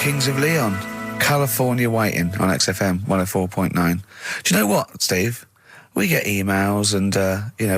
Kings of Leon, California Waiting on XFM 104.9. Do you know what, Steve? We get emails and,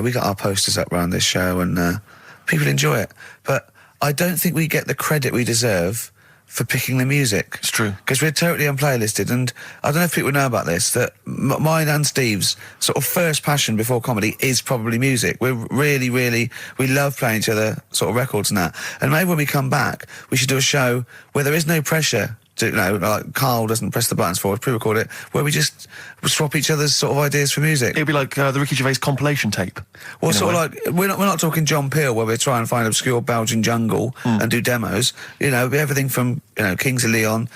we got our posters up around this show and people enjoy it. But I don't think we get the credit we deserve for picking the music. It's true. Because we're totally unplaylisted, and I don't know if people know about this, that mine and Steve's sort of first passion before comedy is probably music. We're really, we love playing each other sort of records and that. And maybe when we come back, we should do a show where there is no pressure to, like Carl doesn't press the buttons for us, pre-record it, where we just swap each other's sort of ideas for music. It'd be like the Ricky Gervais compilation tape. Well, sort of like, we're not talking John Peel, where we're trying to find obscure Belgian jungle and do demos. It'd be everything from, Kings of Leon,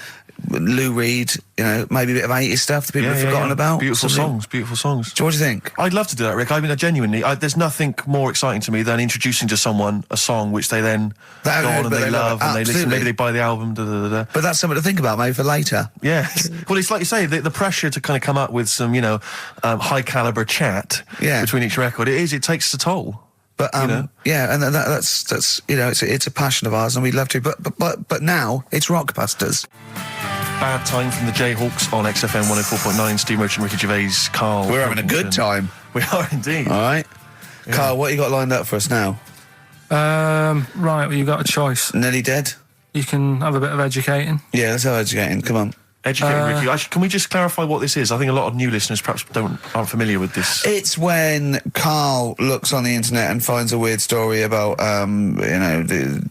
Lou Reed, maybe a bit of 80s stuff that people have forgotten about. Beautiful songs. What do you think? I'd love to do that, Rick. I mean, genuinely, there's nothing more exciting to me than introducing to someone a song which they then go on and they love and they listen. Maybe they buy the album. But that's something to think about, maybe for later. Yeah. Well, it's like you say, the pressure to kind of come up with some, high caliber chat between each record. It takes a toll. But and that's it's a passion of ours, and we'd love to. But now it's Rockbusters. Bad Time from the Jayhawks on XFM 104.9. Steve Merchant, Ricky Gervais, Karl. We're having a good time. We are indeed. All right, yeah. Karl, what you got lined up for us now? Right, well, you got a choice. Nearly Dead. You can have a bit of educating. Yeah, let's have educating. Come on. Educating, Ricky. Can we just clarify what this is? I think a lot of new listeners perhaps aren't familiar with this. It's when Karl looks on the internet and finds a weird story about, the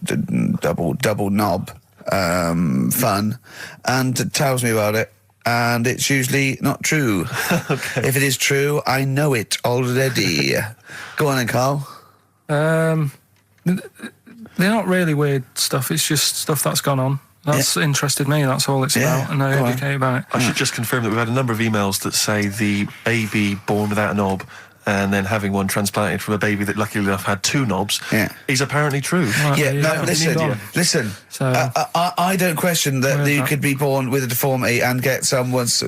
double knob fun, and tells me about it, and it's usually not true. Okay. If it is true, I know it already. Go on then, Karl. They're not really weird stuff, it's just stuff that's gone on. That's interested me, that's all it's about, and I educate about it. I should just confirm that we've had a number of emails that say the baby born without a knob and then having one transplanted from a baby that luckily enough had two knobs is apparently true. Right, listen. So, I don't question that you could be born with a deformity and get someone's,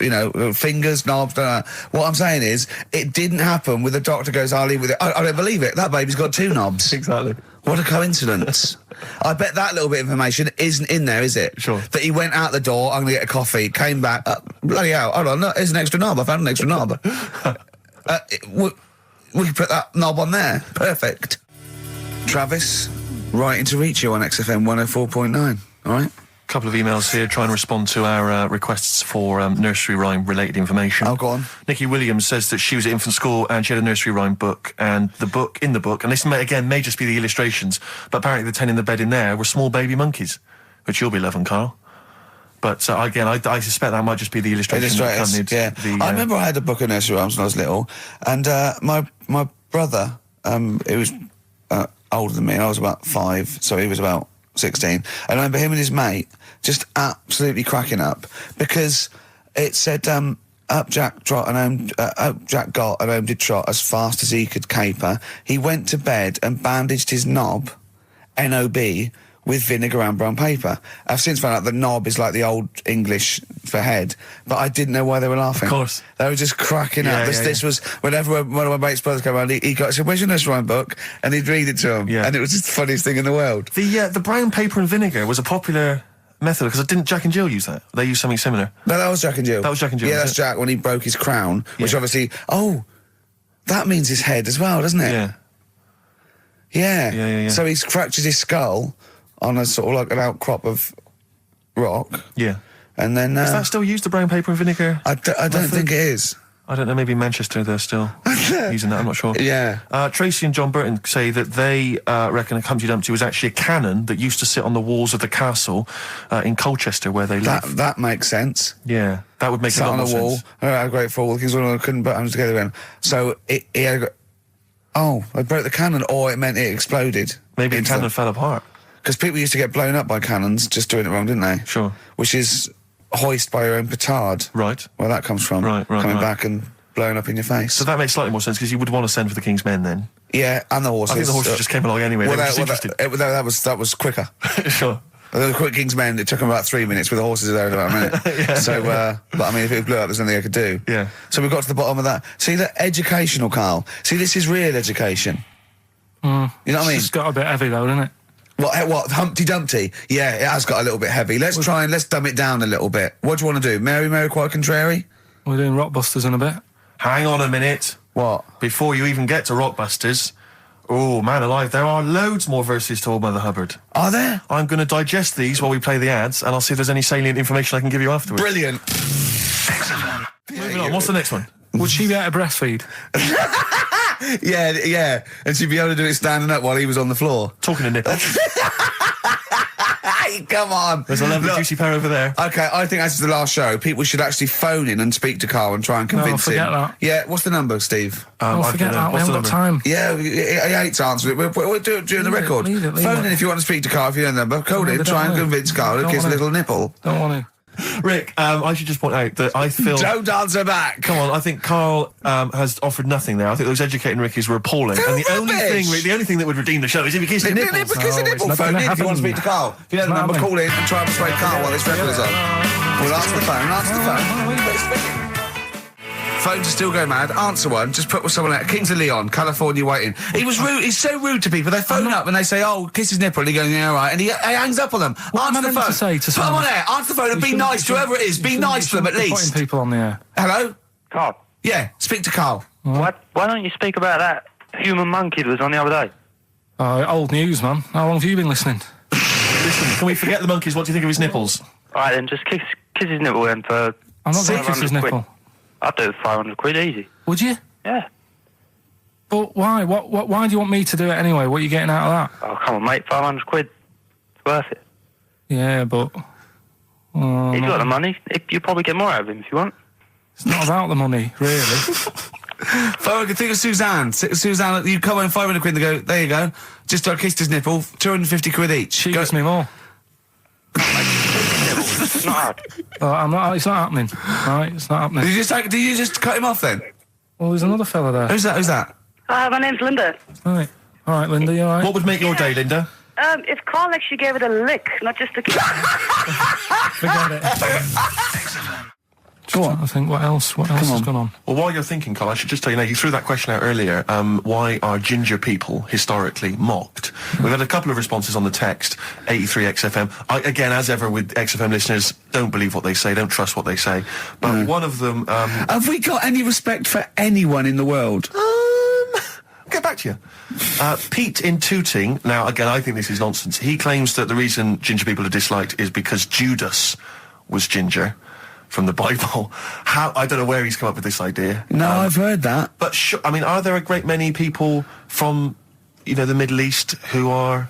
fingers, knobs, What I'm saying is, it didn't happen with the doctor goes, I'll leave with it. I don't believe it. That baby's got two knobs. Exactly. What a coincidence. I bet that little bit of information isn't in there, is it? Sure. That he went out the door, I'm going to get a coffee, came back, bloody hell, hold on, no, here's an extra knob, I found an extra knob. We can put that knob on there. Perfect. Travis, writing to reach you on XFM 104.9, all right? A couple of emails here trying to respond to our requests for nursery rhyme related information. Oh, go on. Nikki Williams says that she was at infant school and she had a nursery rhyme book, and in the book, and this may just be the illustrations, but apparently the 10 in the bed in there were small baby monkeys, which you'll be loving, Karl. But again, I suspect that might just be the illustration that accompanied I remember I had a book of nursery rhymes when I was little, and my brother, he was older than me, and I was about 5, so he was about 16. And I remember him and his mate just absolutely cracking up because it said, up Jack got and home did trot as fast as he could caper. He went to bed and bandaged his knob, N-O-B, with vinegar and brown paper. I've since found out the knob is like the old English for head, but I didn't know why they were laughing. Of course. They were just cracking up. This was, whenever one of my mate's brothers came around, he said, where's your nursery rhyme book? And he'd read it to him. Yeah. And it was just the funniest thing in the world. The brown paper and vinegar was a popular method, because didn't Jack and Jill use that? They used something similar. No, that was Jack and Jill. That was Jack and Jill. Yeah, that's Jack when he broke his crown, which obviously, that means his head as well, doesn't it? Yeah. So he's fractured his skull on a sort of like an outcrop of rock. Yeah. And then... is that still used, the brown paper and vinegar? I don't think it is. I don't know, maybe in Manchester they're still using that, I'm not sure. Yeah. Tracy and John Burton say that they reckon a Humpty Dumpty was actually a cannon that used to sit on the walls of the castle in Colchester where they live. That makes sense. Yeah, that would make a lot more sense. Sat on a wall, had a great fall, the King's One couldn't put hands together again. So he had they broke the cannon, or it meant it exploded. Maybe the cannon fell apart. Because people used to get blown up by cannons just doing it wrong, didn't they? Sure. Which is hoist by your own petard. Right. Where that comes from. Right. Coming back and blowing up in your face. So that makes slightly more sense, because you would want to send for the King's Men then. Yeah, and the horses. I think the horses just came along anyway. Well, that was quicker. Sure. The quick King's Men, it took them about 3 minutes, with the horses there in about a minute. So, but I mean, if it blew up, there's nothing I could do. Yeah. So we got to the bottom of that. See, the educational, Karl. See, this is real education. You know what I mean? It's got a bit heavy though, doesn't it? What? Humpty Dumpty? Yeah, it has got a little bit heavy. Let's dumb it down a little bit. What do you want to do? Mary, quite contrary? We're doing Rockbusters in a bit. Hang on a minute. What? Before you even get to Rockbusters, oh, man alive, there are loads more verses to Old Mother Hubbard. Are there? I'm going to digest these while we play the ads, and I'll see if there's any salient information I can give you afterwards. Brilliant. Moving on, what's the next one? Would she be able to breastfeed? Yeah. And she'd be able to do it standing up while he was on the floor. Talking of nipples. Hey, come on. There's a lovely juicy pair over there. Okay, I think that's the last show. People should actually phone in and speak to Carl and try and convince him. forget that. Yeah, what's the number, Steve? Forget that. We haven't got time. Yeah, he hates answering it. We'll do it during the record. Leave it. Phone in if you want to speak to Carl, if you know the number. Call in, try and convince Carl to kiss a little nipple. Don't want to. Rick, I should just point out that I feel... Don't answer back! Come on, I think Carl has offered nothing there. I think those educating Rickies were appalling. They're and the only rubbish. thing that would redeem the show is if you kiss the nipples. Kiss the nipple. Phone in if you want to speak to Carl. If you know the number, call in and try and persuade Carl while this record is on. We'll answer the phone. Phones are still going mad. Answer one. Just put with someone out. Kings of Leon, California waiting. He was rude. He's so rude to people. They phone up and they say, "Oh, kiss his nipple." And he goes, "Yeah, all right." And he hangs up on them. Answer the phone. To say to put them on air. Answer the phone and be nice to whoever it is. Be nice to them at least. Putting people on the air. Hello. Carl. Yeah. Speak to Carl. Why don't you speak about that human monkey that was on the other day? Old news, man. How long have you been listening? Listen, can we forget the monkeys? What do you think of his nipples? All right, then just kiss his nipple then for... I'm not going to kiss his nipple. I'd do it for 500 quid easy. Would you? Yeah. But why? Why do you want me to do it anyway? What are you getting out of that? Oh, come on, mate. 500 quid. It's worth it. Yeah, but... He's got the money. You'll probably get more out of him if you want. It's not about the money, really. If I could think of Suzanne. Suzanne, you come home 500 quid and go, there you go. Just kissed his nipple, 250 quid each. She gives me more. It's not hard. It's not happening. Right, it's not happening. Did you just cut him off then? Well, there's another fella there. Who's that? My name's Linda. Right. All right, Linda, you all right? What would make your day, Linda? If Carl actually gave it a lick, not just a kiss. Forget it. Go on. I think what else has gone on? Well, while you're thinking, Carl, I should just tell you now, you threw that question out earlier, why are ginger people historically mocked? We've had a couple of responses on the text, 83XFM. Again, as ever with XFM listeners, don't believe what they say, don't trust what they say. But one of them... Have we got any respect for anyone in the world? I'll get back to you. Pete in Tooting, now, again, I think this is nonsense. He claims that the reason ginger people are disliked is because Judas was ginger. From the Bible. I don't know where he's come up with this idea. No, I've heard that. But are there a great many people from, the Middle East who are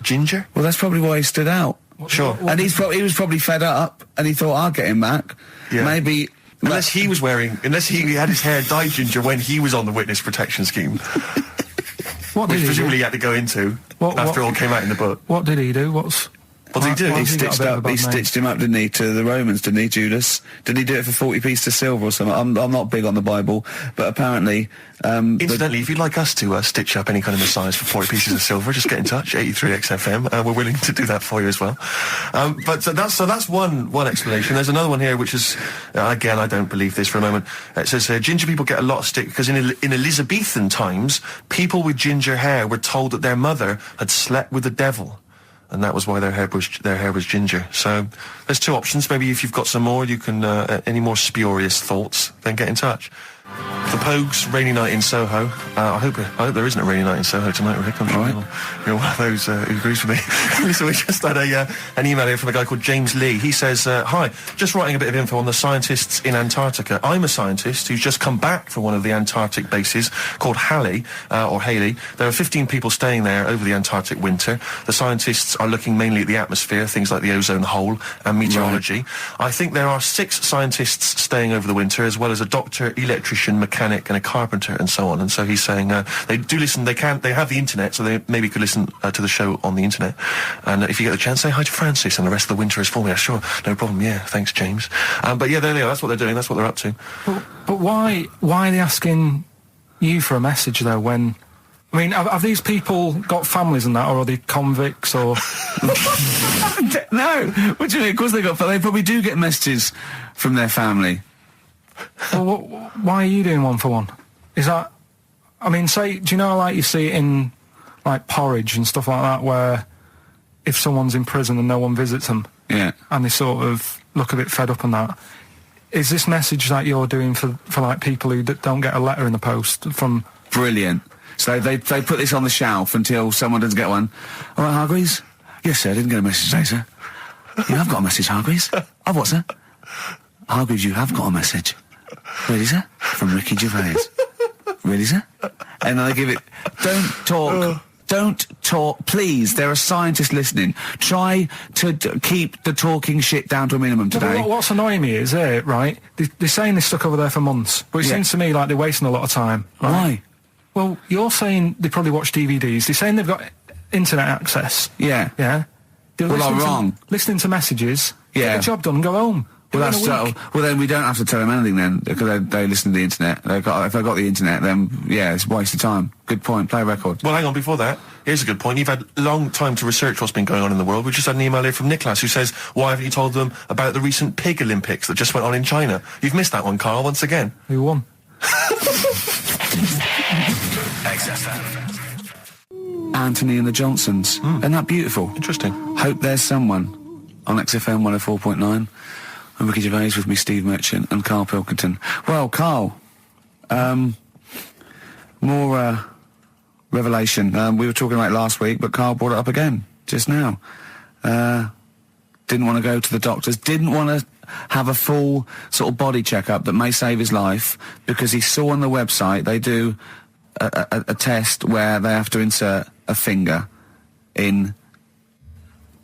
ginger? Well, that's probably why he stood out. Sure. And he was probably fed up, and he thought, I'll get him back. Yeah. Maybe... Unless he had his hair dyed ginger when he was on the witness protection scheme. Which presumably he had to go into after all came out in the book. What did he do? What did he do? He stitched him up, didn't he, to the Romans, didn't he, Judas? Did he do it for 40 pieces of silver or something? I'm not big on the Bible, but apparently... Incidentally, if you'd like us to stitch up any kind of messiah for 40 pieces of silver, just get in touch, 83XFM. We're willing to do that for you as well. But that's one explanation. There's another one here, which is, again, I don't believe this for a moment. It says, ginger people get a lot of stick because in Elizabethan times, people with ginger hair were told that their mother had slept with the devil. And that was why their hair was ginger. So there's two options. Maybe if you've got some more, you can any more spurious thoughts, then get in touch. The Pogues, Rainy Night in Soho. I hope there isn't a rainy night in Soho tonight, Rick. I'm sure you're one of those who agrees with me. So we just had an email here from a guy called James Lee. He says, hi, just writing a bit of info on the scientists in Antarctica. I'm a scientist who's just come back from one of the Antarctic bases called Halley. There are 15 people staying there over the Antarctic winter. The scientists are looking mainly at the atmosphere, things like the ozone hole and meteorology. Right. I think there are 6 scientists staying over the winter, as well as a doctor, electrician, mechanic and a carpenter and so on. And so he's saying they do listen, they have the internet, so they maybe could listen to the show on the internet. And if you get the chance, say hi to Francis and the rest of the winter is for me. Sure, no problem. Yeah, thanks, James. But yeah, there they are. That's what they're doing. That's what they're up to. But why are they asking you for a message though? When I mean, have these people got families and that, or are they convicts or? No, what do you mean? Of course they probably do get messages from their family. Well, why are you doing one for one? Is that... I mean, do you know, like you see it in, like porridge and stuff like that, where if someone's in prison and no one visits them, and they sort of look a bit fed up and that. Is this message that you're doing for like people who don't get a letter in the post from? Brilliant. So they put this on the shelf until someone doesn't get one. All right, Hargreaves? Yes, sir, I didn't get a message today, sir. You have got a message, Hargreaves. I've what, sir? Hargreaves, you have got a message. Really, sir? From Ricky Gervais. Really, sir? And then they give it... Don't talk, please. There are scientists listening. Try to keep the talking shit down to a minimum today. What's annoying me is, right, they're saying this stuck over there for months, but it seems to me like they're wasting a lot of time. Right? Why? Well, you're saying they probably watch DVDs. They're saying they've got internet access. Yeah. Yeah? Well, I'm wrong. Listening to messages. Yeah. Get the job done and go home. Well, well, then we don't have to tell them anything then, because they listen to the internet. If they got the internet, then, it's a waste of time. Good point. Play a record. Well, hang on, before that, here's a good point. You've had a long time to research what's been going on in the world. We just had an email here from Nicholas who says, why haven't you told them about the recent Pig Olympics that just went on in China? You've missed that one, Carl, once again. Who won? Anthony and the Johnsons. Isn't that beautiful? Interesting. Hope There's Someone on XFM 104.9. And Ricky Gervais with me, Steve Merchant, and Karl Pilkington. Well, Karl, more revelation. We were talking about it last week, but Karl brought it up again, just now. Didn't want to go to the doctors, didn't want to have a full sort of body checkup that may save his life, because he saw on the website they do a test where they have to insert a finger in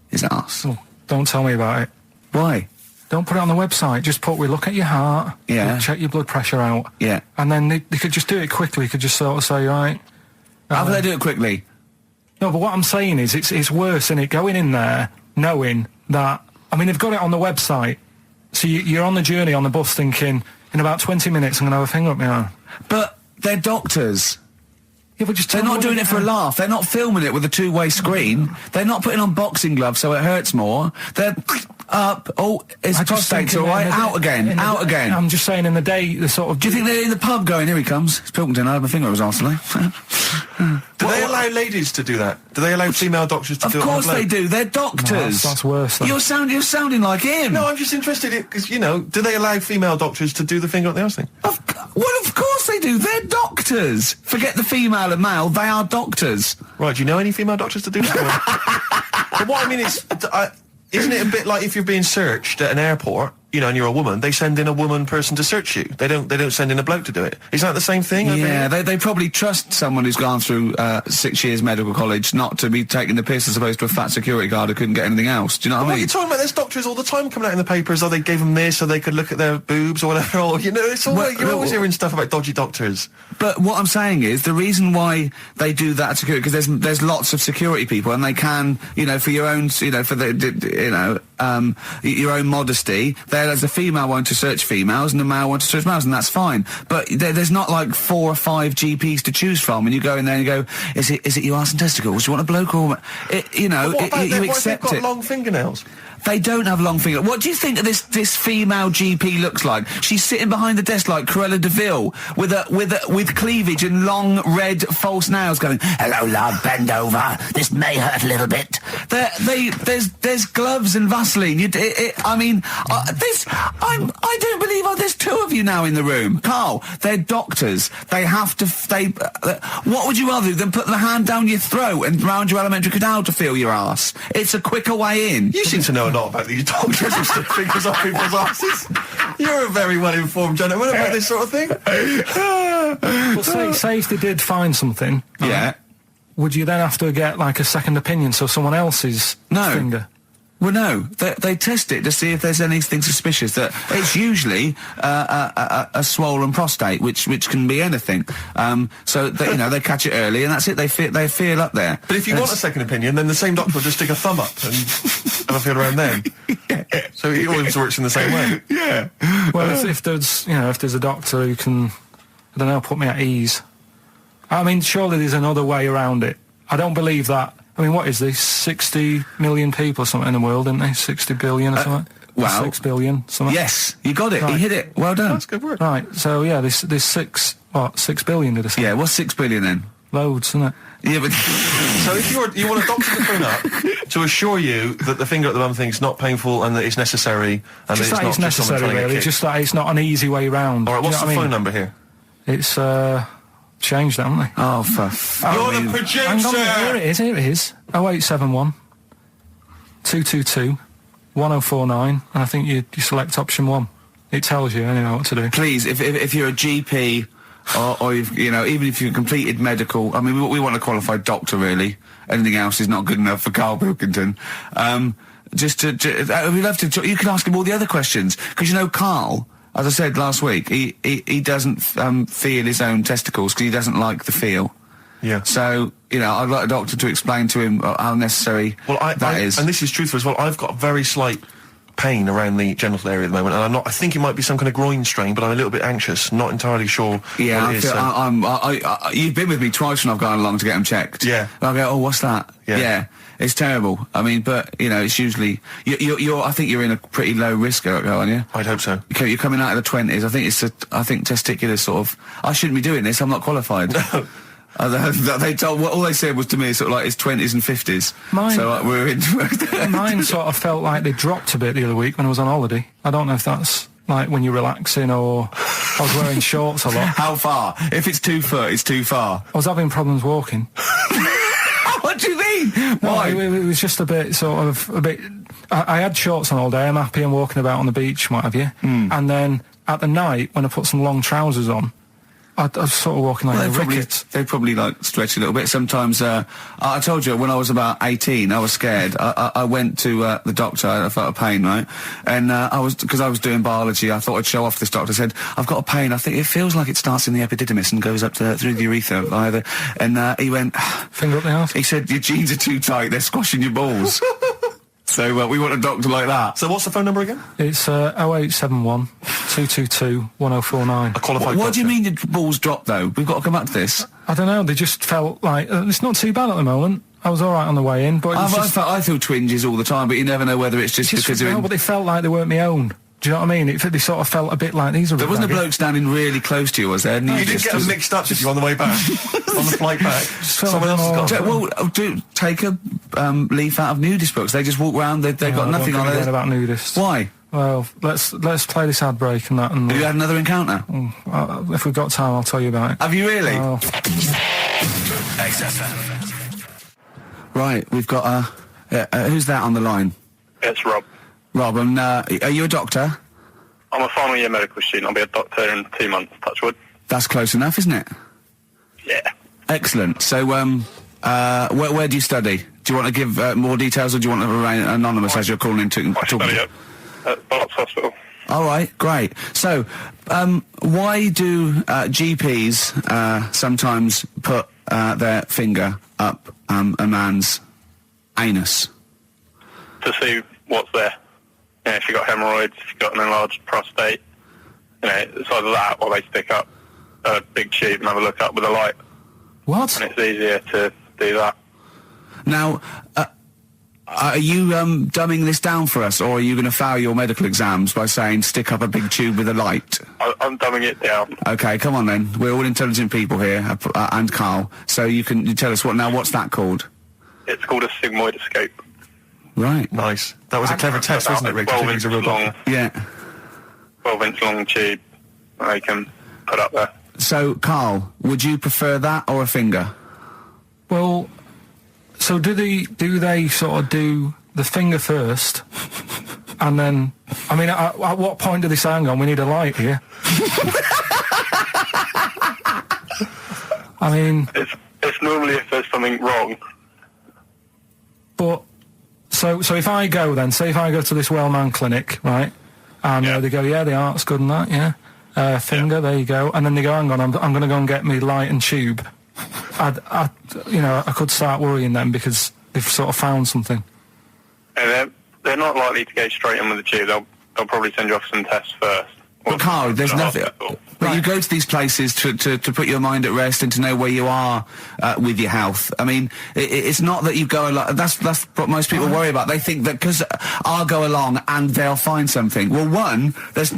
his arse. Oh, don't tell me about it. Why? Don't put it on the website. Just we look at your heart. Yeah. Check your blood pressure out. Yeah. And then they could just do it quickly. Could just sort of say, right. How do they do it quickly? No, but what I'm saying is it's worse, isn't it? Going in there knowing that, I mean, they've got it on the website. So you're on the journey on the bus thinking, in about 20 minutes I'm going to have a finger up my arm. But they're doctors. Yeah, but just they're not doing it for a laugh. They're not filming it with a two-way screen. They're not putting on boxing gloves so it hurts more. They're up. Oh, his prostate's all right. Out again. Out again. I'm just saying, in the day, the sort of... Do you think they're in the pub going, here he comes? It's Pilkington. I had my finger up his arse today. Do they allow ladies to do that? Do they allow female doctors to do it? Of course they do. They're doctors. No, that's worse. Then. You're sounding like him. No, I'm just interested in, because, do they allow female doctors to do the finger up the arse thing? Well, of course they do. They're doctors. Forget the female and male. They are doctors. Right, do you know any female doctors to do that? But what I mean is, isn't it a bit like if you're being searched at an airport, and you're a woman, they send in a woman person to search you. They don't send in a bloke to do it. Is that the same thing? Yeah, they probably trust someone who's gone through 6 years medical college not to be taking the piss as opposed to a fat security guard who couldn't get anything else. Do you know what I mean? You're talking about there's doctors all the time coming out in the papers, they gave them this so they could look at their boobs or whatever, or, it's all, you're always hearing stuff about dodgy doctors. But what I'm saying is, the reason why they do that security, because there's lots of security people, and they can, for your own, for the, your own modesty, there's a female one to search females and a male one to search males, and that's fine. But there's not like 4 or 5 GPs to choose from, and you go in there and you go, is it your arse and testicles? Do you want a bloke or... you accept what if they've got it. long fingernails? They don't have long fingers. What do you think this female GP looks like? She's sitting behind the desk like Cruella de Vil with cleavage and long red false nails, going, "Hello, love, bend over. This may hurt a little bit." There's gloves and Vaseline. I don't believe there's 2 of you now in the room, Karl. They're doctors. They have to. What would you rather do than put the hand down your throat and round your alimentary canal to feel your ass? It's a quicker way in. You seem to know a lot about these doctors who stick fingers up people's asses. You're a very well-informed gentleman about this sort of thing. Well, say if they did find something, yeah, would you then have to get like a second opinion, so someone else's finger? Well, no. They test it to see if there's anything suspicious. That it's usually a swollen prostate, which can be anything. So they catch it early, and that's it. They feel up there. But if you want a second opinion, then the same doctor will just stick a thumb up and have a feel around then. Yeah. So it always works in the same way. Yeah. Well, if there's a doctor who can, I don't know, put me at ease. I mean, surely there's another way around it. I don't believe that. I mean, what is this? 60 million people or something in the world, isn't they? 60 billion or something? Well, 6 billion, something? Yes, you got it. Right. You hit it. Well done. That's good work. Right, so yeah, there's 6 billion, did I say? Yeah, what's 6 billion then? Loads, isn't it? Yeah, but So if you want a doctor to phone up to assure you that the finger at the bum thing's not painful and that it's necessary and Just that that it's it's not just someone necessary, trying to get really. kicked. Just that it's not an easy way round. All right, what's Do the you know what I phone mean? number here? It's changed, haven't they? oh, You're the producer! Hang on, here it is. 0871 222 1049, and I think you select option 1. It tells you anyway what to do. please, if you're a GP or if, you know, even if you've completed medical, I mean, we want a qualified doctor, really. Anything else is not good enough for Karl Pilkington. We'd love to. You can ask him all the other questions because you know, Karl, as I said last week, he doesn't feel his own testicles because he doesn't like the feel. Yeah. So, you know, I'd like a doctor to explain to him how necessary that is. And this is truthful as well. I've got very slight pain around the genital area at the moment, and I think it might be some kind of groin strain, but I'm a little bit anxious, not entirely sure Yeah, what it is. you've been with me twice when I've gone along to get them checked. Yeah. And I go, oh, what's that? Yeah. It's terrible. I mean, but, you know, it's usually... I think you're in a pretty low risk, aren't you? I'd hope so. You're coming out of the 20s. I think testicular sort of... I shouldn't be doing this. I'm not qualified. They told... All they said was to me, sort of like, it's 20s and 50s. Mine- So we're in... Mine sort of felt like they dropped a bit the other week when I was on holiday. I don't know if that's like when you're relaxing or I was wearing shorts a lot. How far? If it's 2 foot, it's too far. I was having problems walking. What do you mean? Why? No, it was just a bit, I had shorts on all day, I'm happy, I'm walking about on the beach, what have you. And then at the night, when I put some long trousers on, I was sort of walking like a ricket. They probably like stretch a little bit. Sometimes, I told you when I was about 18, I was scared. I went to the doctor. I felt a pain, right? And because I was doing biology, I thought I'd show off this doctor. I said, I've got a pain. I think it feels like it starts in the epididymis and goes up through the urethra either. And he went, Finger up the arse. he said, your jeans are too tight. They're squashing your balls. So we want a doctor like that. So what's the phone number again? It's 0871 222 1049. A qualified What do you doctor. mean your balls drop though? We've got to come back to this. I don't know, they just felt like, it's not too bad at the moment. I was alright on the way in, but it was just, I feel twinges all the time, but you never know whether it's just because they're no, in... but they felt like they weren't my own. Do you know what I mean? They sort of felt a bit like these are. There wasn't a ragged. bloke standing really close to you, was there? And You didn't just get them was- mixed up, did you, on the way back? On the flight back? felt Someone a bit else has got more- them. Well, take a leaf out of nudist books. They just walk around. They've got nothing on it. it. About nudists. Why? Well, let's play this ad break and that. And Have you had another encounter? if we've got time, I'll tell you about it. Have you really? Oh. Right, we've got who's that on the line? It's Rob. Rob, and are you a doctor? I'm a final year medical student. I'll be a doctor in 2 months, touch wood. That's close enough, isn't it? Yeah. Excellent. So, where do you study? Do you want to give more details, or do you want to remain anonymous as you're calling in to I talk? study at Barts Hospital. All right, great. So, why do GPs sometimes put their finger up a man's anus? To see what's there. You know, if you've got hemorrhoids, if you've got an enlarged prostate, you know, it's either that or they stick up a big tube and have a look up with a light. What? And it's easier to do that. Now, are you dumbing this down for us, or are you going to fail your medical exams by saying stick up a big tube with a light? I'm dumbing it down. Okay, come on then. We're all intelligent people here, and Karl. So you tell us what's that called? It's called a sigmoidoscope. Right. Nice. That was a clever test, wasn't it, Rick? I think he's a real doctor. Yeah. 12-inch long tube that they can put up there. So, Karl, would you prefer that or a finger? Well, so do they sort of do the finger first, and then? I mean, at what point do they say, hang on, we need a light here? I mean, It's normally if there's something wrong. but so if I go then, say if I go to this well-known clinic, right, and Yeah. they go, yeah, the art's good and that, yeah, finger, there you go, and then they go, hang on, I'm going to go and get me light and tube. I could start worrying then because they've sort of found something. And they're not likely to go straight in with the tube. They'll probably send you off some tests first. But Carl, there's nothing. But you go to these places to put your mind at rest and to know where you are with your health. I mean, it's not that you go along. That's what most people worry about. They think that because I'll go along and they'll find something. Well, one, that's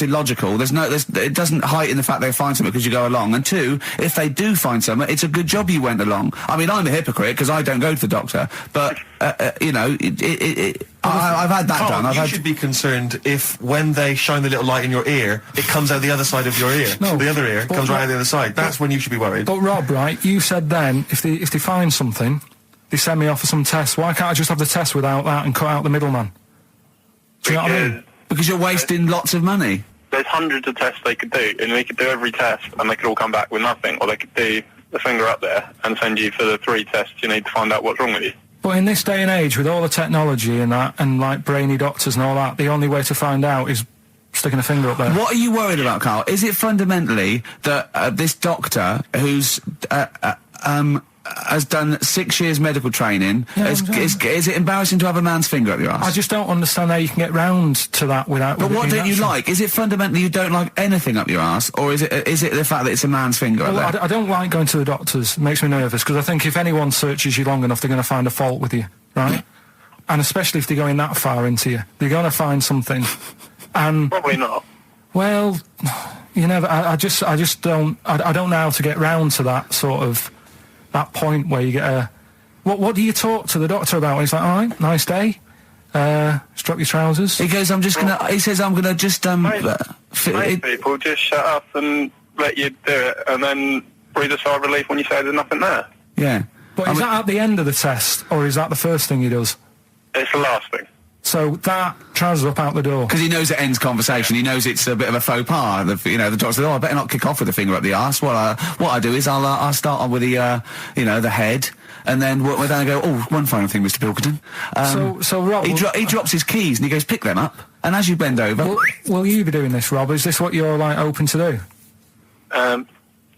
illogical. It doesn't heighten the fact they'll find something because you go along. And two, if they do find something, it's a good job you went along. I mean, I'm a hypocrite because I don't go to the doctor, but you know, I've had that Carl, done. you should be concerned if when they shine the little light in your ear, it comes out the other side of your ear. No, the other ear comes right out the other side. That's when you should be worried. But Rob, right, you said then, if they find something, they send me off for some tests. Why can't I just have the test without that and cut out the middleman? Do you know what I mean? Because you're wasting lots of money. There's hundreds of tests they could do, and they could do every test, and they could all come back with nothing, or they could do the finger up there and send you for the 3 tests you need to find out what's wrong with you. But in this day and age, with all the technology and that, and like brainy doctors and all that, the only way to find out is sticking a finger up there. What are you worried about, Carl? Is it fundamentally that this doctor who's has done 6 years medical training, is it embarrassing to have a man's finger up your ass? I just don't understand how you can get round to that without... But what don't you like? Is it fundamentally you don't like anything up your ass, or is it the fact that it's a man's finger up there? I don't like going to the doctors. It makes me nervous, because I think if anyone searches you long enough, they're going to find a fault with you, right? And especially if they're going that far into you. They're going to find something. And Probably not. well, you never... I just don't... I don't know how to get round to that sort of... that point where you get a... What do you talk to the doctor about? He's like, all right, nice day. Strap your trousers. He goes, I'm just gonna... He says, I'm gonna just... Most people just shut up and let you do it, and then breathe a sigh of relief when you say there's nothing there. Yeah. But is that at the end of the test, or is that the first thing he does? It's the last thing. So that trousers up out the door. Because he knows it ends conversation. He knows it's a bit of a faux pas. The doctor says, "Oh, I better not kick off with the finger up the arse." What I do is I'll start on with the the head, and then then I go, "Oh, one final thing, Mr. Pilkington." So Rob, he drops his keys and he goes, "Pick them up." And as you bend over, will you be doing this, Rob? Is this what you're like open to do?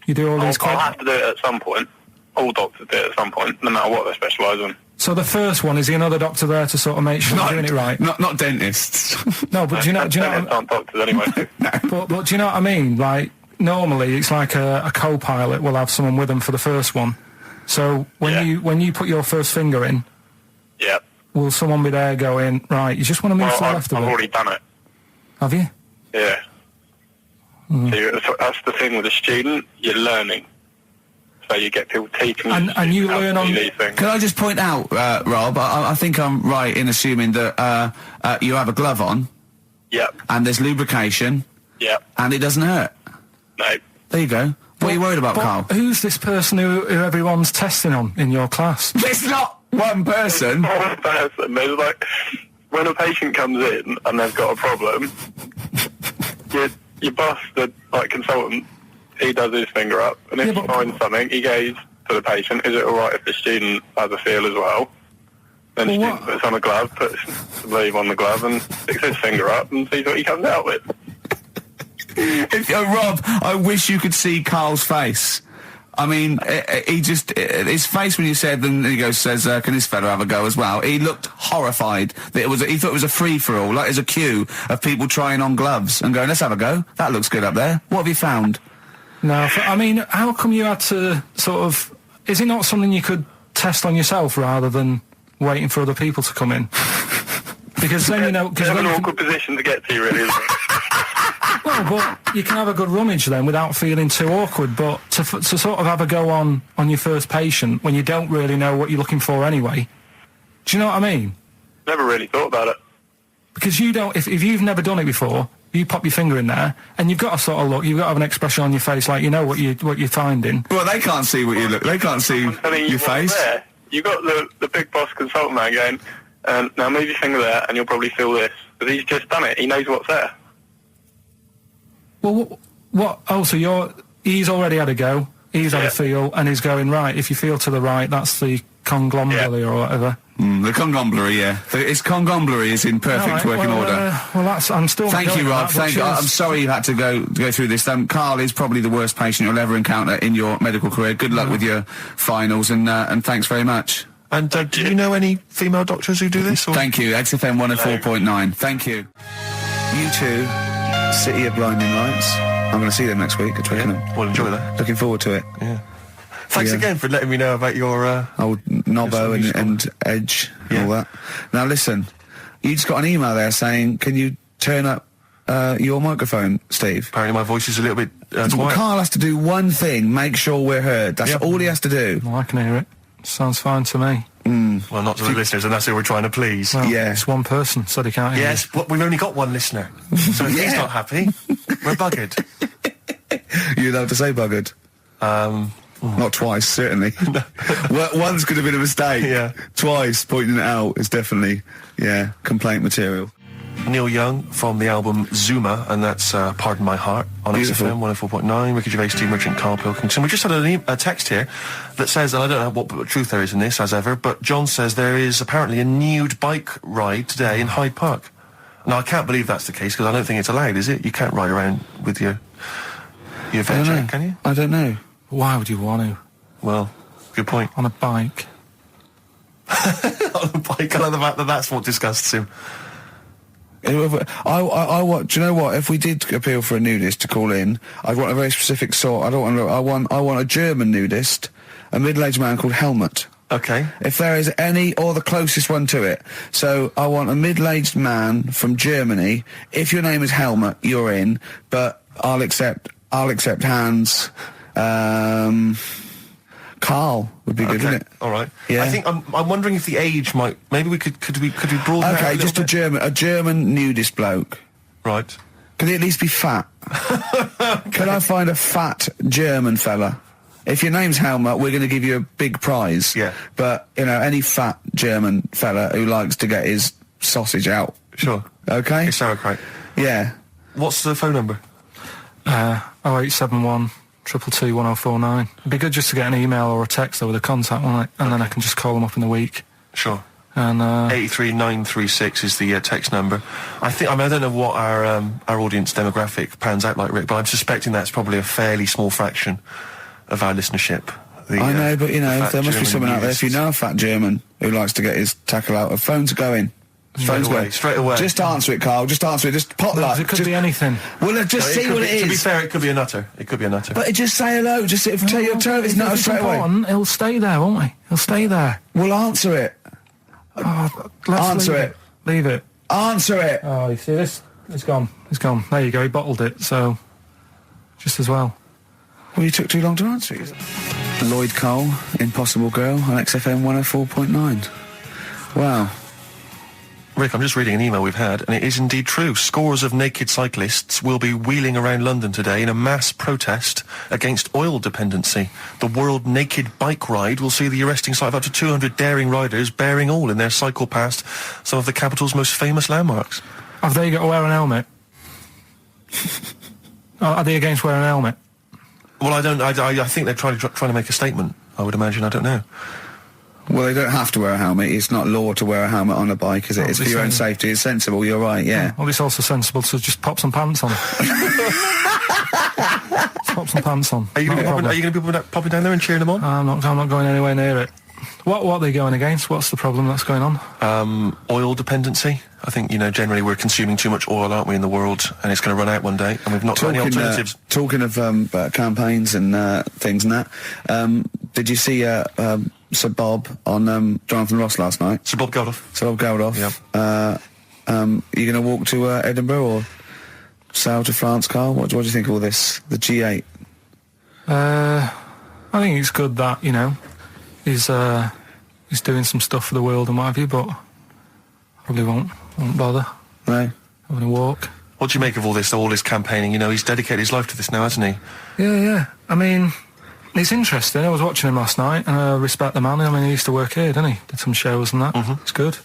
You do all these. I'll have to do it at some point. All doctors do it at some point, no matter what they specialise in. So the first one, is the another doctor there to sort of make sure you're doing it right? Not dentists. No, but do you know? Dentists aren't doctors anyway. But do you know what I mean? Like normally, it's like a co-pilot will have someone with them for the first one. So when you put your first finger in, Yeah. will someone be there going, right? You just want to move to the left I've of it? already done it. Have you? Yeah. So that's the thing with a student. You're learning. So you get people teaching And you learn on... these things. Can I just point out, Rob, I think I'm right in assuming that you have a glove on, Yep. and there's lubrication, Yep. and it doesn't hurt. No. There you go. What are you worried about, But Carl? who's this person who everyone's testing on in your class? It's not one person. One person. There's like, when a patient comes in and they've got a problem, your boss, the consultant, he does his finger up, and if he finds something, he goes to the patient, is it alright if the student has a feel as well? Then the student puts on a glove, puts the leave on the glove, and sticks his finger up and sees what he comes out with. Rob, I wish you could see Carl's face. I mean, his face when you said, and he says, can this fella have a go as well? He looked horrified. That he thought it was a free-for-all, like there's a queue of people trying on gloves and going, let's have a go. That looks good up there. What have you found? No, I mean, how come you had to sort of... Is it not something you could test on yourself rather than waiting for other people to come in? Because then, you know... It's an awkward position to get to, really, isn't it? Well, but you can have a good rummage then without feeling too awkward, but to sort of have a go on your first patient when you don't really know what you're looking for anyway, do you know what I mean? Never really thought about it. Because you don't... If you've never done it before... You pop your finger in there, and you've got to sort of look. You've got to have an expression on your face, like you know what you're finding. Well, they can't see what you look. They can't see your face. There. You got the big boss consultant man going, now move your finger there, and you'll probably feel this. Because he's just done it. He knows what's there. Well, what? Oh, so he's already had a go. He's had a feel, and he's going right. If you feel to the right, that's the conglomerate or whatever. The conglomerate, yeah. Its conglomerate is in perfect working order. Well, I'm still. Thank you, Rob. I'm sorry you had to go through this. Carl is probably the worst patient you'll ever encounter in your medical career. Good luck with your finals, and thanks very much. And do you know any female doctors who do this? Or? Thank you. XFM 104.9. Thank you. You too. City of Blinding Lights. I'm going to see them next week at Twickenham. Well, enjoy that. Looking forward to it. Yeah. Thanks Yeah. again for letting me know about your... Old Nobbo and Edge and all that. Now listen, you just got an email there saying, can you turn up your microphone, Steve? Apparently my voice is a little bit Well, quiet. Carl has to do one thing, make sure we're heard. That's all he has to do. Well, I can hear it. Sounds fine to me. Well, not to the listeners, and that's who we're trying to please. Well, Yeah. It's one person, said he can't hear Yes, but we've only got one listener. So if he's Yeah. not happy, we're buggered. You're allowed to say buggered. Not twice, certainly. Once could have been a mistake. Yeah. Twice, pointing it out is definitely, complaint material. Neil Young from the album Zuma, and that's Pardon My Heart on Beautiful. XFM 104.9. Ricky Gervais, Steve Merchant, Karl Pilkington. We just had a text here that says, and I don't know what truth there is in this, as ever, but John says there is apparently a nude bike ride today in Hyde Park. Now, I can't believe that's the case, because I don't think it's allowed, is it? You can't ride around with your I veg, don't know. can you? I don't know. Why would you want to? Well, good point. On a bike? On a bike, I love the fact that that's what disgusts him. I want. Do you know what? If we did appeal for a nudist to call in, I'd want a very specific sort. I don't want. I want a German nudist, a middle-aged man called Helmut. Okay. If there is any, or the closest one to it. So I want a middle-aged man from Germany. If your name is Helmut, you're in. But I'll accept Hans. Carl would be good, Okay. wouldn't it? All right. Yeah. I think I'm wondering if the age might. Maybe we could we broaden it out Okay, a just little bit? a German nudist bloke. Right. Can he at least be fat? Can I find a fat German fella? If your name's Helmut, we're going to give you a big prize. Yeah. But, any fat German fella who likes to get his sausage out. Sure. Okay? It's sauerkraut. Yeah. What's the phone number? 0871 222 1049. It'd be good just to get an email or a text over the contact, wouldn't it? And then I can just call them up in the week. Sure. And 83936 is the text number. I don't know what our audience demographic pans out like, Rick, but I'm suspecting that's probably a fairly small fraction of our listenership. I know, but, the fat there must be German someone out there. If you nudists. know a fat German who likes to get his tackle out, phones are going. Straight away. Just answer it, Carl. Just answer it. Just potluck. it could be anything. Well, just see what it is. To be fair, it could be a nutter. It could be a nutter. But just say hello. Just tell your turn. It's not If straight away. important, he'll stay there, won't he? He'll stay there. Well, answer it. Let's Answer leave it. Leave it. Answer it. Oh, you see this? It's gone. It's gone. There you go. He bottled it, so just as well. Well, you took too long to answer it. Lloyd Cole, Impossible Girl, on XFM 104.9. Wow. Rick, I'm just reading an email we've had, and it is indeed true. Scores of naked cyclists will be wheeling around London today in a mass protest against oil dependency. The World Naked Bike Ride will see the arresting sight of up to 200 daring riders bearing oil in their cycle past some of the capital's most famous landmarks. Have they got to wear an helmet? Are they against wearing a helmet? Well, I think they're trying to make a statement, I would imagine. I don't know. Well, they don't have to wear a helmet. It's not law to wear a helmet on a bike, is it? Oh, It's for your own safety. It's sensible. You're right, yeah. Well, it's also sensible to just pop some pants on. Just pop some pants on. Are you Not a going problem. to be popping down there and cheering them on? I'm not going anywhere near it. What are they going against? What's the problem that's going on? Oil dependency. I think, generally we're consuming too much oil, aren't we, in the world, and it's going to run out one day, and we've not got any alternatives. Talking of campaigns and things and that, did you see Sir Bob on Jonathan Ross last night? Sir Bob Geldof. Sir Bob Geldof. Yep. You going to walk to Edinburgh or sail to France, Carl? What do you think of all this? The G8? I think it's good that, he's doing some stuff for the world and what have you, but probably won't bother No? having a walk. What do you make of all this campaigning? He's dedicated his life to this now, hasn't he? Yeah. I mean, it's interesting. I was watching him last night, and I respect the man. I mean, he used to work here, didn't he? Did some shows and that. Mm-hmm. It's good.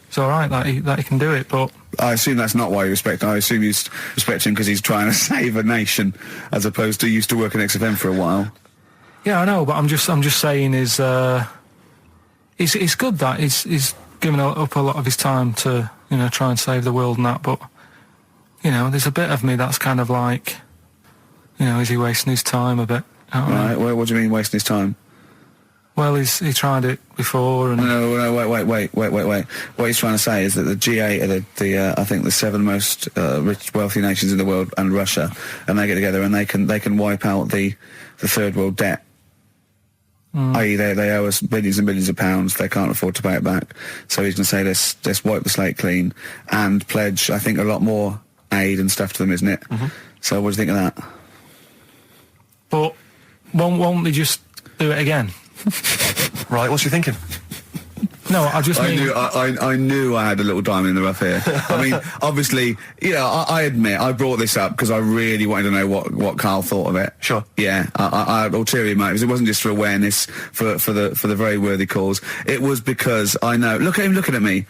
It's all right that he can do it, but I assume that's not why you respect him. I assume you respect him because he's trying to save a nation, as opposed to used to work in XFM for a while. yeah, I know. But I'm just saying it's good that he's given up a lot of his time to try and save the world and that. But there's a bit of me that's kind of like, is he wasting his time a bit? You know what I mean? Right? What do you mean wasting his time? Well, he tried it before, and No, wait. What he's trying to say is that the G8 are I think the 7 most wealthy nations in the world, and Russia, and they get together and they can wipe out the third world debt. I.e., they owe us billions and billions of pounds. They can't afford to pay it back. So he's going to say, let's wipe the slate clean and pledge, I think, a lot more aid and stuff to them, isn't it? So what do you think of that? But won't they just do it again? Right, what's you thinking? No, I just mean... I knew I had a little diamond in the rough here. I mean, obviously, you know, I admit I brought this up because I really wanted to know what Karl thought of it. Sure. Yeah, I had ulterior motives. It wasn't just for awareness, for the very worthy cause. It was because I know. Look at him looking at me.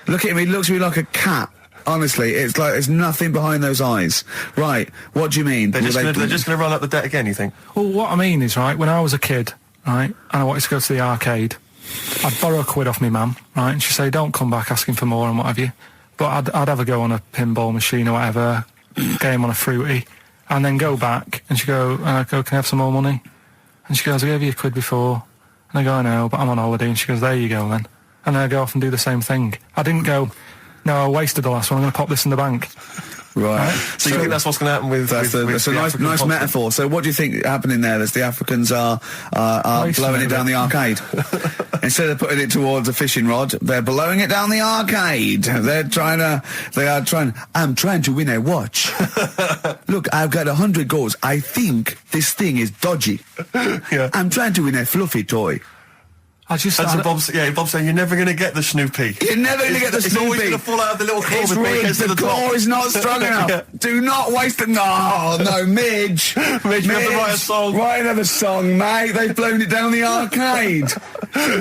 Look at him. He looks at me like a cat. Honestly, it's like there's nothing behind those eyes. Right? What do you mean? They're just going to run up the debt again, you think? Well, what I mean is, right, when I was a kid, right, and I wanted to go to the arcade, I'd borrow £1 off my mum, right, and she'd say, don't come back asking for more and what have you. But I'd have a go on a pinball machine or whatever, game on a fruity, and then go back, and she'd go, can I have some more money? And she goes, I gave you £1 before. And I go, I know, but I'm on holiday. And she goes, there you go then. And then I go off and do the same thing. I didn't go, no, I wasted the last one, I'm going to pop this in the bank. Right. So you think that's what's going to happen with... That's a nice metaphor. So what do you think happening there? Is the Africans are blowing it down the arcade? Instead of putting it towards a fishing rod, they're blowing it down the arcade. I'm trying to win a watch. Look, I've got 100 goals. I think this thing is dodgy. Yeah. I'm trying to win a fluffy toy. Bob's saying you're never going to get the Snoopy. You're never going to get the Snoopy. It's always going to fall out of the little claw it's before it rigged. gets to the claw top. is not strong enough. Yeah. Do not waste it. No, Midge. Midge, we have to write a song. Write another song, mate. They've blown it down the arcade.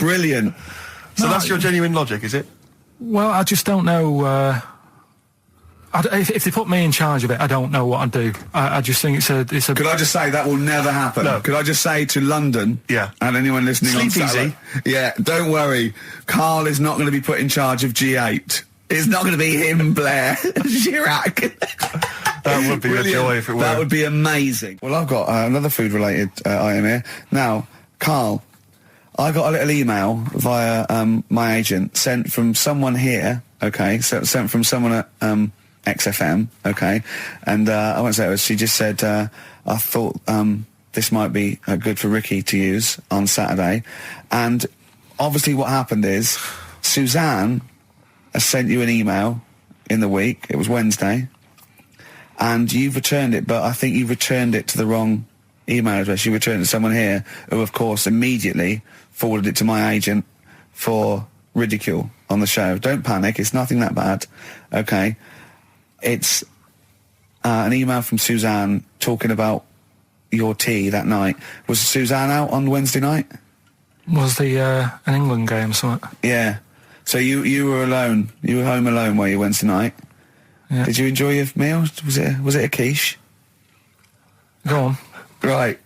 Brilliant. So that's your genuine logic, is it? Well, I just don't know... if they put me in charge of it, I don't know what I'd do. I just think it's a... Could I just say that will never happen? No. Could I just say to London, yeah, and anyone listening Sleep on Saturday, yeah, don't worry, Karl is not going to be put in charge of G8. It's not going to be him, Blair, Chirac. That would be a joy if it were. That would be amazing. Well, I've got another food-related item here. Now, Karl, I got a little email via my agent sent from someone here, okay, sent from someone at... XFM, okay, and I won't say it was. She just said, I thought this might be good for Ricky to use on Saturday, and obviously what happened is Suzanne has sent you an email in the week. It was Wednesday, and you've returned it, but I think you've returned it to the wrong email address. You returned it to someone here who, of course, immediately forwarded it to my agent for ridicule on the show. Don't panic; it's nothing that bad, okay. It's an email from Suzanne talking about your tea that night. Was Suzanne out on Wednesday night? Was the an England game or something? Yeah. So you were alone. You were home alone, were you, Wednesday night? Yeah. Did you enjoy your meal? Was it a quiche? Go on. Right.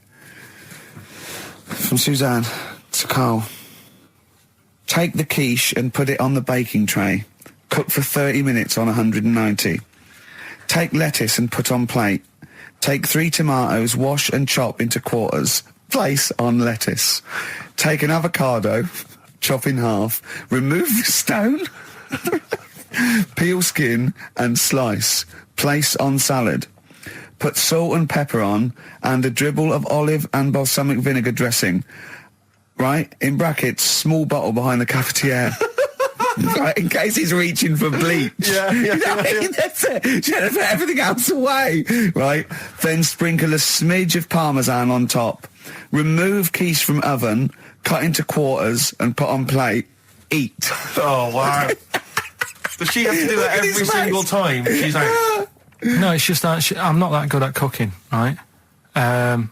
From Suzanne to Karl. Take the quiche and put it on the baking tray. Cook for 30 minutes on 190. Take lettuce and put on plate. Take 3 tomatoes, wash and chop into quarters. Place on lettuce. Take an avocado, chop in half. Remove the stone. Peel skin and slice. Place on salad. Put salt and pepper on and a dribble of olive and balsamic vinegar dressing. Right? In brackets, small bottle behind the cafetiere. Right, in case he's reaching for bleach. Yeah. That's it. Should have put everything else away. Right, then sprinkle a smidge of parmesan on top. Remove quiche from oven, cut into quarters and put on plate. Eat. Oh, wow. Does she have to do that every single time she's out? No, it's just that I'm not that good at cooking, right? And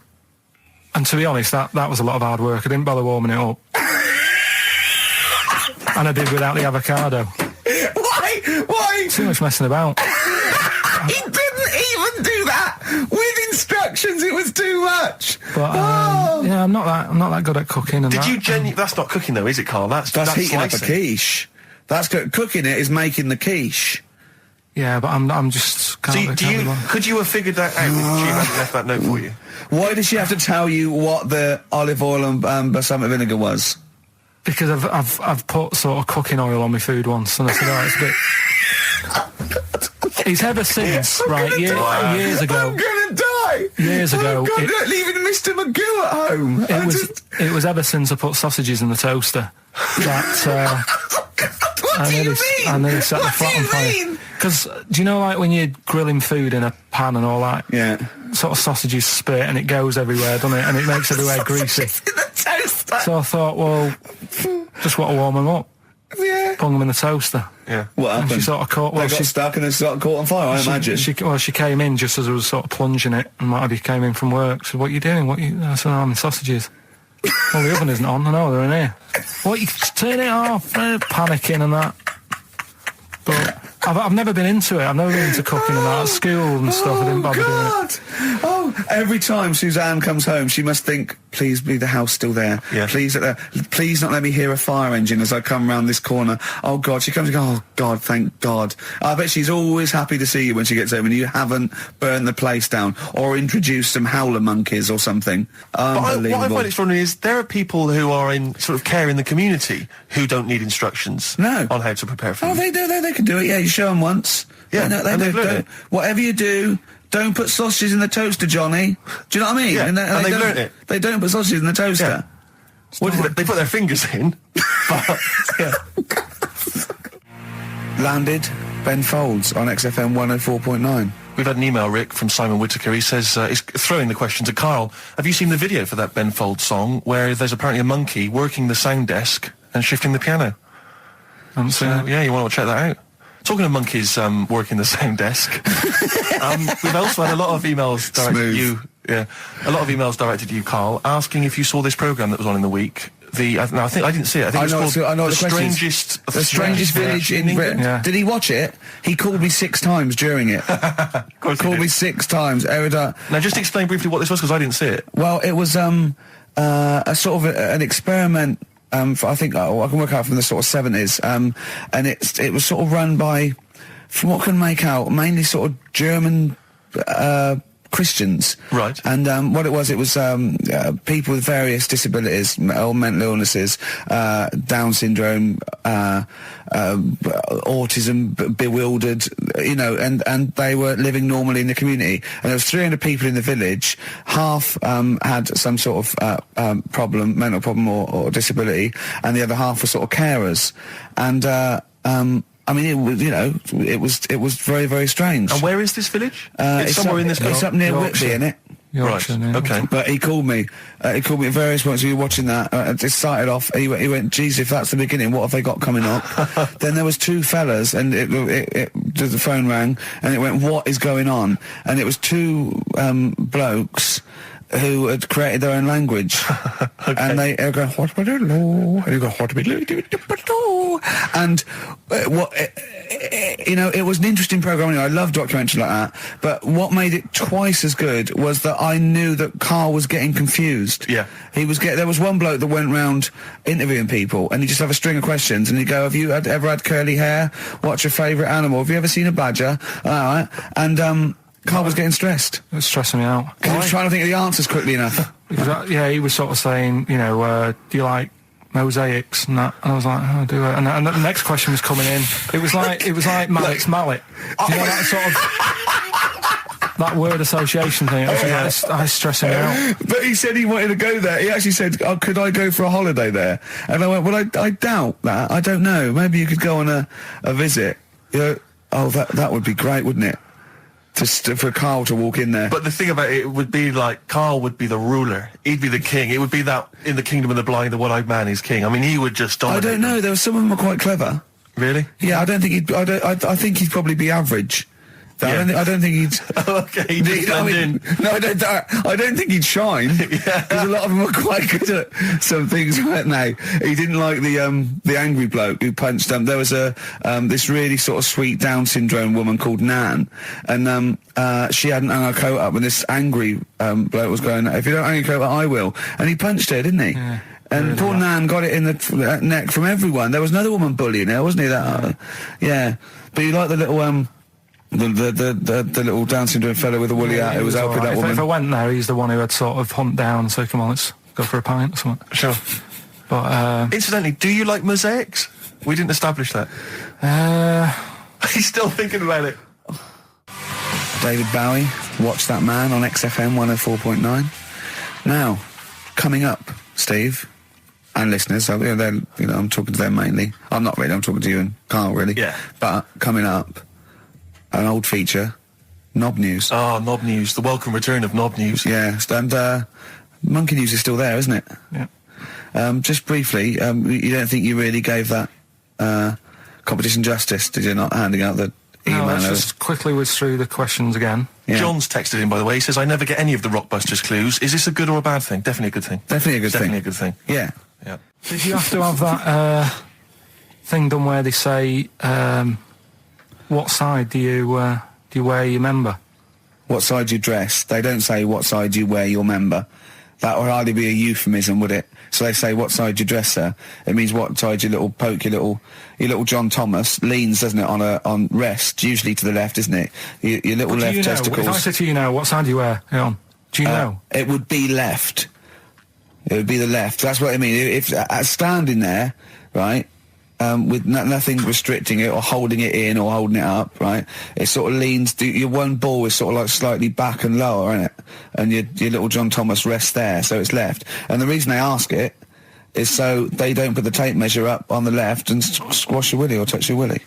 to be honest, that was a lot of hard work. I didn't bother warming it up. And I did without the avocado. Why? Too much messing about. He didn't even do that with instructions. It was too much. But yeah, I'm not that good at cooking. And Did you That's not cooking though, is it, Karl? That's heating up a slicing. quiche. That's cooking it is making the quiche. Yeah, but I'm just Can't be bothered. Could you have figured that out if she hadn't left that note for you? Why did she have to tell you what the olive oil and balsamic vinegar was? Because I've put sort of cooking oil on my food once, and I said, oh, it's a bit... It's ever since, right, years ago... I'm gonna die! Years ago... Oh, God, leaving Mr. Magoo at home! It was ever since I put sausages in the toaster that... What do you mean? I nearly set the What do flat on you fire. mean? Because, do you know, like, when you're grilling food in a pan and all that? Yeah. Sort of sausages spit and it goes everywhere, doesn't it? And it makes everywhere greasy. In the toaster! So I thought, well, just want to warm them up. Yeah. Bung them in the toaster. Yeah. What And happened? she sort of caught... They Well, got she, stuck and they sort of caught on fire, I imagine. she came in just as I was sort of plunging it, and Matty came in from work. She said, what are you doing? I said, I'm in sausages. Well, the oven isn't on. I know, they're in here. What, you turn it off? Panicking and that. But I've never been into it. I've never been into cooking and that. At school and stuff, I didn't bother doing it. Oh, every time Suzanne comes home, she must think, please be the house still there. Yeah. Please not let me hear a fire engine as I come round this corner. Oh, God. She comes and goes, oh, God, thank God. I bet she's always happy to see you when she gets home and you haven't burned the place down or introduced some howler monkeys or something. Unbelievable. What I find extraordinary is there are people who are in sort of care in the community who don't need instructions No. on how to prepare food. Oh, they do. They can do it. Yeah, you show them once. Yeah, they and they've learned don't. it. Whatever you do, don't put sausages in the toaster, Johnny. Do you know what I mean? Yeah, and they they've don't- learnt it. They don't put sausages in the toaster. What did they put their fingers in? But, yeah. Landed Ben Folds on XFM 104.9. We've had an email, Rick, from Simon Whittaker. He says, he's throwing the question to Carl. Have you seen the video for that Ben Folds song where there's apparently a monkey working the sound desk and shifting the piano? So, yeah, you want to check that out. Talking of monkeys working the sound desk, we've also had a lot of emails directed at you. Yeah, a lot of emails directed to you, Carl, asking if you saw this programme that was on in the week. I think I didn't see it. I think it was called The Strangest Village in Britain. Yeah. Did he watch it? He called me 6 times during it. Of course he Called did. me 6 times. Erudite. Now, just explain briefly what this was, because I didn't see it. Well, it was a sort of an experiment. I think I can work out from the sort of 70s, and it was sort of run by, from what I can make out, mainly sort of German Christians. Right. And what it was people with various disabilities or mental illnesses, Down syndrome, autism, bewildered, you know, and they were living normally in the community. And there was 300 people in the village. Half had some sort of problem, mental problem or disability, and the other half were sort of carers. And I mean, it was very, very strange. And where is this village? It's somewhere in this It's up near Yorkshire. Whitby, innit? Yorkshire, Right, yeah. okay. But he called me. He called me at various points. We were watching that. It started off. He went, "Geez, if that's the beginning, what have they got coming up?" Then there was 2 fellas, and the phone rang, and it went, "What is going on?" And it was 2 blokes who had created their own language. Okay. And they were going, "What about it? And you go, "What about it?" And it was an interesting program. I love documentaries like that. But what made it twice as good was that I knew that Carl was getting confused. Yeah. There was one bloke that went round interviewing people, and he'd just have a string of questions, and he'd go, "Have you ever had curly hair? What's your favourite animal? Have you ever seen a badger?" All right. And Carl was getting stressed. It was stressing me out. He was trying to think of the answers quickly enough. He was sort of saying, do you like mosaics and that? And I was like, oh, do I? And the next question was coming in. It was like Mallet's mallet. Do you know that sort of that word association thing? It was stressing me out. But he said he wanted to go there. He actually said, "Oh, could I go for a holiday there?" And I went, "Well, I doubt that. I don't know. Maybe you could go on a visit." That would be great, wouldn't it? For Carl to walk in there. But the thing about it would be like Carl would be the ruler. He'd be the king. It would be that in the kingdom of the blind, the one-eyed man is king. I mean, he would just dominate. I don't know. There were some of them were quite clever. Really? Yeah, I don't think he'd. I think he'd probably be average. Yeah. I don't think he'd. Okay, he'd just blend in. No, I don't think he'd shine. Yeah. Because a lot of them were quite good at some things, weren't they? He didn't like the angry bloke who punched them. There was this really sort of sweet Down syndrome woman called Nan, and she hadn't hung her coat up, and this angry bloke was going, "If you don't hang your coat up, I will." And he punched her, didn't he? Yeah. And poor Nan got it in the neck from everyone. There was another woman bullying her, wasn't he? Yeah. But you like the little The little Down syndrome fellow with a woolly hat who was helping alright. that woman. If I went there, he's the one who had sort of humped down, so come on, let's go for a pint or something. Sure. But, Incidentally, do you like mosaics? We didn't establish that. He's still thinking about it. David Bowie, Watch That Man on XFM 104.9. Now, coming up, Steve, and listeners, so, I'm talking to them mainly. I'm not really, I'm talking to you and Carl, really. Yeah. But, coming up, an old feature, Knob News. Oh, Knob News, the welcome return of Knob News. Yeah, and Monkey News is still there, isn't it? yeah. Just briefly, you don't think you really gave that competition justice, did you, not handing out the email? No, let's just quickly whiz through the questions again. Yeah. John's texted in, by the way. He says, I never get any of the Rockbusters clues. Is this a good or a bad thing? Definitely a good thing. Definitely a good thing. Definitely a good thing. Yeah. Yeah. Did you have to have that thing done where they say, what side do you wear your member? What side you dress. They don't say what side you wear your member. That would hardly be a euphemism, would it? So they say what side you dress, sir. It means what side your little John Thomas leans, doesn't it, on rest, usually to the left, isn't it? Your little But left do you know, testicles. if I said to you now, what side do you wear it on? Do you know? It would be left. It would be the left. That's what I mean. If standing there, right, with nothing restricting it or holding it in or holding it up, right, it sort of leans. Your one ball is sort of like slightly back and lower, isn't it? And your little John Thomas rests there, so it's left. And the reason they ask it is so they don't put the tape measure up on the left and squash your willy or touch your willy.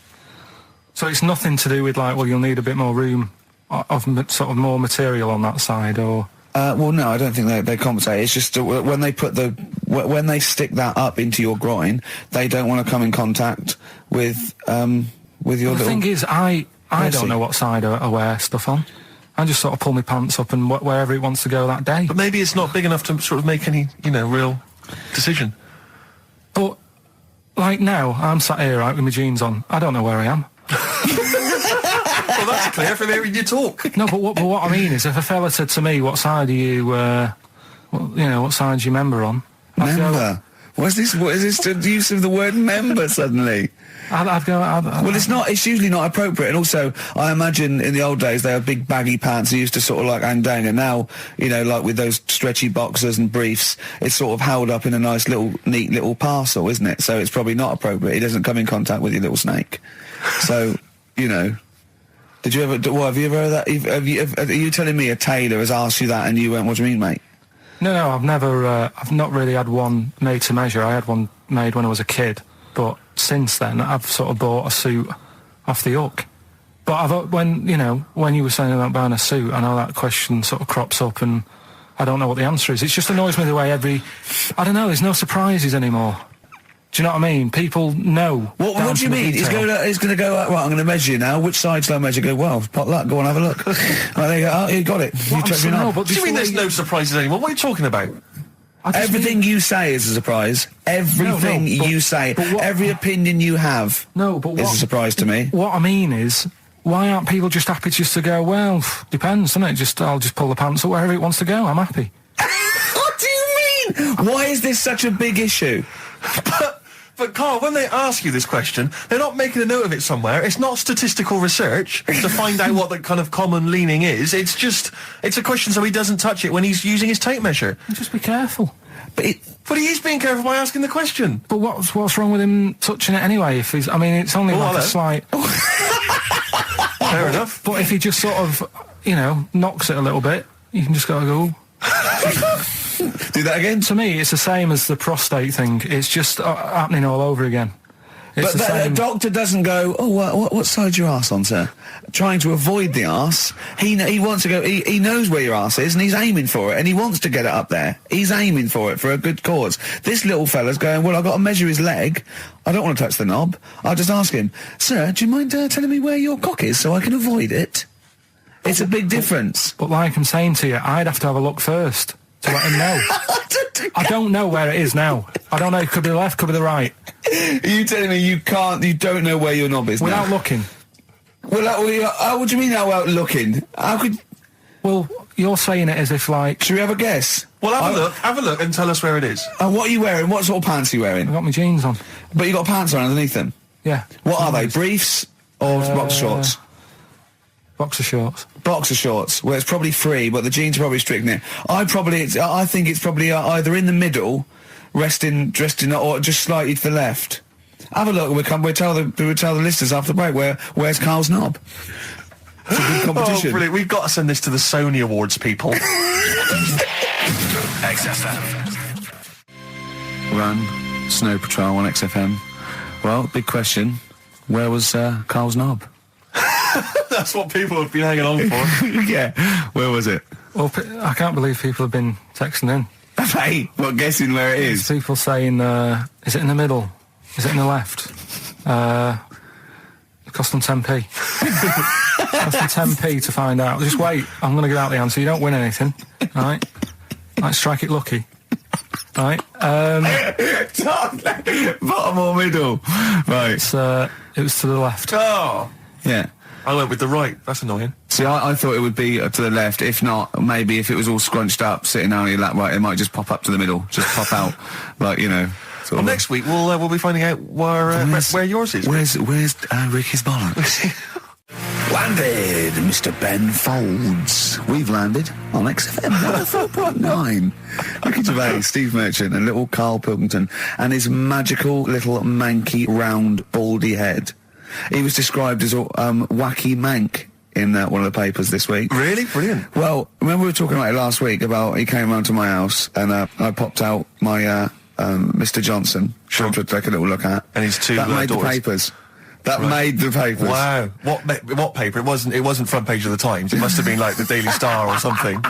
So it's nothing to do with like, well, you'll need a bit more room of sort of more material on that side, or. Well, no, I don't think they compensate. It's just when they put when they stick that up into your groin, they don't want to come in contact with your little. The thing is, I Mercy. don't know what side I wear stuff on. I just sort of pull my pants up and wherever it wants to go that day. But maybe it's not big enough to sort of make any, real decision. But, like now, I'm sat here, right, with my jeans on. I don't know where I am. Well, that's clear from hearing you talk. No, but what I mean is, if a fella said to me, what side are you, what side's your member on? I'd go- Member. What is this the use of the word member suddenly? I'd go... Well, it's usually not appropriate. And also, I imagine in the old days, they had big baggy pants that used to sort of like hang down. And now, like with those stretchy boxers and briefs, it's sort of held up in a nice little, neat little parcel, isn't it? So it's probably not appropriate. It doesn't come in contact with your little snake. So, did you ever, have you ever heard that? Are you telling me a tailor has asked you that and you went, what do you mean, mate? No, I've never, I've not really had one made to measure. I had one made when I was a kid, but since then I've sort of bought a suit off the hook. But when you were saying about buying a suit, I know that question sort of crops up and I don't know what the answer is. It just annoys me the way I don't know, there's no surprises anymore. Do you know what I mean? People know. What do you mean? He's going to go, right, I'm going to measure you now. Which side shall I measure? Go, well, pot luck, go on, have a look. Right, there you go. Oh, you got it. You touched me now. What do you mean there's no surprises anymore? What are you talking about? Everything you say is a surprise. Everything you say. Every opinion you have is a surprise to me. What I mean is, why aren't people just happy just to go, well, depends, doesn't it? I'll just pull the pants up wherever it wants to go. I'm happy. What do you mean? Why is this such a big issue? But Carl, when they ask you this question, they're not making a note of it somewhere. It's not statistical research to find out what the kind of common leaning is. It's a question so he doesn't touch it when he's using his tape measure. Just be careful. But he is being careful by asking the question. But what's wrong with him touching it anyway? If it's only like a slight... Fair enough. But if he just sort of, knocks it a little bit, you can just go... Do that again? To me, it's the same as the prostate thing. It's just happening all over again. But the doctor doesn't go, oh, what side's your arse on, sir? Trying to avoid the arse. He wants to go, he knows where your arse is and he's aiming for it and he wants to get it up there. He's aiming for it for a good cause. This little fella's going, well, I've got to measure his leg. I don't want to touch the knob. I'll just ask him, sir, do you mind telling me where your cock is so I can avoid it? It's a big difference. But like I'm saying to you, I'd have to have a look first to let him know. I don't know where it is now. I don't know. It could be the left, could be the right. Are you telling me you don't know where your knob is without now? looking? Well, what do you mean without looking? How could... Well, you're saying it as if like... Should we have a guess? Well, have a look and tell us where it is. What are you wearing? What sort of pants are you wearing? I've got my jeans on. But you got pants on underneath them? Yeah. What are they, briefs or box shorts? Boxer shorts. Boxer shorts, where it's probably free, but the jeans are probably restricting it. I think it's probably either in the middle, dressed in, or just slightly to the left. Have a look. We'll tell the listeners after the break where's Karl's knob. It's a good competition. Oh, brilliant! We've got to send this to the Sony Awards people. XFM. Run, Snow Patrol on XFM. Well, big question. Where was Karl's knob? That's what people have been hanging on for. Yeah. Where was it? Well, I can't believe people have been texting in. Hey, what, guessing where it is? People saying, is it in the middle? Is it in the left? It cost them 10p. It cost them 10p to find out. Just wait, I'm going to get out the answer. You don't win anything, right? Like, strike it lucky. Right? Bottom or middle? Right. It was to the left. Oh! Yeah. I went with the right. That's annoying. See, I thought it would be to the left. If not, maybe if it was all scrunched up, sitting on your lap right, it might just pop up to the middle. Just pop out, like, you know. Well, next week we'll be finding out where yours is. Where's Ricky's bollocks? Landed, Mr. Ben Folds. We've landed on XFM 104.9. Ricky Gervais, Steve Merchant, and little Karl Pilkington, and his magical little manky, round, baldy head. He was described as a wacky mank in one of the papers this week. Really? Brilliant. Well, remember we were talking about it last week, about he came round to my house, and I popped out my Mr. Johnson, Sure. to take a little look at. And his two That made daughters. the papers. That made the papers. Wow. What paper? It wasn't front page of the Times. It must have been like the Daily Star or something.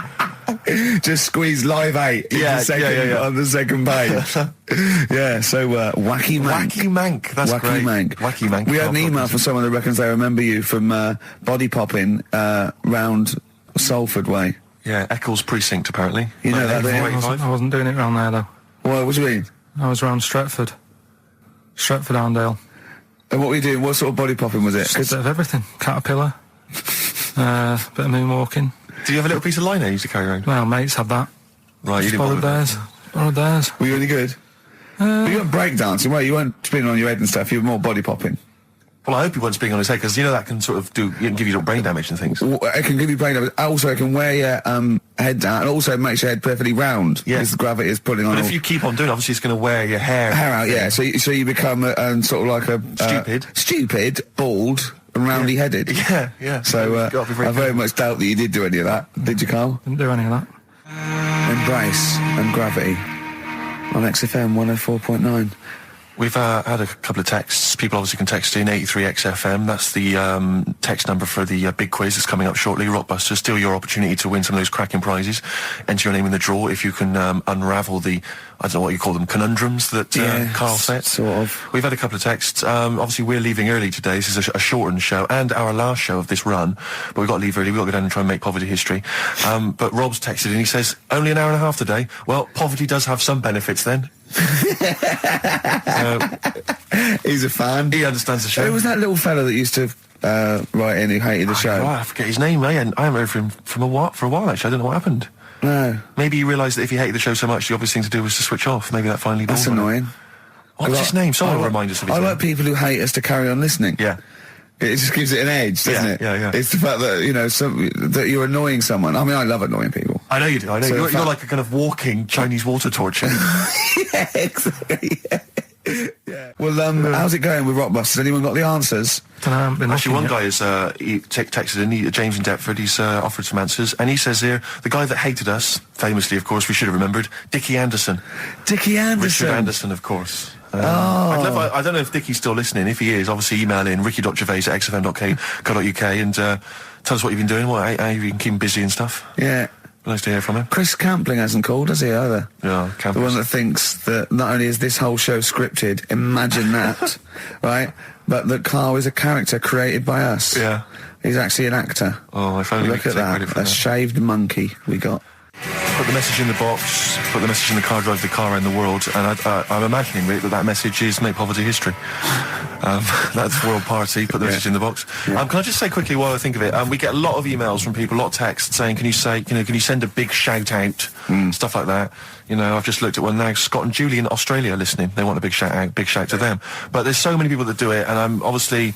Just squeeze Live 8 Yeah, on the second page. Yeah, so Wacky Mank. Wacky Mank. That's Wacky great. Mank. Wacky Mank. We had an email from someone that reckons they remember you from body popping round Salford Way. Yeah, Eccles Precinct, apparently. You know that, don't you? 1985. I wasn't doing it round there, though. What do you mean? I was round Stretford. Stretford Arndale. And what were you doing? What sort of body popping was it? Just a bit of everything. Caterpillar. Bit of moonwalking. Do you have a little piece of lino you used to carry around? Well, mates had that. Right, you Just didn't borrowed bother with theirs. Borrowed theirs. Were you any good? But you weren't breakdancing, well, you weren't spinning on your head and stuff, you were more body popping. Well, I hope he wasn't being on his head, because you know that can sort of give you little brain damage and things. It can give you brain damage. Also, it can wear your head down, and also makes your head perfectly round. Yeah. Because the gravity is pulling on. But all if you keep on doing it, obviously it's going to wear your hair out, yeah. So you become sort of like a stupid, bald, and roundy-headed. Yeah, yeah. So You've got to be very I very careful. much doubt that you did do any of that. Did you, Karl? Didn't do any of that. Embrace and Gravity on XFM 104.9. We've had a couple of texts. People obviously can text in 83XFM. That's the text number for the big quiz that's coming up shortly. Rockbusters, still your opportunity to win some of those cracking prizes. Enter your name in the draw if you can unravel the, I don't know what you call them, conundrums that Karl set. Sort of. We've had a couple of texts. Obviously, we're leaving early today. This is a shortened show and our last show of this run. But we've got to leave early. We've got to go down and try and make poverty history. But Rob's texted and he says, only an hour and a half today. Well, poverty does have some benefits then. He's a fan. He understands the show. Who was that little fella that used to write in who hated the show? Oh, I forget his name. I haven't heard from him for a while, actually. I don't know what happened. No. Maybe he realised that if he hated the show so much, the obvious thing to do was to switch off. Maybe that finally dawned That's on him. annoying. What's his name? Someone will remind us of his I name. like people who hate us to carry on listening. Yeah. It just gives it an edge, doesn't it? Yeah. It's the fact that, that you're annoying someone. I mean, I love annoying people. I know you do. I know. So You're like a kind of walking Chinese water torch. Yeah, exactly. Yeah. Well, how's it going with Rockbusters? Anyone got the answers? Actually, one guy has texted in, James in Deptford, he's offered some answers, and he says here, the guy that hated us, famously, of course, we should have remembered, Dickie Anderson. Dickie Anderson? Richard Anderson, of course. Oh. I don't know if Dickie's still listening. If he is, obviously email in ricky.gervais@xfm.co.uk and tell us what you've been doing, how you've been keeping busy and stuff. Yeah. Nice to hear from him. Chris Campling hasn't called, has he, either? Yeah, The one that thinks that not only is this whole show scripted, imagine that, right, but that Karl is a character created by us. Yeah. He's actually an actor. Oh, if only we Look could at take credit that, for a that. shaved monkey we got. Put the message in the box, put the message in the car, drive the car around the world, and I'm imagining Rick, that message is make poverty history. That's World Party, put the message in the box. Yeah. Can I just say quickly while I think of it, we get a lot of emails from people, a lot of texts saying, can you send a big shout out, stuff like that. I've just looked at one now, Scott and Julie in Australia listening, they want a big shout out, big shout to them. But there's so many people that do it, and I'm obviously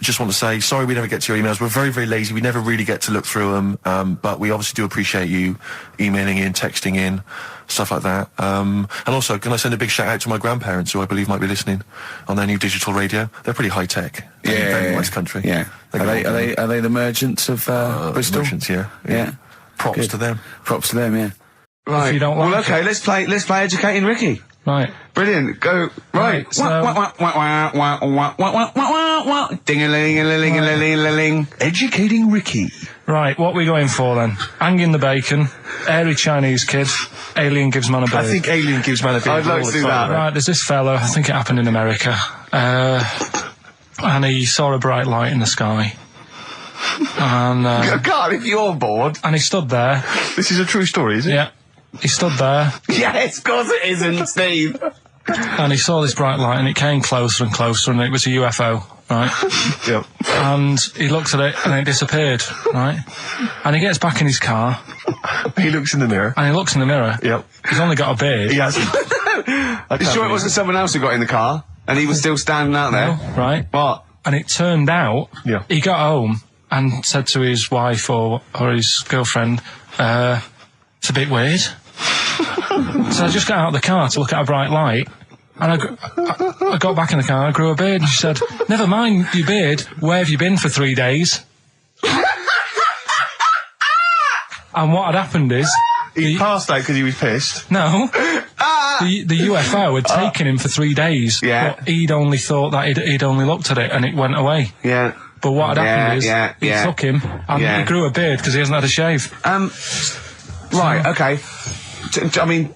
just want to say, sorry we never get to your emails. We're very, very lazy. We never really get to look through them. But we obviously do appreciate you emailing in, texting in, stuff like that. And also, can I send a big shout out to my grandparents, who I believe might be listening on their new digital radio? They're pretty high tech. Very West Country. Yeah. Are they the merchants of Bristol? Merchants, yeah. Props to them. Props to them, yeah. Right. If you don't like well, okay, let's play Educating Ricky. Right. Brilliant. Go. Right. So- Ding-a-ling-a-ling-a-ling-a-ling. Educating Ricky. Right, what are we going for then? Hanging the bacon, airy Chinese kid, alien gives man a beard. I think Alien gives man a beard. I'd like all to the do time. that. Right, there's this fella, I think it happened in America, and he saw a bright light in the sky. And, God, if you're bored. and he stood there. This is a true story, is it? Yeah. He stood there, Yes, of course it isn't, Steve. and he saw this bright light, and it came closer and closer, and it was a UFO, right? Yep. And he looked at it, and it disappeared, right? And he gets back in his car, He looks in the mirror. and he looks in the mirror. Yep. He's only got a beard. He has. You sure it wasn't someone else who got in the car and he was still standing out there? No, right? What? And it turned out, Yeah. he got home and said to his wife or his girlfriend, it's a bit weird. So I just got out of the car to look at a bright light, and I got back in the car, I grew a beard, and she said, never mind your beard, where have you been for 3 days? And what had happened is... He passed out because he was pissed. No. The UFO had taken him for 3 days. Yeah. But he'd only thought that he'd only looked at it and it went away. Yeah. But what had happened is, he took him and he grew a beard because he hasn't had a shave. Right, okay. I mean,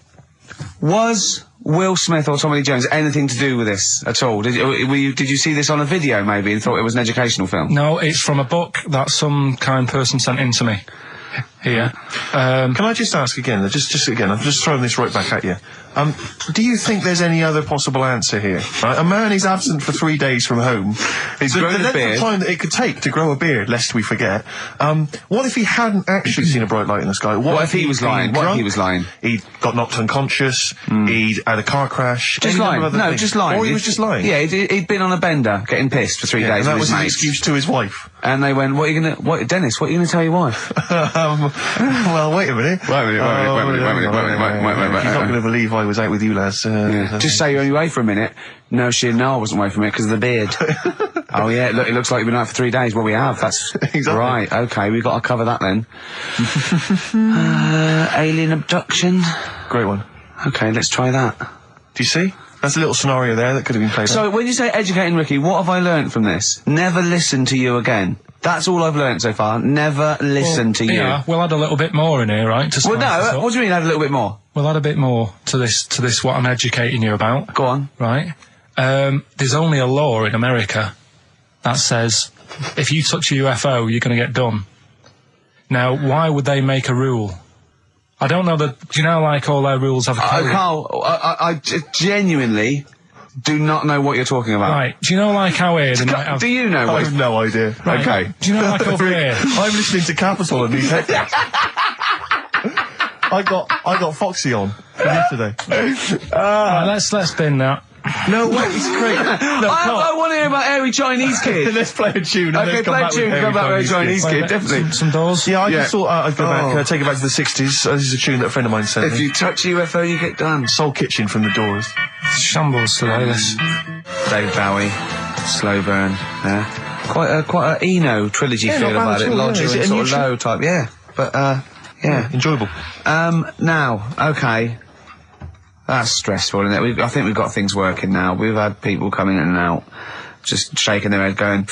was Will Smith or Tommy Lee Jones anything to do with this at all? Did you see this on a video maybe and thought it was an educational film? No, it's from a book that some kind person sent in to me. Here. Can I just ask again, just again, I'm just throwing this right back at you. Do you think there's any other possible answer here? Right? A man is absent for 3 days from home. He's grown a length beard. of time that it could take to grow a beard, lest we forget. What if he hadn't actually seen a bright light in the sky? What if he was lying? What if he was lying? He'd got knocked unconscious. He'd had a car crash. Just any lying. number of other No, things. just lying. Or he was just lying. Yeah, he'd been on a bender, getting pissed for 3 days And that with was his his mates. excuse to his wife. And they went, Dennis, what are you gonna tell your wife? Well, wait a minute. Wait a minute. He's not going to believe I was out with you, lads. Just say you're only away for a minute. No, she didn't know I wasn't away from it because of the beard. Oh yeah, look, it looks like you've been out for 3 days. Well, we have. That's Exactly. right. Okay, we've got to cover that then. Alien abduction. Great one. Okay, let's try that. Do you see? That's a little scenario there that could have been played out. So when you say educating Ricky, what have I learnt from this? Never listen to you again. That's all I've learnt so far. Never listen to you. Yeah, we'll add a little bit more in here, right? To Well, spice this no. up. What do you mean? Add a little bit more. We'll add a bit more to this what I'm educating you about. Go on. Right? There's only a law in America that says if you touch a UFO, you're going to get done. Now, why would they make a rule? I don't know that. Do you know, like all their rules have a code? Carl, I genuinely do not know what you're talking about. Right? Do you know, like how here? They might have, Do you know I what? have no idea. right, okay. Do you know, like over here? I'm listening to Capital and these headphones. I got Foxy on from yesterday. Right, let's bin that. No, wait, it's great. No, I want to hear about Airy Chinese Kid. let's play a tune. And Okay, then come play a back with tune and come back with Chinese Wait a Kid, minute, definitely. some doors. Yeah, I Yeah. just thought I'd go back, Oh. take it back to the 60s. This is a tune that a friend of mine sent If me. you touch a UFO, you get done. Soul Kitchen from the Doors. Shambles today. This. David Bowie, Slow Burn. Yeah, quite a Eno trilogy Yeah, feel not bad about at it. all, yeah. Lodger Is it and a sort new of tune? low type. Yeah, but yeah. Enjoyable. Now, okay. That's stressful, isn't it? I think we've got things working now. We've had people coming in and out, just shaking their head going,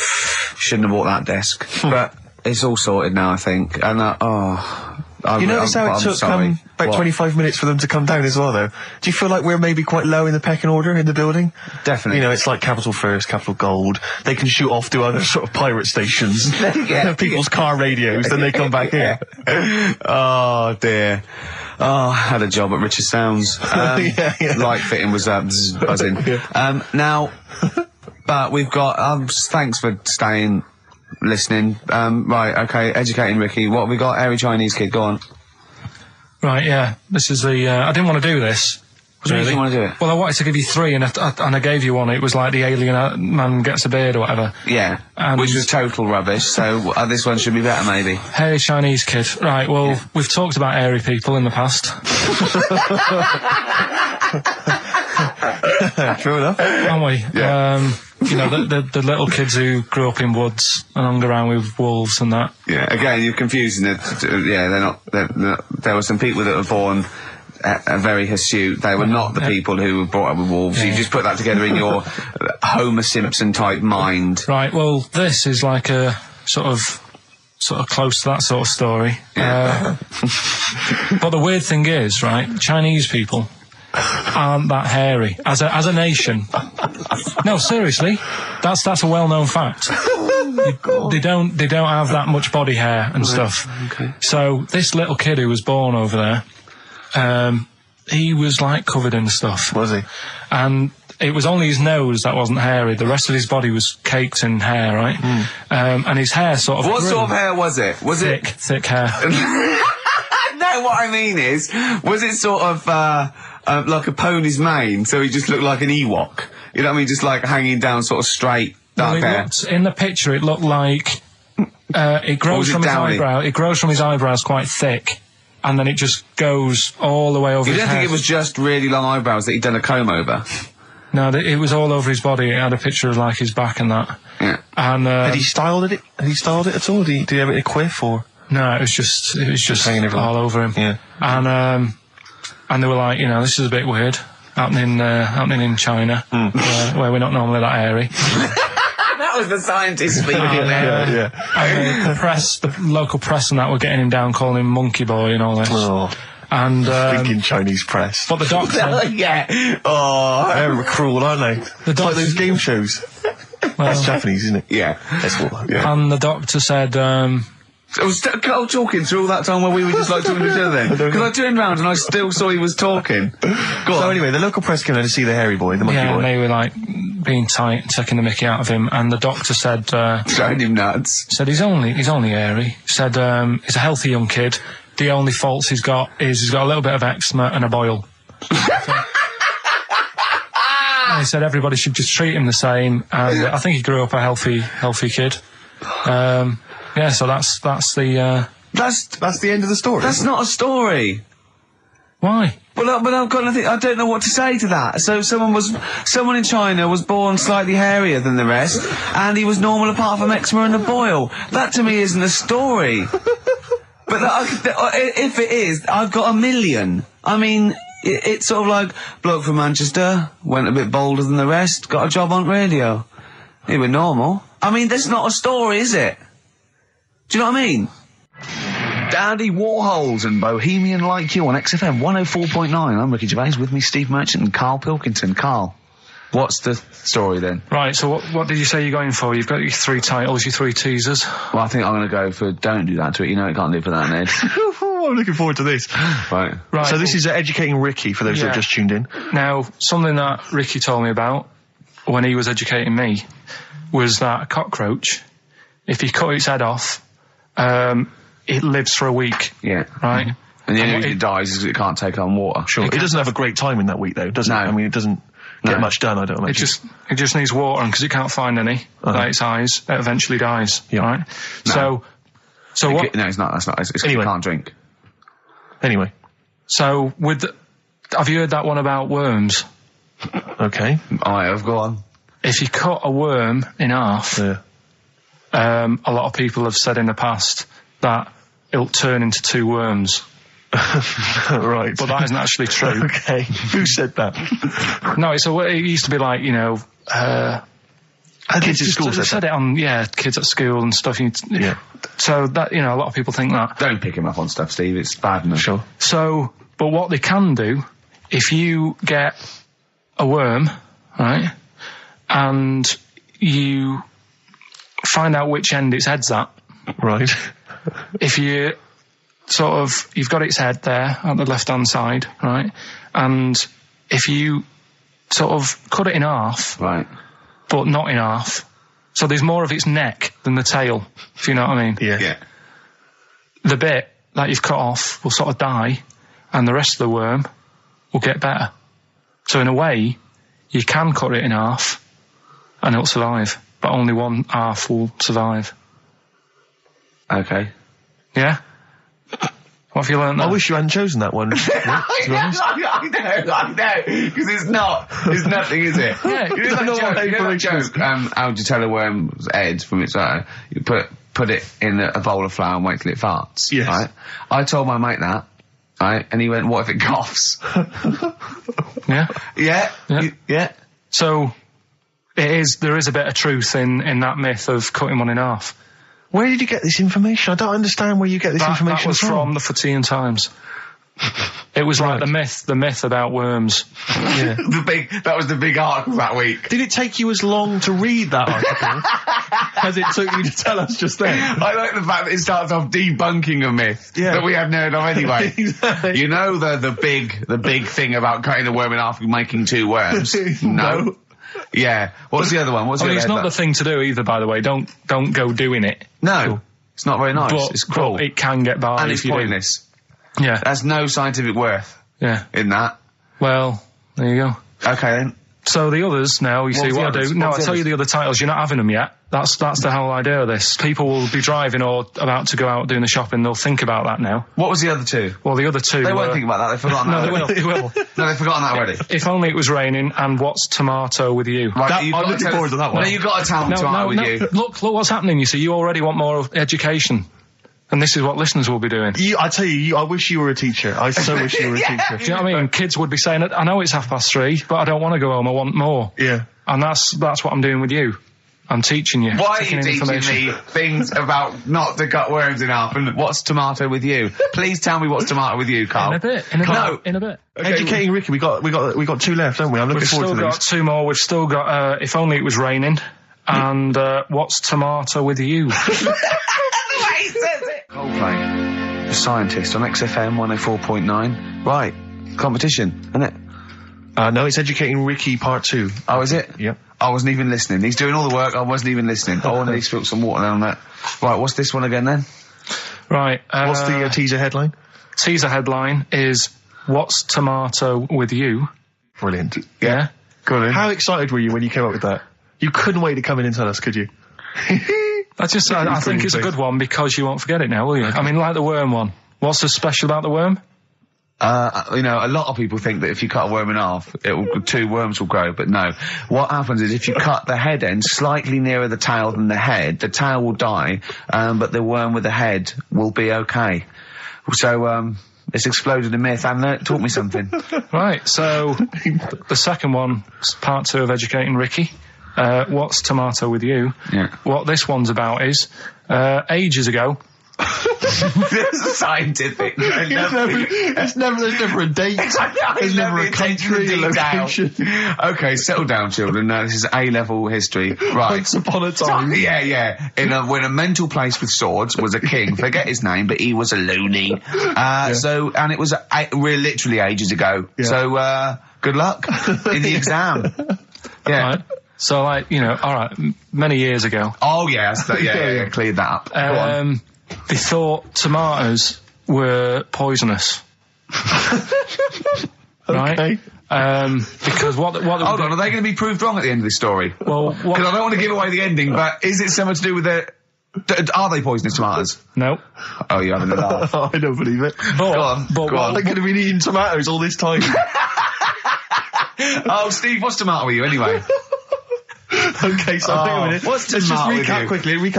shouldn't have bought that desk. But it's all sorted now, I think. And, You notice how it took about What? 25 minutes for them to come down as well, though? Do you feel like we're maybe quite low in the pecking order in the building? Definitely. You know, it's like Capital First, Capital Gold. They can shoot off to other sort of pirate stations. People's car radios, then they come back here. Oh dear. Oh, I had a job at Richard Sounds. Light fitting was buzzing. Now, but we've got. Thanks for staying, listening. Right, okay. Educating Ricky. What have we got? Airy Chinese Kid. Go on. Right, yeah. This is the. I didn't want to do this, What do you want to do it? Well, I wanted to give you 3, and I gave you one. It was like the alien man gets a beard or whatever. Yeah, And which was total rubbish, so this one should be better, maybe. Hairy Chinese kid. Right, well, we've talked about hairy people in the past. True enough. Haven't we? Yeah. You know, the little kids who grew up in woods and hung around with wolves and that. Yeah, again, you're confusing it. Yeah, they're not, there were some people that were born very hirsute. They were not the people who were brought up with wolves. You just put that together in your Homer Simpson type mind. Right, well, this is like a sort of close to that sort of story. Yeah. But the weird thing is, right, Chinese people aren't that hairy as a nation. No, seriously, that's a well-known fact. They don't have that much body hair and stuff. Okay. So this little kid who was born over there, he was like covered in stuff. Was he? And it was only his nose that wasn't hairy. The rest of his body was caked in hair, right? And his hair sort of What grew. sort of hair was it? Was Thick hair. No, what I mean is, was it sort of like a pony's mane, so he just looked like an Ewok? You know what I mean? Just like hanging down sort of straight, dark hair. In the picture, it looked like it grows from his eyebrow. It grows from his eyebrows quite thick, and then it just goes all the way over his head. You don't think it was just really long eyebrows that he'd done a comb over? No, it was all over his body. It had a picture of like his back and that. Yeah. And Had he styled it? Had he styled it at all? Did he have it a quiff or? no, it was just hanging everywhere. all over him. Yeah. And they were like, you know, this is a bit weird happening in China, where we're not normally that hairy. That was the scientist speaking there. Yeah. And the local press and that were getting him down, calling him monkey boy and all this. Oh, And thinking Chinese press. but the doctor, Yeah. Oh. They're cruel, aren't they? It's like those game shows. That's Japanese, isn't it? Yeah. That's what. Yeah. and the doctor said, So was Carl talking through all that time while we were just like talking to each other then? Because I turned round and I still saw he was talking. Go on. So anyway, the local press came in to see the hairy boy, the monkey yeah, boy. and they were like being tight, taking the mickey out of him, and the doctor said, Throwing him nuts. he's only hairy. Said he's a healthy young kid. The only faults he's got is he's got a little bit of eczema and a boil. And he said everybody should just treat him the same, and I think he grew up a healthy kid. Yeah, so that's the That's the end of the story. That's not a story. why. But I've got nothing. I don't know what to say to that. So someone in China was born slightly hairier than the rest, and he was normal apart from eczema and a boil. That to me isn't a story. But if it is, I've got a million. I mean, it's sort of like bloke from Manchester went a bit bolder than the rest, got a job on radio. He was normal. I mean, that's not a story, is it? Do you know what I mean? Dandy Warhols and Bohemian Like You on XFM 104.9. I'm Ricky Gervais, with me Steve Merchant and Karl Pilkington. Karl, what's the story then? Right, so what did you say you're going for? You've got your 3 titles, your 3 teasers. Well, I think I'm going to go for Don't Do That to It. You know it can't live without an edge. I'm looking forward to this. Right. So this is educating Ricky, for those that have just tuned in. Now, something that Ricky told me about when he was educating me was that a cockroach, if you cut its head off, it lives for a week. Yeah. Right? And the only reason it dies is because it can't take on water. Sure. It doesn't have a great time in that week, though, does it? No. I mean, it doesn't get much done, I don't imagine. It just needs water, and because it can't find any, like its eyes, it eventually dies. Yeah. Right? No. So what? No, it's not. That's not. It's Anyway. it can't drink. Anyway. So have you heard that one about worms? Okay. I have. Go on. If you cut a worm in half, Yeah. a lot of people have said in the past that it'll turn into 2 worms. Right. But that isn't actually true. Okay. Who said that? No, it used to be like, you know, Kids at school said it on, kids at school and stuff. Yeah. So that, you know, a lot of people think that. Don't pick him up on stuff, Steve. It's bad enough. Sure. So, but what they can do, if you get a worm, right, and you find out which end its head's at. Right. If you you've got its head there at the left-hand side, right, and if you sort of cut it in half, Right. but not in half, so there's more of its neck than the tail, if you know what I mean. Yeah. Yeah. The bit that you've cut off will sort of die, and the rest of the worm will get better. So in a way, you can cut it in half and it'll survive, but only one half will survive. Okay. Yeah? What have you learned there? I wish you hadn't chosen that one. I know, because it's not. There's nothing, is it? Yeah, You know that joke, how do you tell a worm's head from its eye? You put it in a bowl of flour and wait till it farts. Yes. Right? I told my mate that, right? And he went, what if it coughs? Yeah? Yeah? Yeah. So, there is a bit of truth in that myth of cutting one in half. Where did you get this information? I don't understand where you get this information That was from the Fortean Times. It was like the myth about worms. Yeah. That was the big article that week. Did it take you as long to read that article as it took you to tell us just then? I like the fact that it starts off debunking a myth that we hadn't heard of anyway. Exactly. You know the big thing about cutting a worm in half and making two worms? No. Yeah. What's the other one? It's not the thing to do either, by the way. Don't go doing it. No. It's not very nice. But, it's cruel. But it can get by and if it's you pointless. do. Yeah. There's no scientific worth in that. Well, there you go. Okay then. So the others now, you see what I do. No, I'll tell you the other titles. You're not having them yet. That's the whole idea of this. People will be driving or about to go out doing the shopping. They'll think about that now. What was the other two? Well, the other two. They won't think about that. They've forgotten that. No, they will. No, they've forgotten that already. If only it was raining. And what's tomato with you? Right, I'm looking forward to that one. No, you've got to tell them tomato with you. Look what's happening. You see, you already want more education. And this is what listeners will be doing. I tell you, I wish you were a teacher. I so wish you were a teacher. Do you know what I mean? Kids would be saying, I know it's 3:30, but I don't want to go home, I want more. Yeah. And that's what I'm doing with you. I'm teaching you. Why are you teaching me things about not to cut worms in half and what's tomato with you? Please tell me what's tomato with you, Carl. In a bit. In a bit. Okay, educating Ricky, we got two left, don't we? I'm looking forward to these. We've still got two more. We've still got, if only it was raining. And, what's tomato with you? Coldplay, the scientist on XFM 104.9. Right, competition, isn't it? No, it's Educating Ricky Part 2. Oh, is it? Yep. I wasn't even listening. He's doing all the work, I wasn't even listening. Oh, and he spilled some water on that. Right, what's this one again then? Right. What's the teaser headline? Teaser headline is, what's tomato with you? Brilliant. Yeah? Go on. How excited were you when you came up with that? You couldn't wait to come in and tell us, could you? I think it's a good one because you won't forget it now, will you? Okay. I mean, like the worm one. What's so special about the worm? You know, a lot of people think that if you cut a worm in half, two worms will grow, but no. What happens is if you cut the head end slightly nearer the tail than the tail will die, but the worm with the head will be okay. So, it's exploded a myth, and it taught me something. Right, so, the second one, part 2 of Educating Ricky. What's tomato with you? Yeah. What this one's about is, ages ago. This is scientific. There's never a date. There's never a country, a location. Okay, settle down, children. This is A-level history. Right. Once upon a time. Yeah. When a mental place with swords was a king, forget his name, but he was a loony. So, and it was literally ages ago. Yeah. So, good luck in the exam. Yeah. Right. So, like, you know, alright, many years ago. Oh, yeah, cleared that up. Go on. They thought tomatoes were poisonous. Right? Okay. Because what Hold on, are they going to be proved wrong at the end of this story? Well, because I don't want to give away the ending, but is it something to do with the... Are they poisonous tomatoes? No. Oh, you're having a laugh. I don't believe it. Go on. They could have been eating tomatoes all this time. Oh, Steve, what's tomato with you anyway? Okay, so hang on a minute. What's Let's just tomato recap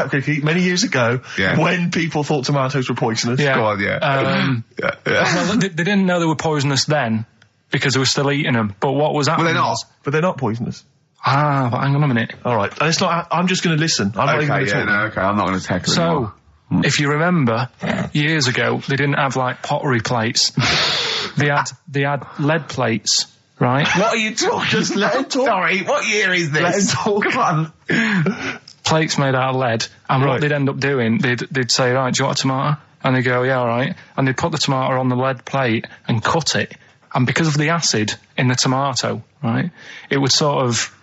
quickly. Many years ago, when people thought tomatoes were poisonous. Yeah. Go on, Well, they didn't know they were poisonous then because they were still eating them. But what was happening? Well, they're not. But they're not poisonous. But hang on a minute. All right, and it's not. I'm just going to listen. I'm not even going to talk. Okay, I'm not going to tackle it. So, if you remember, years ago they didn't have like pottery plates. They had lead plates. Right? What are you talking? Just let him talk. Sorry, what year is this? Let him talk. Come on. Plates made out of lead, and what they'd end up doing, they'd say, right, do you want a tomato? And they'd go, yeah, all right. And they'd put the tomato on the lead plate and cut it. And because of the acid in the tomato, right, it would sort of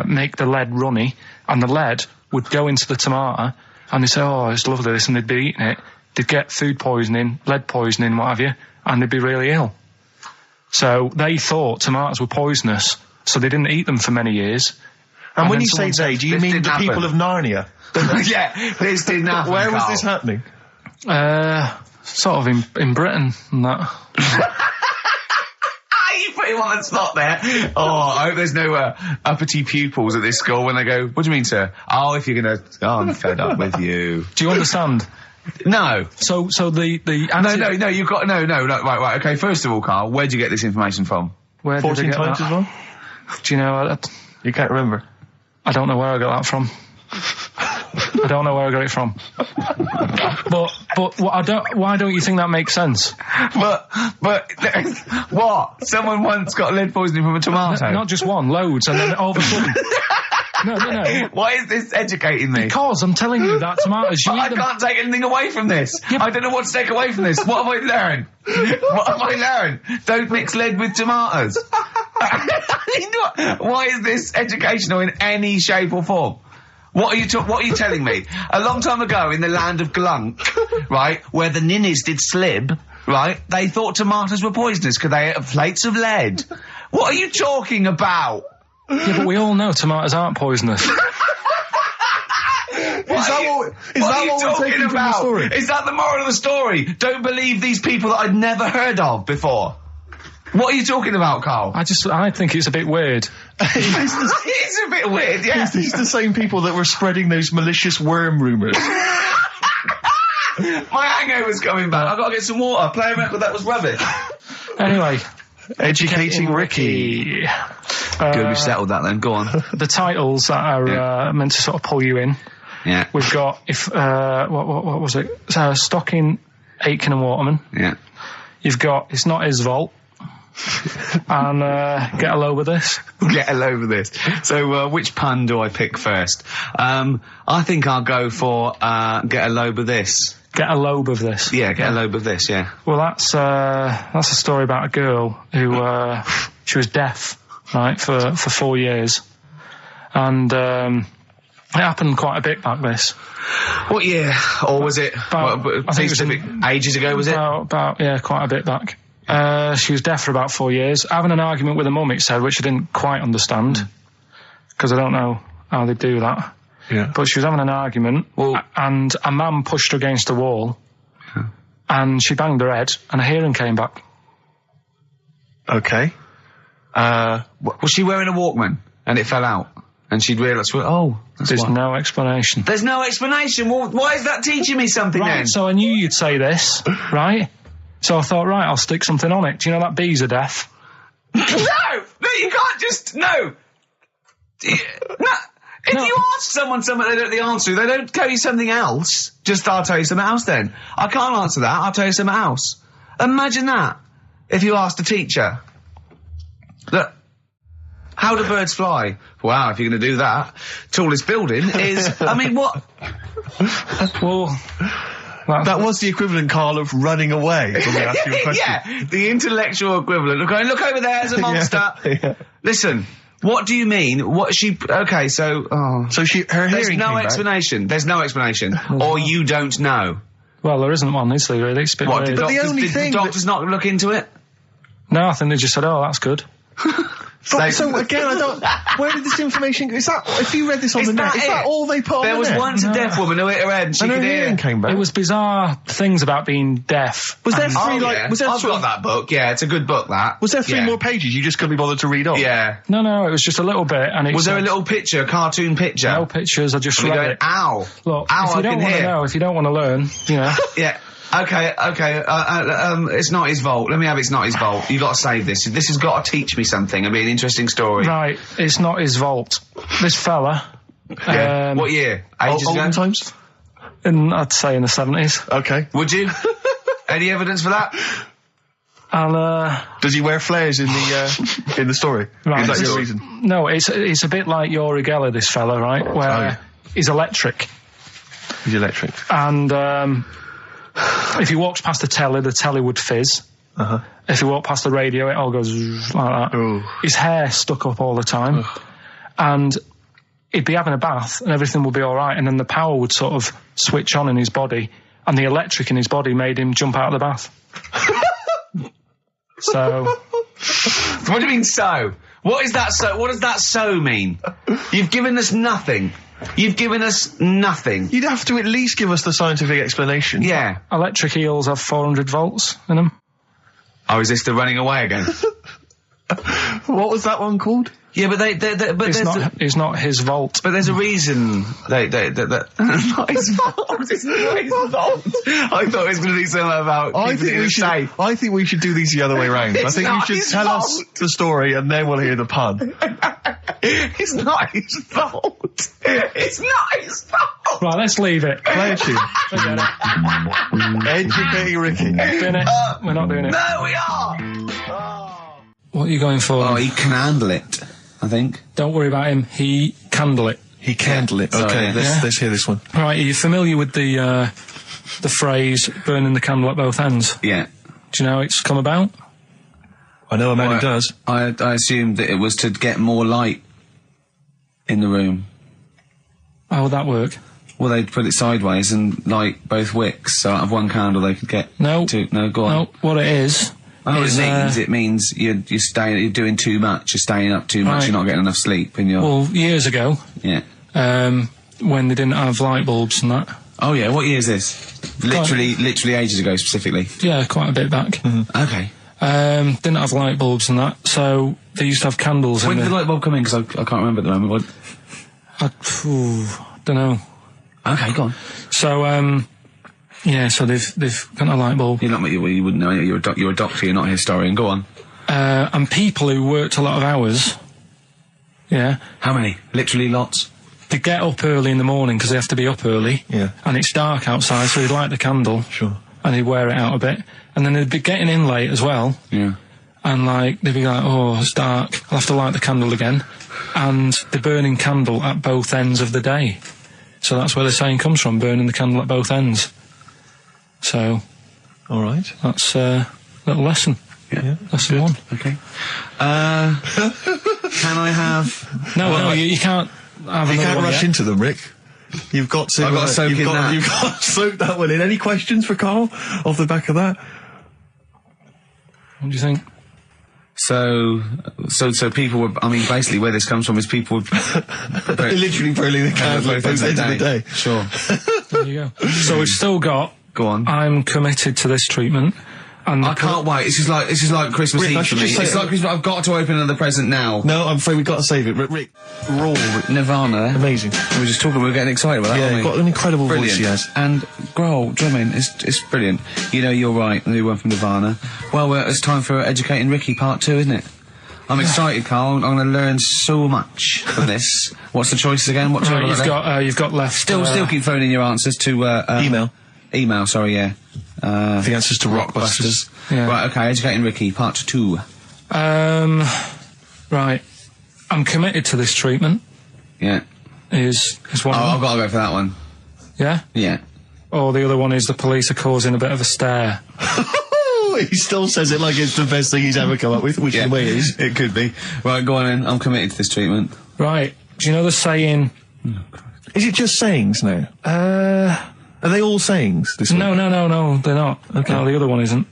make the lead runny, and the lead would go into the tomato, and they'd say, oh, it's lovely this, and they'd be eating it. They'd get food poisoning, lead poisoning, what have you, and they'd be really ill. So they thought tomatoes were poisonous, so they didn't eat them for many years. And when then you say someone they, do you this mean didn't the happen. people of Narnia? Yeah, this didn't happen. Where was Carl. this happening? Sort of in Britain and that. You put him on the spot there. Oh, I hope there's no uppity pupils at this school when they go, what do you mean, sir? Oh, if you're gonna... Oh, I'm fed up with you. Do you understand? No. So the No, you've got... No, right, okay, first of all, Carl, where'd you get this information from? Where did 14 I get times that? as well? Do you know? You can't remember. I don't know where I got that from. I don't know where I got it from. But why don't you think that makes sense? But what? Someone once got lead poisoning from a tomato? Not just one, loads, and then all of a sudden... No. Why is this educating me? Because I'm telling you that tomatoes, you I eat them... can't take anything away from this. Yeah, I don't know what to take away from this. What have I learned? What have I learned? Don't mix lead with tomatoes. Why is this educational in any shape or form? What are you telling me? A long time ago in the land of Glunk, right, where the ninnies did slib, right, they thought tomatoes were poisonous because they ate plates of lead. What are you talking about? Yeah, but we all know tomatoes aren't poisonous. Is that what we're taking from the story? Is that the moral of the story? Don't believe these people that I'd never heard of before. What are you talking about, Carl? I think it's a bit weird. It's a bit weird, yeah. These the same people that were spreading those malicious worm rumours. My hangover's coming back. I've got to get some water. Play a record that was rubbish. Anyway. Educating Ricky. Good, we've settled that then. Go on. The titles that are meant to sort of pull you in. Yeah. We've got, what was it? Stocking, Aitken and Waterman. Yeah. You've got It's Not His Fault. And Get a Load with This. Get a load of this. So, which pun do I pick first? I think I'll go for Get a Load of This. Get a Lobe of This. Yeah, Get a Load of This, yeah. Well, that's a story about a girl who, she was deaf, right, for 4 years. And, it happened quite a bit back this. What year? Or was it, I think it was ages ago, was it? Yeah, quite a bit back. She was deaf for about 4 years. Having an argument with her mum, it said, which I didn't quite understand. Because I don't know how they do that. Yeah. But she was having an argument, and a man pushed her against a wall, and she banged her head, and her hearing came back. Okay. Was she wearing a Walkman, and it fell out? And she'd realised, There's no explanation. There's no explanation? Well, why is that teaching me something then? Right, so I knew you'd say this, right? So I thought, right, I'll stick something on it. Do you know that bees are deaf? No, you can't just, no. If you ask someone something they don't know the answer to, they don't tell you something else. I'll tell you something else then. I can't answer that, I'll tell you something else. Imagine that, if you asked a teacher. Look, how do birds fly? Wow, if you're going to do that. Tallest building is, I mean, what? Well... That was the equivalent, Carl, of running away when we asked you a question. Yeah, the intellectual equivalent. Look over there, there's a monster. Yeah. Listen, what do you mean? Okay, so... So her hearing There's no came back. explanation. There's no explanation. Or you don't know. Well, there isn't one, is there, really? It's a bit What, weird. did the only did thing the doctors not look into it? No, I think they just said, oh, that's good. So again, I don't... Where did this information... Is that... If you read this on the net, is that all they put on There the was net? once a deaf woman who hit her head and she And her could hear. hearing came back. It was bizarre things about being deaf. Was there And- three, Yeah. was there I've sort got of- that book, yeah, it's a good book, that. Was there three Yeah. more pages you just couldn't be bothered to read on? Yeah. No, it was just a little bit. And it Was there a said- little picture, a cartoon picture? No pictures, I just And we read going, it. ow. Look, Ow, if you I don't can want to hear. know, if you don't want to learn, you know. Yeah. Okay, it's not his fault. Let me have It's Not His Fault. You got to save this. This has got to teach me something. It'll be an interesting story. Right, It's Not His Fault. This fella, Yeah. What year? Ages ago? Olden times? I'd say in the 70s. Okay. Would you? Any evidence for that? And, Does he wear flares in the story? Right. Is that This- your reason? no, it's a bit like Yuri Geller, this fella, right? Where yeah. he's electric. He's electric. And, if he walks past the telly would fizz. Uh-huh. If he walked past the radio, it all goes like that. Ooh. His hair stuck up all the time. And he'd be having a bath and everything would be all right. And then the power would sort of switch on in his body. And the electric in his body made him jump out of the bath. So, What do you mean so? What is that so? What does that so mean? You've given us nothing. You've given us nothing. You'd have to at least give us the scientific explanation. Yeah. Electric eels have 400 volts in them. Oh, is this the running away again? What was that one called? Yeah, but It's not his vault. But there's a reason not his fault. It's not his fault. I thought it was going to be something about I think we should do these the other way round. I think you should tell us the story and then we'll hear the pun. It's not his fault. It's not his fault. Right, let's leave it. Play a tune. Forget it. Educating Ricky. Doing it. We're not doing it. No, we are. What are you going for? Oh, he can handle it, I think. Don't worry about him. He candle it. He candle it. Okay, let's hear this one. Right, are you familiar with the phrase burning the candle at both ends? Yeah. Do you know how it's come about? I know a man who does. I assumed that it was to get more light in the room. How would that work? Well, they'd put it sideways and light both wicks, so out of one candle they could get two. No, go on. No, what it is... Oh, it means you're doing too much, you're staying up too much, you're not getting enough sleep, and you're... Well, years ago... Yeah. When they didn't have light bulbs and that... Oh, yeah, what year is this? Literally ages ago, specifically? Yeah, quite a bit back. Mm-hmm. Okay. Didn't have light bulbs and that, so they used to have candles When did the light bulb come in? Because I can't remember at the moment. Don't know. Okay, go on. So, yeah, so they've got a light bulb. You wouldn't know. You're a doctor. You're not a historian. Go on. And people who worked a lot of hours. Yeah. How many? Literally lots. They get up early in the morning because they have to be up early. Yeah. And it's dark outside, so they'd light the candle. Sure. And they'd wear it out a bit, and then they'd be getting in late as well. Yeah. And they'd be like, oh, it's dark. I'll have to light the candle again. And they're burning candle at both ends of the day. So that's where the saying comes from: burning the candle at both ends. So, all right, that's a little lesson. Yeah. Lesson one. Okay. Can I have? No, you can't. Have you can't rush yet. into them, Rick. You've got to. I've got to soak in that. You've got to soak that one in. Any questions for Carl off the back of that? What do you think? So people were. I mean, basically, where this comes from is people were literally burning the candle at both ends of the day. Sure. There you go. So we've still got. Go on. I'm committed to this treatment. And I can't wait. This is like Christmas Rick, Eve for me. It's like Christmas. I've got to open another present now. No, I'm afraid we've got to save it. Rick, raw. Nirvana. Amazing. We were just talking. We were getting excited about that. Yeah, weren't we? got an incredible voice he has. And Grohl, drumming, it's brilliant. You know, you're right. The new one from Nirvana. Well, it's time for Educating Ricky Part 2, isn't it? I'm excited, Carl. I'm going to learn so much from this. What's the choices again? What right, you've got left. Still keep phoning your answers to email. Email, sorry, yeah. The answers to Rockbusters. Yeah. Right, okay, Educating Ricky, Part 2. Right. I'm committed to this treatment. Yeah. Is one of them. I've got to go for that one. Yeah? Yeah. Or the other one is the police are causing a bit of a stir. He still says it like it's the best thing he's ever come up with, which in a way is. It could be. Right, go on then. I'm committed to this treatment. Right. Do you know the saying... Is it just sayings now? Are they all sayings? This No, they're not. Okay. No, the other one isn't.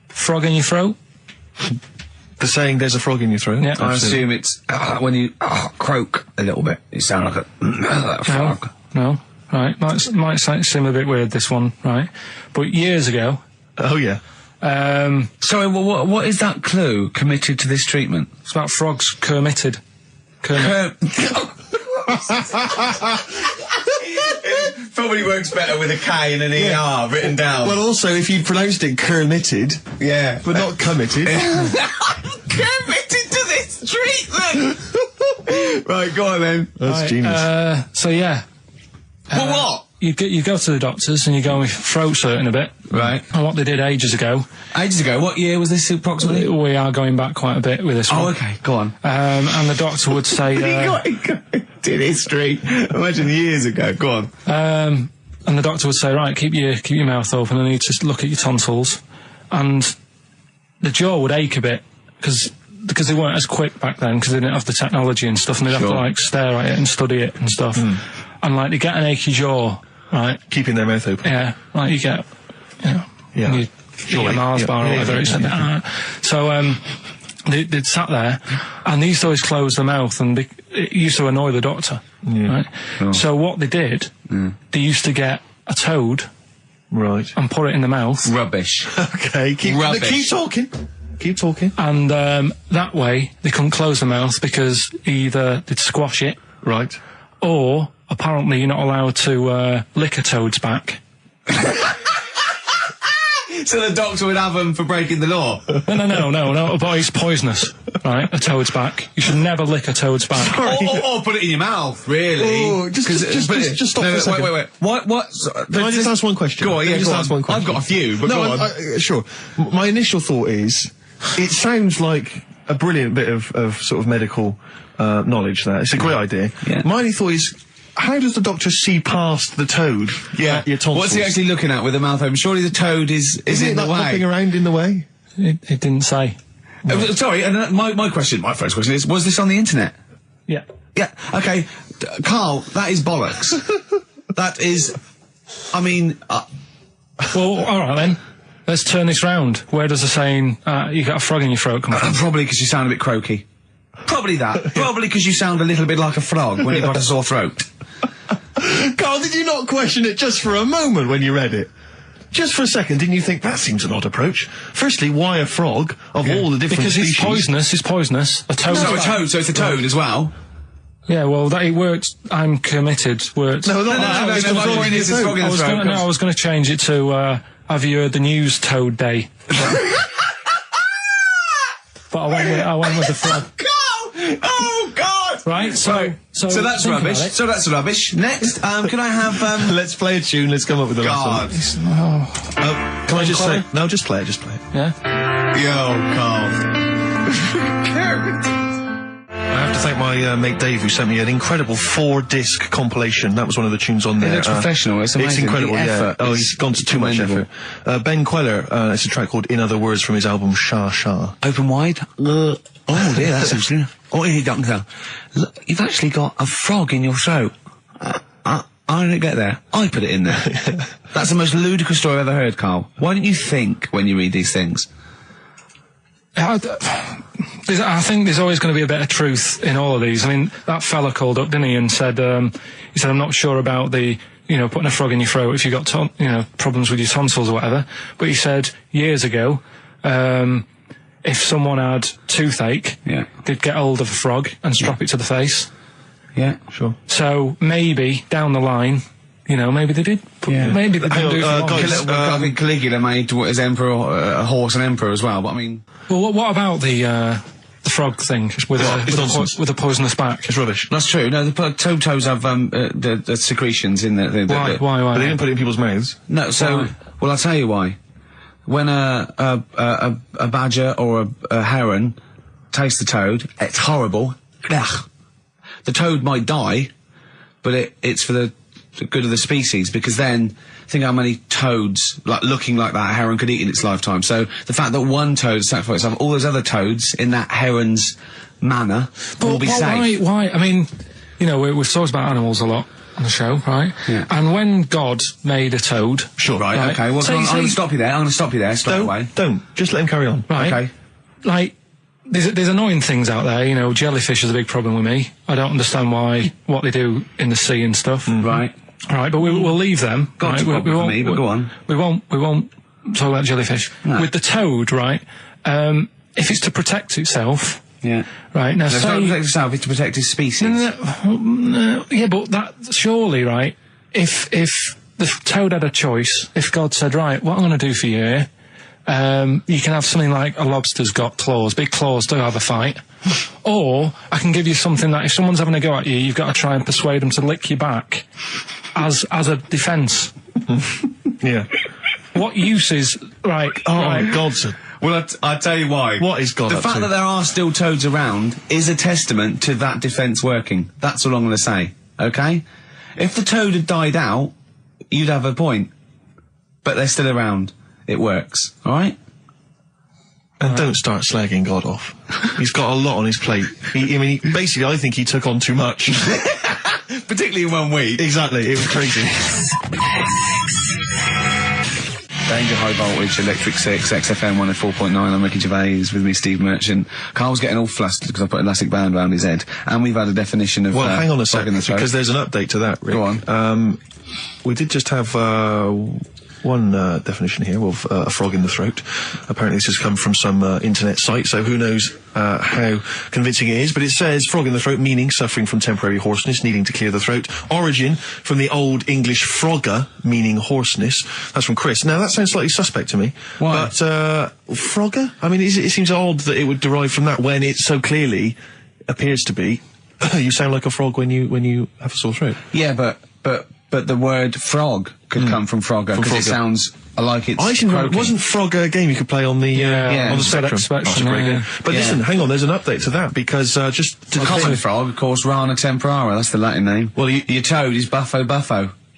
Frog in your throat? The saying, there's a frog in your throat? Yeah. I assume it's when you croak a little bit. You sound like a frog. No. Right. Might seem a bit weird, this one, right? But years ago... Oh, yeah. Sorry, what is that clue? Committed to this treatment? It's about frogs Kermitted. Kermit. Probably works better with a K and an ER written down. Well, also, if you pronounced it committed, yeah, but not committed. Committed to this treatment. Right, go on then. That's genius. So yeah. Well, what? You go to the doctors and you go with throat hurting a bit. Right. And what they did ages ago. Ages ago? What year was this approximately? We are going back quite a bit with this one. Oh, okay, go on. And the doctor would say... did history. Imagine years ago. Go on. And the doctor would say, right, keep your mouth open and you just look at your tonsils. And the jaw would ache a bit because they weren't as quick back then because they didn't have the technology and stuff, and they'd have to stare at it and study it and stuff. And they get an achy jaw, right? Keeping their mouth open. Yeah, you get, Yeah. you a Mars bar or whatever. So they'd sat there, and they used to always close their mouth, and it used to annoy the doctor. Right? Oh. So what they did, they used to get a toad, Right. and put it in the mouth, Rubbish. Okay, keep talking. Keep talking. and that way they couldn't close the mouth because either they'd squash it, Right. or apparently you're not allowed to lick a toad's back. So the doctor would have them for breaking the law. No, but it's poisonous, right? A toad's back. You should never lick a toad's back. or put it in your mouth, really. Oh, just stop for a second. Wait. What? Can I just ask one question? Go on, yeah, Just go ask on. one question. I've got a few, but No, go on. sure. My initial thought is, it sounds like a brilliant bit of sort of medical knowledge there. It's a great idea. Yeah. My only thought is, how does the doctor see past the toad? At your tonsils? What's he actually looking at with the mouth open? Surely the toad is in the way. Looking around in the way? It didn't say. Sorry, and my first question is, was this on the internet? Yeah. Yeah, okay. Carl, that is bollocks. That is, I mean... Well, all right then. Let's turn this round. Where does the saying, you got a frog in your throat come from? Probably because you sound a bit croaky. Probably that. Probably because you sound a little bit like a frog when you've got a sore throat. Carl, did you not question it just for a moment when you read it? Just for a second, didn't you think that seems an odd approach? Firstly, why a frog of all the different Because species? it's poisonous. A toad. So it's a toad as well. Yeah, well, that it worked. I'm committed. Worked. No, it's a frog in his throat. I was going to change it to, have you heard the news Toad Day? But I went with the frog. Oh God! Right, so that's rubbish. So that's rubbish. Next, can I have Let's play a tune. Let's come up with a God. lesson. Can I just say? No, just play it. Just play it. Yeah. Yo, Carl. I have to thank my mate Dave, who sent me an incredible 4-disc compilation. That was one of the tunes on there. It looks professional. It's amazing. It's incredible. The effort Oh, is he's gone to too much effort. Ben Queller. It's a track called "In Other Words" from his album Sha Sha. Open wide. Oh dear, that's interesting. Oh, here, doctor. Look, you've actually got a frog in your throat. I didn't get there. I put it in there. That's the most ludicrous story I've ever heard, Carl. Why don't you think when you read these things? I think there's always going to be a bit of truth in all of these. I mean, that fella called up, didn't he, and said, I'm not sure about the, putting a frog in your throat if you got, problems with your tonsils or whatever. But he said years ago, if someone had toothache, they'd get hold of a frog and strap it to the face. Yeah, sure. So maybe down the line, maybe they did. Maybe they didn't do it for long. I think Caligula made as emperor a horse and emperor as well. But I mean, well, what about the frog thing with a poisonous back? It's rubbish. That's true. No, the toads have the secretions in the Why? But they didn't put it in people's mouths. No, so Why? Well, I'll tell you why. When a badger or a heron tastes the toad, it's horrible. Ugh. The toad might die, but it's for the good of the species, because then think how many toads looking like that heron could eat in its lifetime. So the fact that one toad sacrificed itself, all those other toads in that heron's manner will be safe. Why? I mean, we've talked about animals a lot on the show, right? Yeah. And when God made a toad, Sure. Right. Okay. Well, I'm going to stop you there. I'm going to stop you there straight away. Don't. Just let him carry on. Right? Okay. Like, there's annoying things out there. Jellyfish is a big problem with me. I don't understand what they do in the sea and stuff. Right. Right, but we'll leave them. God's a problem for me, but go on. We won't talk about jellyfish. No. With the toad, right? If it's to protect itself. Yeah. Right, now It's not to protect itself, it's to protect its species. No, yeah, but that, surely, right, if the toad had a choice, if God said, right, what I'm going to do for you here, you can have something like a lobster's got claws, big claws to have a fight, or I can give you something that if someone's having a go at you, you've got to try and persuade them to lick your back as a defence. Yeah. What use is, right, Oh, God, sir. Well, I'll tell you why. What is God The up fact to? that there are still toads around is a testament to that defence working. That's all I'm going to say, okay? If the toad had died out, you'd have a point. But they're still around. It works, alright? And don't start slagging God off. He's got a lot on his plate. Basically, I think he took on too much. Particularly in 1 week. Exactly, it was crazy. Danger High Voltage, Electric 6, XFM 104.9. I'm Ricky Gervais, with me Steve Merchant. Carl's getting all flustered because I put an elastic band around his head. And we've had a definition of... Well, hang on a frog in second, the throat. because there's an update to that, Rick. Go on. We did just have one definition here of a frog in the throat. Apparently this has come from some internet site, so who knows how convincing it is, but it says frog in the throat, meaning suffering from temporary hoarseness, needing to clear the throat. Origin from the Old English frogger, meaning hoarseness. That's from Chris. Now that sounds slightly suspect to me. Why? But frogger? I mean, it seems odd that it would derive from that when it so clearly appears to be you sound like a frog when you have a sore throat. Yeah, but the word frog could come from Frogger, because it sounds like it's croaking. Wasn't Frogger a game you could play on the on the Spectrum? Spectrum, That's a great game. But Yeah. listen, hang on, there's an update to that, because just to The common frog, of course, Rana temporara, that's the Latin name. Well, your toad is Buffo.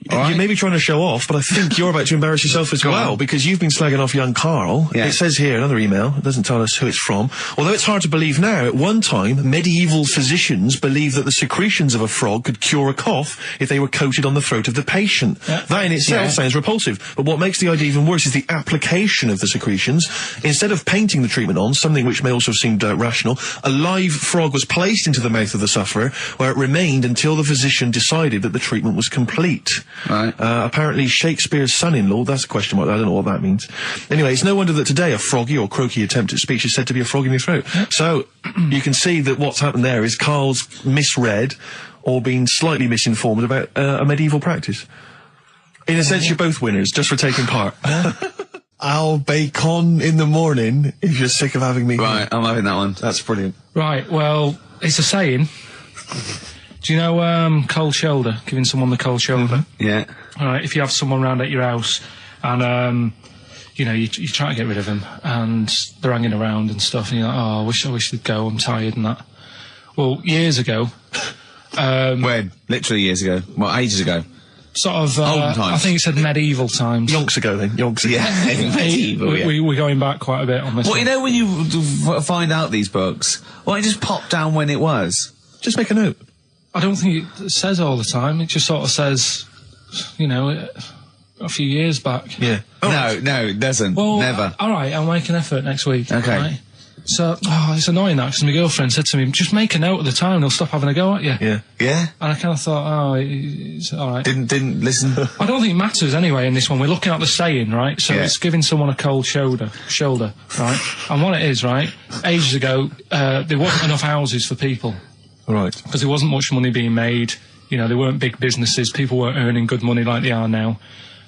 All right? You may be trying to show off, but I think you're about to embarrass yourself as well, on. because you've been slagging off young Karl. Yeah. It says here, another email, it doesn't tell us who it's from. Although it's hard to believe now, at one time, medieval physicians believed that the secretions of a frog could cure a cough if they were coated on the throat of the patient. That in itself sounds repulsive, but what makes the idea even worse is the application of the secretions. Instead of painting the treatment on, something which may also have seemed rational, a live frog was placed into the mouth of the sufferer, where it remained until the physician decided that the treatment was complete. Right. Apparently Shakespeare's son-in-law, that's a question mark, I don't know what that means. Anyway, it's no wonder that today a froggy or croaky attempt at speech is said to be a frog in your throat. So, you can see that what's happened there is Karl's misread or been slightly misinformed about a medieval practice. In a sense, you're both winners, just for taking part. I'll bacon in the morning if you're sick of having me. Right, I'm having that one. That's brilliant. Right, well, it's a saying. Do you know cold shoulder, giving someone the cold shoulder? Yeah. All right, if you have someone round at your house and, you know, you try to get rid of them and they're hanging around and stuff and you're like, oh, I wish they'd go, I'm tired and that. Well, years ago... when? Literally years ago. Well, ages ago. Sort of... Olden times. I think it said medieval times. Yonks ago then, yonks ago. Yeah, medieval, yeah. We're going back quite a bit on this Well, one. you know when you find out these books, why don't you just pop down when it was? Just make a note. I don't think it says all the time. It just sort of says, you know, a few years back. Yeah. No, it doesn't. Well, Never. All right, I'll make an effort next week. Okay. Right? So, it's annoying that, because my girlfriend said to me, just make a note at the time and they'll stop having a go at you. Yeah. Yeah? And I kind of thought, it's all right. Didn't listen? I don't think it matters anyway in this one. We're looking at the saying, right? So Yeah. it's giving someone a cold shoulder, right? And what it is, right, ages ago, there wasn't enough houses for people. Right. Because there wasn't much money being made. You know, there weren't big businesses. People weren't earning good money like they are now.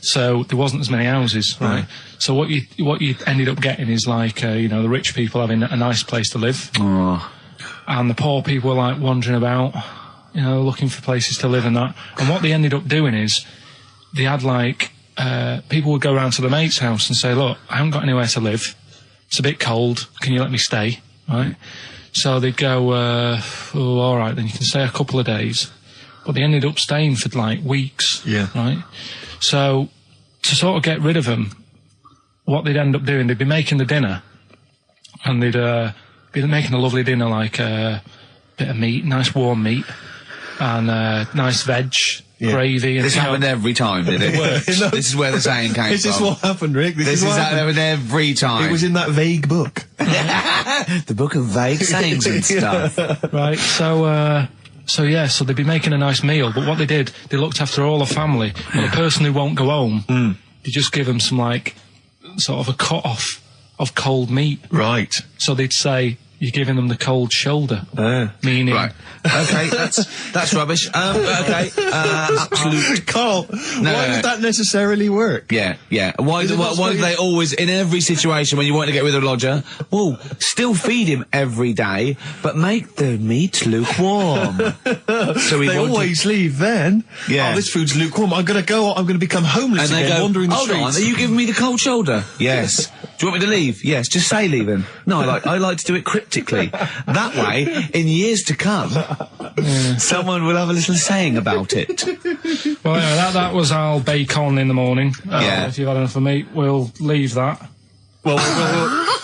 So there wasn't as many houses, right? So what you ended up getting is like, you know, the rich people having a nice place to live. Oh. And the poor people were like wandering about, you know, looking for places to live and that. And what they ended up doing is they had like, people would go around to the mate's house and say, look, I haven't got anywhere to live. It's a bit cold. Can you let me stay? Right? So they'd go, oh, all right, then you can stay a couple of days. But they ended up staying for like weeks. Yeah. Right? So to sort of get rid of them, what they'd end up doing, they'd be making the dinner and they'd be making a lovely dinner, like a bit of meat, nice warm meat and nice veg, gravy. And This happened every time, did it? This is where the saying came Is this from. what happened, Rick? This is what how it happened every time. It was in that vague book. the book of vague sayings and stuff. Right, so they'd be making a nice meal, but what they did, they looked after all the family. But the person who won't go home, they just give them some, like, sort of a cut-off of cold meat. Right. So they'd say, you're giving them the cold shoulder. Meaning... Right. Okay, that's rubbish. Okay. Absolute... Carl, why would that necessarily work? Yeah. Why do they always, in every situation when you want to get rid of a lodger, well, still feed him every day, but make the meat lukewarm. So they always leave then. Yeah. Oh, this food's lukewarm. I'm going to become homeless and they again, go, wandering the hold streets. on, are you giving me the cold shoulder? Yes. Do you want me to leave? Yes, just say leaving. No, I like to do it cryptically. That way, in years to come, someone will have a little saying about it. Well, anyway, that was our bacon in the morning. If you've had enough of meat, we'll leave that. Well,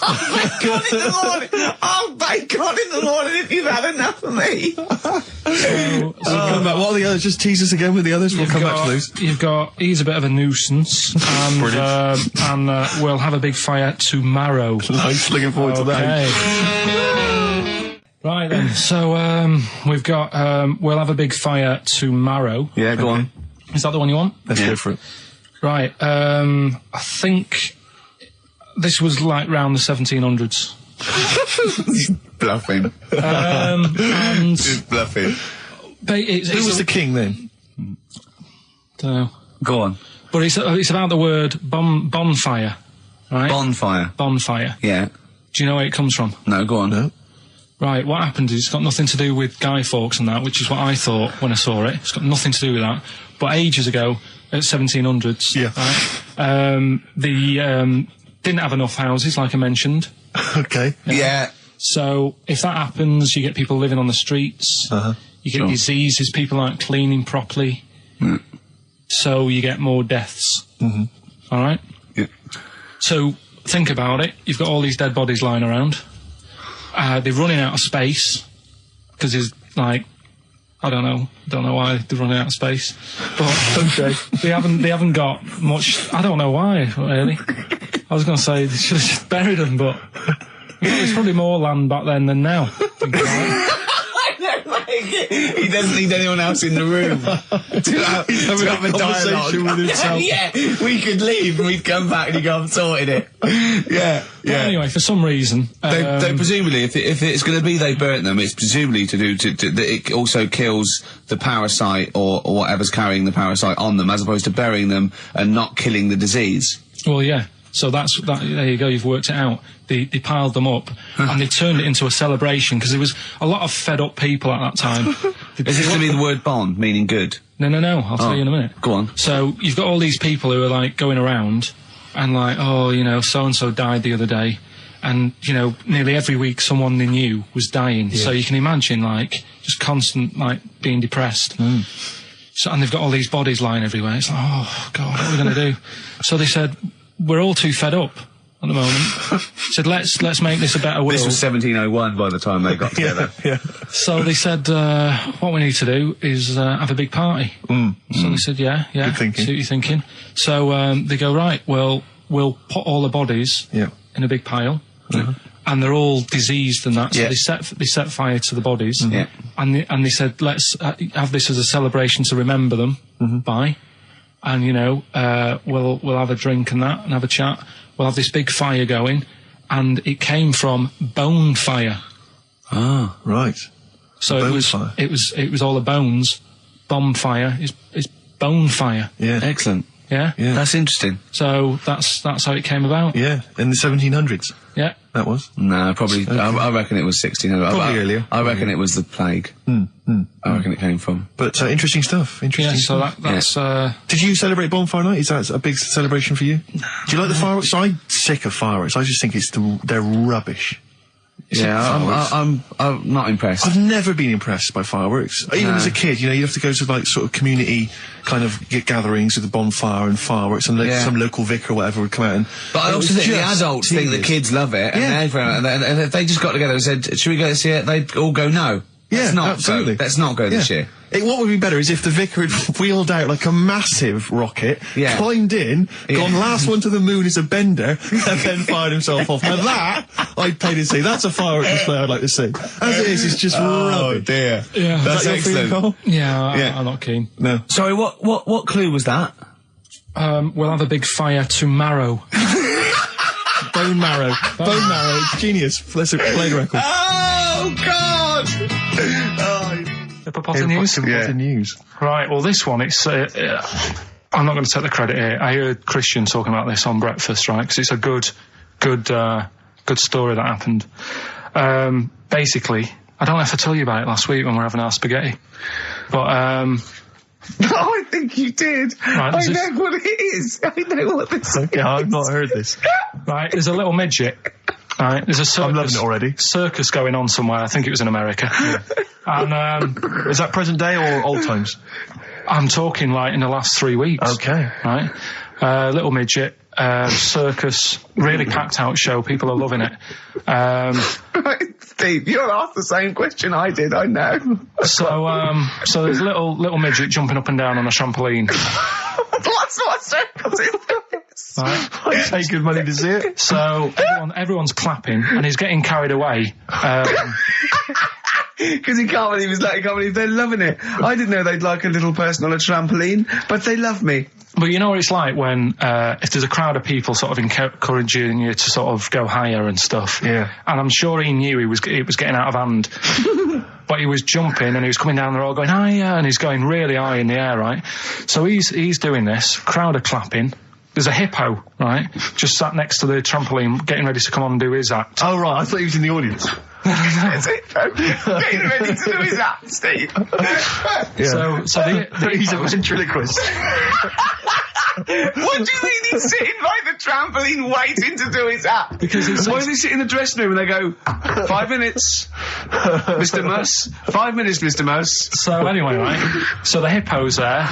bacon in the morning. Oh, bacon in the morning if you've had enough of me. We'll come back. What are the others? Just tease us again with the others. We'll come back to those. You've got, he's a bit of a nuisance, and we'll have a big fire tomorrow. Nice, looking forward to that. Right then, so we've got, we'll have a big fire tomorrow. Yeah, go on. Is that the one you want? Let's go for it. Right, I think this was like round the 1700s. Bluffing. And Just bluffing. Who was the king then? Dunno. Go on. But it's about the word bonfire, right? Bonfire. Bonfire. Yeah. Do you know where it comes from? No, go on. No. Right, what happened is it's got nothing to do with Guy Fawkes and that, which is what I thought when I saw it. It's got nothing to do with that. But ages ago, at 1700s, Yeah. right, they didn't have enough houses, like I mentioned. Okay. Yeah. So if that happens, you get people living on the streets. You get diseases, people aren't cleaning properly. So you get more deaths. All right? Yeah. So think about it. You've got all these dead bodies lying around. They're running out of space because there's like, I don't know why they're running out of space, but they haven't got much. I don't know why really. I was going to say they should have just buried them, but there's probably more land back then than now. He doesn't need anyone else in the room to have a dialogue with himself. Yeah, we could leave and we'd come back and he'd go, I've sorted it. Yeah. But anyway, for some reason, They presumably, if it's going to be they burnt them, it's presumably to do that it also kills the parasite or whatever's carrying the parasite on them, as opposed to burying them and not killing the disease. well, yeah. So there you go. You've worked it out. They piled them up and they turned it into a celebration because there was a lot of fed up people at that time. Is this going to be the word bon, meaning good? No. I'll tell you in a minute. Go on. So you've got all these people who are like going around and like, oh, you know, so and so died the other day, and you know, nearly every week someone they knew was dying. So you can imagine like just constant like being depressed. So and they've got all these bodies lying everywhere. It's like, oh God, what are we going to do? So they said, we're all too fed up at the moment. Said, let's make this a better world. This was 1701 by the time they got together. Yeah. So they said, what we need to do is have a big party. So they said, yeah. Good thinking. See what you're thinking. So they go, right, well, we'll put all the bodies in a big pile. And they're all diseased and that, so they set fire to the bodies. And they said, let's have this as a celebration to remember them by. And, you know, we'll have a drink and that and have a chat. We'll have this big fire going. And it came from bone fire. Ah, right. So it was all the bones. Bonfire is bone fire. Yeah. Excellent. Yeah? That's interesting. So that's how it came about. Yeah, in the 1700s. Yeah. That was. No, probably. Okay. I reckon it was 1600. Probably earlier. I reckon it was the plague. I reckon it came from. But interesting stuff. Interesting. Yeah, stuff. so that's Did you celebrate Bonfire Night? Is that a big celebration for you? Do you like the fireworks? I'm sick of fireworks. I just think they're rubbish. Yeah, I'm not impressed. I've never been impressed by fireworks. Even as a kid, you know, you have to go to like sort of community kind of gatherings with a bonfire and fireworks, and some local vicar or whatever would come out. But I also think the adults think the kids love it, and if they just got together and said, "Should we go this year?" They'd all go, "No." Yeah, absolutely. Let's not go this year. What would be better is if the vicar had wheeled out like a massive rocket, climbed in, gone last one to the moon is a bender, and then fired himself off. Now that, I'd pay to see. That's a firework display I'd like to see. As it is, it's just rubbish. Oh dear. Yeah. That's excellent. Cole? I'm not keen. No. Sorry, what clue was that? We'll have a big fire tomorrow. Bone marrow. Bone marrow. Genius. Let's play the record. Oh God! Pop the news? The news. Right, well this one, it's, I'm not going to take the credit here. I heard Christian talking about this on breakfast, right, because it's a good story that happened. Basically, I don't know if I told you about it last week when we were having our spaghetti, but, No, I think you did. Right, I know what it is. I know what this is. Okay, I've not heard this. Right, there's a little midget. Right, there's a circus. I'm loving it already. Circus going on somewhere. I think it was in America. And is that present day or old times? I'm talking like in the last 3 weeks. Okay. Right, little midget. circus, really packed out show. People are loving it. Right, Steve, you're asked the same question I did, I know. So there's a little midget jumping up and down on a trampoline. What circus is this? Right. I'd pay good money to see it. So everyone's clapping, and he's getting carried away. Because he can't believe they're loving it. I didn't know they'd like a little person on a trampoline, but they love me. But you know what it's like when, if there's a crowd of people sort of encouraging you to sort of go higher and stuff. Yeah. And I'm sure he knew it was getting out of hand. But he was jumping and he was coming down the road going higher, and he's going really high in the air, right? So he's doing this, crowd are clapping. There's a hippo, right, just sat next to the trampoline, getting ready to come on and do his act. Oh, right, I thought he was in the audience. There's a hippo getting ready to do his act, Steve. Yeah. So the He's a hippo- ventriloquist. What do you mean he's sitting by the trampoline waiting to do his act? Because he's- Why does he sit in the dressing room and they go, 5 minutes, Mr. Muss, 5 minutes, Mr. Muss. So anyway, right, so the hippo's there.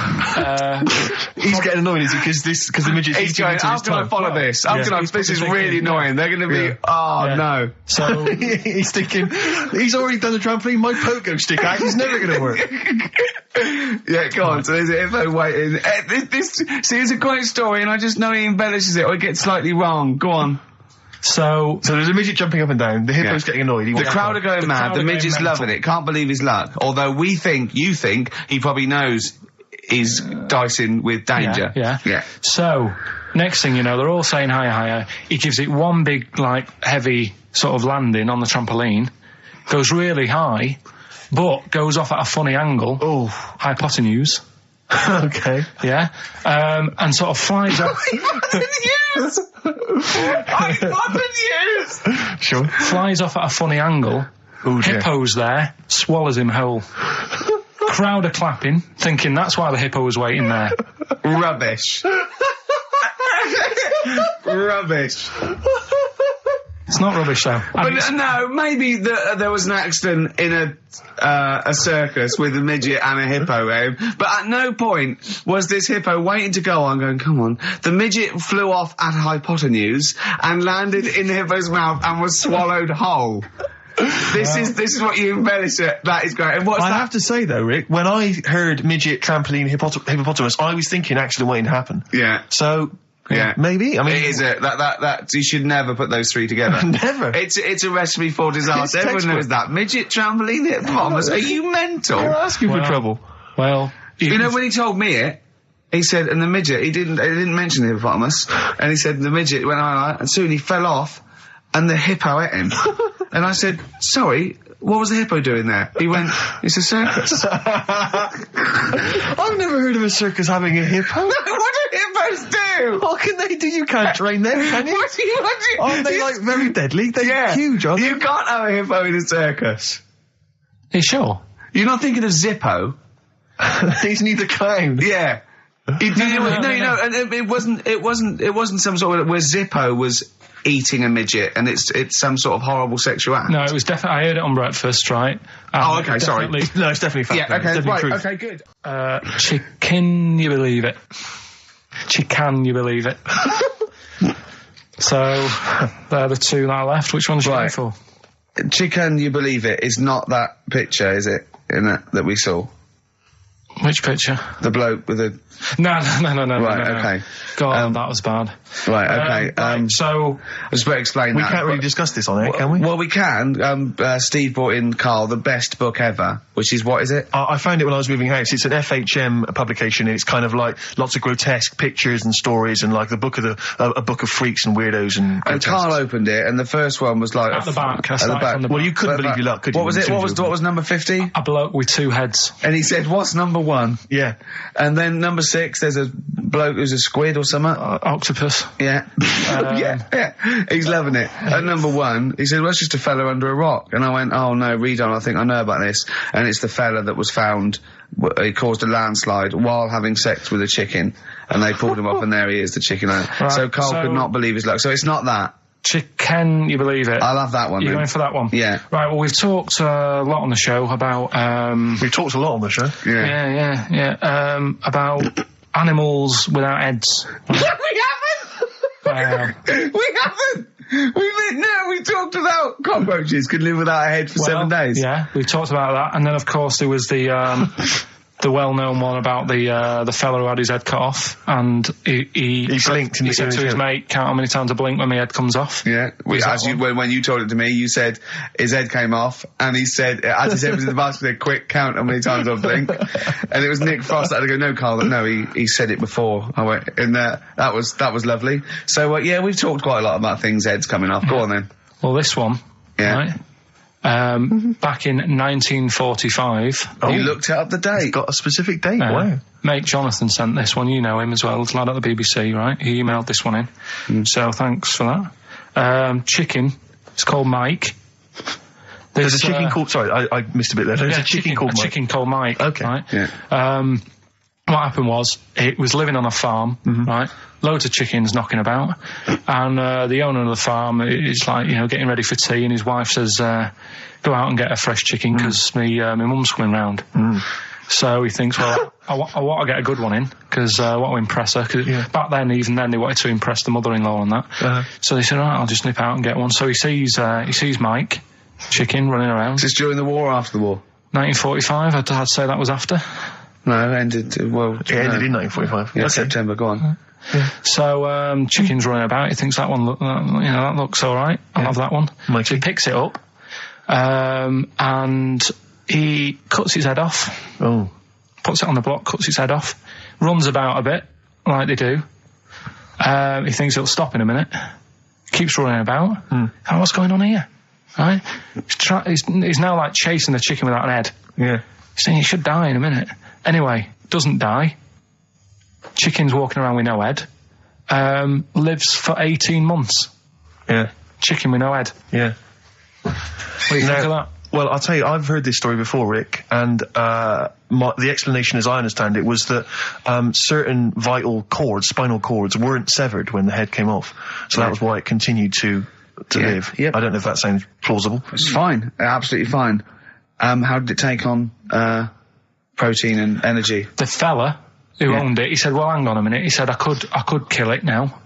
He's getting annoyed, is he? Because the midget's He's going, how can I follow this? How can I, this is really annoying. They're going to be, no. So he's thinking, he's already done the trampoline, my pogo stick act is never going to work. Yeah, go on. So there's a hippo waiting. See, it's a great story, and I just know he embellishes it or it gets slightly wrong. Go on. So there's a midget jumping up and down, the hippo's getting annoyed. The crowd are going mad, crowd the are going midget's mental. loving it, can't believe his luck. Although you think, he probably knows he's dicing with danger. Yeah. So, next thing you know, they're all saying higher. He gives it one big, heavy sort of landing on the trampoline, goes really high, but goes off at a funny angle. Oh. Hypotenuse. Okay. Yeah. And sort of flies off. Hypotenuse! Sure. Flies off at a funny angle. Oh, dear. Hippo's there, swallows him whole. Crowd are clapping, thinking that's why the hippo was waiting there. Rubbish. Rubbish. It's not rubbish though. But no, maybe there was an accident in a circus with a midget and a hippo, but at no point was this hippo waiting to go on going, come on. The midget flew off at hypotenuse and landed in the hippo's mouth and was swallowed whole. This is what you embellish it. That is great. And what's I that? have to say though, Rick, when I heard midget, trampoline, hippopotamus, I was thinking accident waiting to happen. Yeah. So, Yeah. maybe. I mean, It is that you should never put those three together. Never. It's a recipe for disaster. It's Everyone knows textbook. that. Midget, trampoline, hippopotamus. Are you mental? You're asking for trouble. Well, You know, when he told me it, he said, and the midget, he didn't mention the hippopotamus, and he said the midget went on, and soon he fell off, and the hippo ate him. And I said, sorry, what was the hippo doing there? He went, it's a circus. I've never heard of a circus having a hippo. What do hippos do? What can they do? You can't train them, can you? What do you? Aren't they very deadly? They're huge, aren't they? You can't have a hippo in a circus. are you sure? You're not thinking of Zippo. Isn't he the clown? Yeah. And it wasn't some sort of where Zippo was eating a midget, and it's some sort of horrible sexual act. No, it was definitely. I heard it on breakfast, right? Oh, okay, sorry. No, it's definitely fact. Yeah, It's okay, definitely right, truth. okay, good. Can you believe it? Can you believe it? So, they're the two that are left. Which one's you going Right. for? Chicken, you believe it, is not that picture, is it? In that we saw. Which picture? The bloke with the... No. Right, okay. God, that was bad. Right, okay. Right, so, I just better explain We that. can't really discuss this on air, can we? Well, we can. Steve brought in, Carl, the best book ever, which is, what is it? I found it when I was moving house. It's an FHM publication, and it's kind of like lots of grotesque pictures and stories, and like a book of freaks and weirdos and. And Carl opened it, and the first one was like... At the back. I At the started back. from the Well, back. you couldn't believe your luck, could you? What was it? What was number 50? A bloke with two heads. And he said, what's number 1? Yeah. And then number 6, there's a bloke who's a squid or something. Octopus. Yeah. yeah. He's loving it. At number 1, he said, well, it's just a fella under a rock. And I went, oh no, read on, I think I know about this. And it's the fella that was found, he caused a landslide while having sex with a chicken. And they pulled him up, and there he is, the chicken. Right, so Carl could not believe his luck. So it's not that. Can you believe it? I'll have that one. You're then. going for that one? Yeah. Right, well, we've talked a lot on the show about... We've talked a lot on the show. Yeah. About animals without heads. We haven't! We haven't. We talked about cockroaches could live without a head for 7 days. Yeah, we talked about that, and then of course there was the well-known one about the fella who had his head cut off, and he blinked. He said to his mate, "Count how many times I blink when my head comes off." Yeah, when you told it to me, you said his head came off, and he said, as his head was in the basket, he said, "Quick, count how many times I blink." And it was Nick Frost that had to go, "No, Carl, no, he said it before." I went, and that was lovely. So yeah, we've talked quite a lot about things heads coming off. Go on then. Well, this one, right? Back in 1945. You looked it up the date. It's got a specific date. Wow. Mate Jonathan sent this one. You know him as well. The lad at the BBC, right? He emailed this one in. So thanks for that. Chicken. It's called Mike. There's a chicken called... Sorry, I missed a bit there. There's a chicken called Mike. Chicken called Mike. Okay. Right? Yeah. What happened was, it was living on a farm, right? Loads of chickens knocking about. And the owner of the farm is like, getting ready for tea, and his wife says, go out and get a fresh chicken, because my mum's coming round. So he thinks, well, I want to get a good one in, because I want to impress her. Cause back then, even then, they wanted to impress the mother-in-law and that. So they said, all right, I'll just nip out and get one. So he sees Mike, chicken, running around. Is this during the war or after the war? 1945, I'd say that was after. No, it ended, It ended in 1945. Yeah, Okay. September, go on. Yeah. So, chicken's running about. He thinks that one, that looks all right. I'll have that one. Mikey. So he picks it up, and he cuts his head off. Oh. Puts it on the block, cuts his head off, runs about a bit, like they do. He thinks it'll stop in a minute. Keeps running about. Oh, what's going on here? Right? He's now like chasing the chicken without an head. Yeah. He's saying he should die in a minute. Anyway, doesn't die. Chicken's walking around with no head. Lives for 18 months. Yeah. Chicken with no head. Yeah. What do you think of that? Well, I'll tell you, I've heard this story before, Rick, and the explanation, as I understand it, was that certain vital cords, spinal cords, weren't severed when the head came off. So that was why it continued to live. Yep. I don't know if that sounds plausible. It's fine. Absolutely fine. How did it take on protein and energy? The fella who owned it, he said, well, hang on a minute. He said, I could kill it now.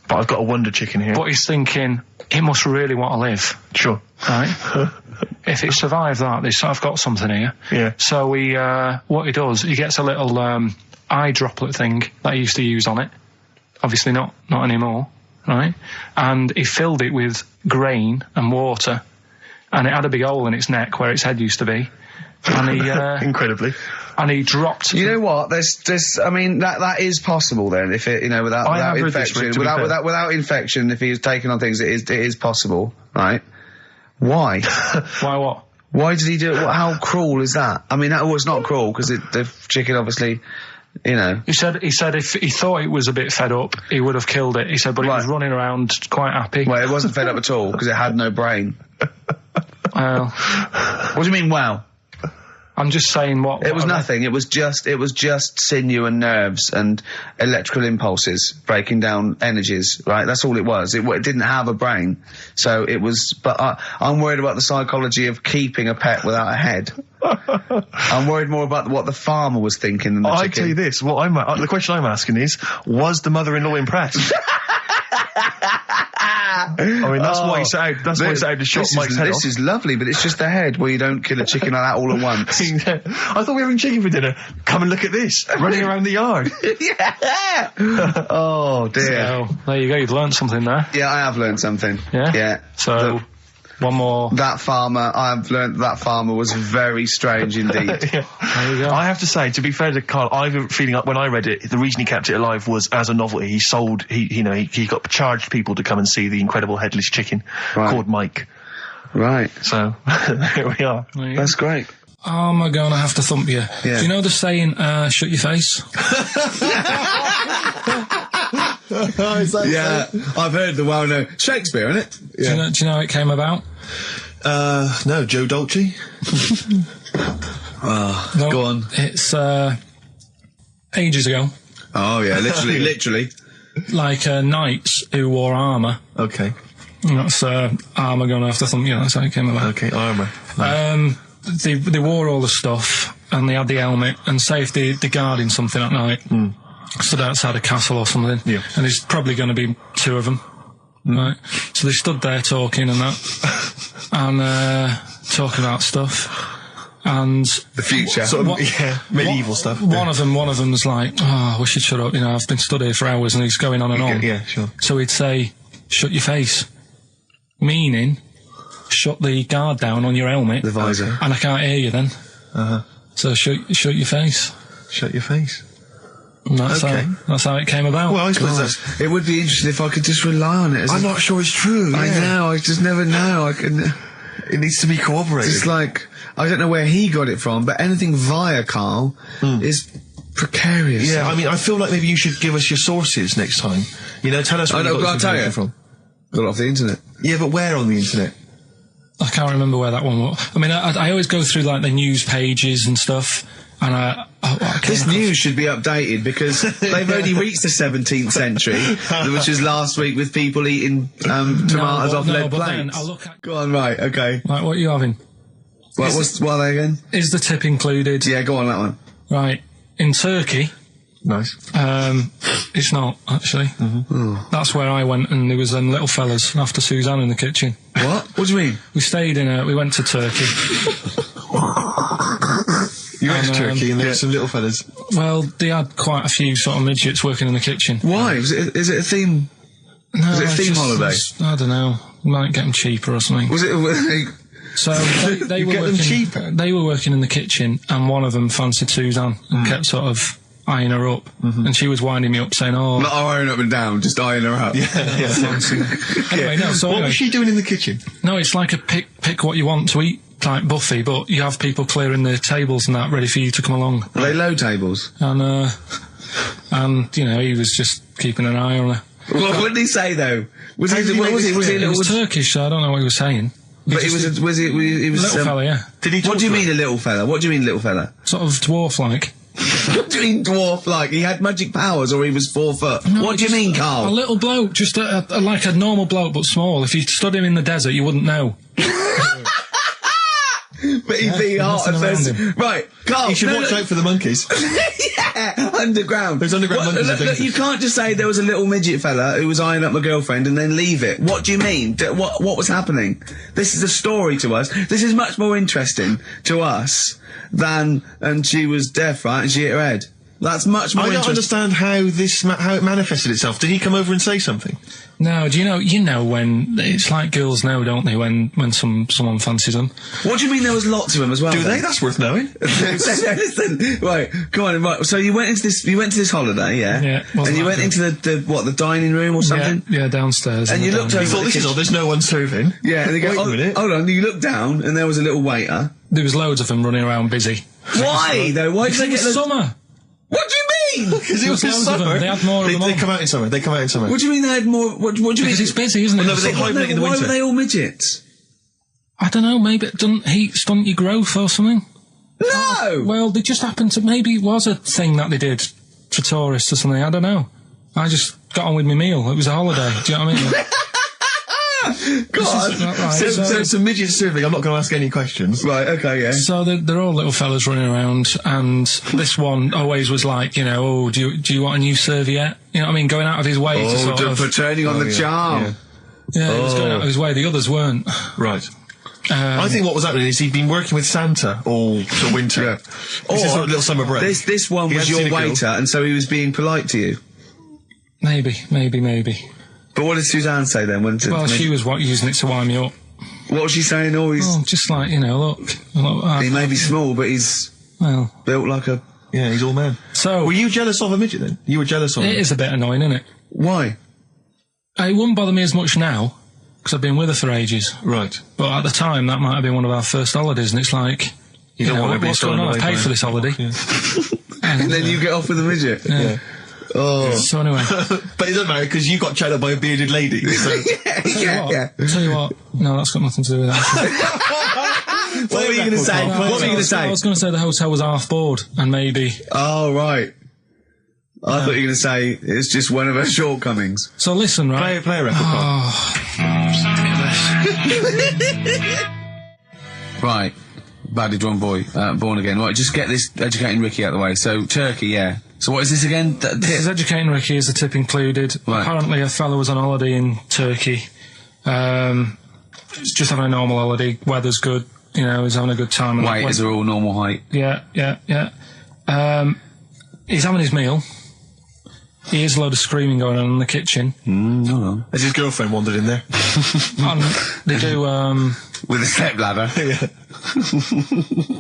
But I've got a wonder chicken here. But he's thinking, it must really want to live. Sure. Right? If it survived that, I've got something here. Yeah. So what he does, he gets a little eye droplet thing that he used to use on it. Obviously not anymore, right? And he filled it with grain and water, and it had a big hole in its neck where its head used to be. And he incredibly. And he dropped. You know what? I mean, that is possible then. If it, without infection, without infection, if he was taking on things, it is possible, right? Why? Why what? Why did he do it? How cruel is that? I mean, that was not cruel, because the chicken obviously, He said if he thought it was a bit fed up, he would have killed it. He said, but it was running around quite happy. Well, it wasn't fed up at all, because it had no brain. Well. What do you mean, wow? I'm just saying what... It was nothing. It was just sinew and nerves and electrical impulses breaking down energies, right? That's all it was. It didn't have a brain. So it was... But I'm worried about the psychology of keeping a pet without a head. I'm worried more about what the farmer was thinking than the chicken. I tell you this, the question I'm asking is, was the mother-in-law impressed? I mean, that's why he set out to chop Mike's head off. This is lovely, but it's just the head. Well, you don't kill a chicken like that all at once. I thought we were having chicken for dinner. Come and look at this, running around the yard. Yeah. Oh, dear. So, there you go, you've learned something there. Yeah, I have learned something. Yeah? Yeah. So... One more. That farmer, I've learned that farmer was very strange indeed. Yeah. There you go. I have to say, to be fair to Carl, I have a feeling when I read it, the reason he kept it alive was as a novelty. He got charged people to come and see the incredible headless chicken called Mike. Right. So, here we are. That's great. Oh, am I gonna have to thump you? Yeah. Do you know the saying, shut your face? Yeah, I've heard the well-known Shakespeare, isn't it? Yeah. Do you know how it came about? No, Joe Dolce. No, go on. It's ages ago. Oh yeah, literally. Like knights who wore armour. Okay. That's armour gonna have to thump you. That's how it came about. Okay, armour. They wore all the stuff and they had the helmet, and say if they're guarding something at night. stood outside a castle or something. Yeah. And there's probably going to be 2 of them. Right. So they stood there talking and that. And, talking about stuff. And The future. Sort of, medieval stuff. one of them was like, "Oh, we should shut up. You know, I've been stood here for hours," and he's going on and on. Yeah, sure. So he'd say, "Shut your face," meaning, shut the guard down on your helmet. The visor. And I can't hear you then. So shut your face. Shut your face. And that's Okay. that's how it came about. Well, I suppose that's... It would be interesting if I could just rely on it. I'm not sure it's true. I yeah. know, I just never know. I can... It needs to be corroborated. It's like, I don't know where he got it from, but anything via Carl is precarious. Yeah, I mean, I feel like maybe you should give us your sources next time. You know, tell us where I know, you got I'll this tell you. information from. Got it off the internet. Yeah, but where on the internet? I can't remember where that one was. I mean, I always go through like the news pages and stuff, and I This news should be updated because they've only reached the 17th century, which was last week with people eating tomatoes off lead but then plates. I look at Go on, right, okay. like what are you having? What are they again? Is the tip included? Yeah, go on, that one. Right. In Turkey, Nice. it's not actually. That's where I went, and there was them little fellas after Suzanne in the kitchen. What? What do you mean? We went to Turkey. You went to And, Turkey and there were some little fellas. Well, they had quite a few sort of midgets working in the kitchen. Why? Is it a theme? No, Was it a it's theme holiday? I don't know. Might get them cheaper or something. Was it... So they were get them working. cheaper? They were working in the kitchen, and one of them fancied Suzanne and kept sort of eyeing her up, and she was winding me up saying, "Oh, Not iron up and down, just eyeing her up. anyway, no." So What anyway, was she doing in the kitchen? no, it's like a pick what you want to eat type buffet, but you have people clearing the tables and that ready for you to come along. Are they low tables? And you know, he was just keeping an eye on her. What did he say though? Was he? did he Was he a It was little? Turkish, so I don't know what he was saying. But he was Little fella, yeah, Did he talk What do you to her? mean a little fella? What do you mean little fella? sort of dwarf-like. What do you mean dwarf like? He had magic powers or he was 4 foot? No, What do you just mean, A Carl? little bloke, just like a normal bloke but small. If you stood him in the desert, you wouldn't know. But he'd be hot nothing and around thirsty. him. Right, Carl. You should watch out for the monkeys. Yeah, underground. There's underground monkeys Look, are look, you can't just say there was a little midget fella who was eyeing up my girlfriend and then leave it. What do you mean? What was happening? This is a story to us. This is much more interesting to us than, and she was deaf, right, and she hit her head. That's much more I don't interesting. understand how it manifested itself. Did he come over and say something? No, do you know when it's like girls know, don't they? When someone fancies them. What do you mean there was lots of them as well? Do then? they? That's worth knowing. Listen, right, come on, right. So you went into this holiday, yeah? Yeah, wasn't And you that went good? into the dining room or something? Yeah, downstairs. And in you the looked dining over- room. Thought, this is odd, there's no one serving. Yeah, and they go, Wait a oh, minute. hold on, you looked down and there was a little waiter. There was loads of them running around busy. Why, though? Why did Because they it get was the... summer. What do you mean? Because it was in loads of them. summer. They had more of them They on. come out in summer. They come out in summer. What do you mean they had more... What do you mean? Because it's busy, isn't it? Well, no, but they hibernate in the Why winter. were they all midgets? I don't know, maybe it doesn't heat stunt your growth or something. No! Well, they just happened to, maybe it was a thing that they did for tourists or something, I don't know. I just got on with my meal. It was a holiday, do you know what I mean? God! Right, So it's a midget serving. I'm not going to ask any questions. Right, okay, yeah. So they're all little fellas running around, and this one always was like, you know, oh, do you want a new serviette? You know what I mean? Going out of his way to sort of... for turning on the charm. Yeah, he was going out of his way. The others weren't. Right. I think what was happening is he'd been working with Santa all the winter. Yeah. This is sort of little summer break. This one He was hadn't seen your a girl. waiter, and so he was being polite to you. Maybe. But what did Suzanne say then? Well, she was using it to wind me up. What was she saying? Oh, he's... Oh, just like, you know, look He may be small, but he's well, built like a... Yeah, he's all man. so Were you jealous of a midget then? You were jealous of it him? is a bit annoying, isn't it? Why? It wouldn't bother me as much now, because I've been with her for ages. Right. But at the time, that might have been one of our first holidays, and it's like, You don't know, want to be what's going stolen on? I've away paid by for it. this holiday. Yeah. And then you get off with a midget? Yeah. Oh. So anyway, But it doesn't matter because you got chatted up by a bearded lady. So. Yeah. tell you what, no, that's got nothing to do with that. What were you going to say? No, What were you going to I say? was going to say the hotel was half board, and maybe. Oh, right. I thought you were going to say it's just one of her shortcomings. So listen, right? Play a record. Oh, Right. Badly drawn boy, born again. Right, just get this educating Ricky out of the way. So, Turkey, yeah. So what is this again? This is educating Ricky, is the tip included. Right. Apparently a fellow was on holiday in Turkey. He's just having a normal holiday, weather's good, you know, he's having a good time. Weight is all normal height. Yeah. He's having his meal. He hears a load of screaming going on in the kitchen. No. Has his girlfriend wandered in there? And they do, With a step ladder.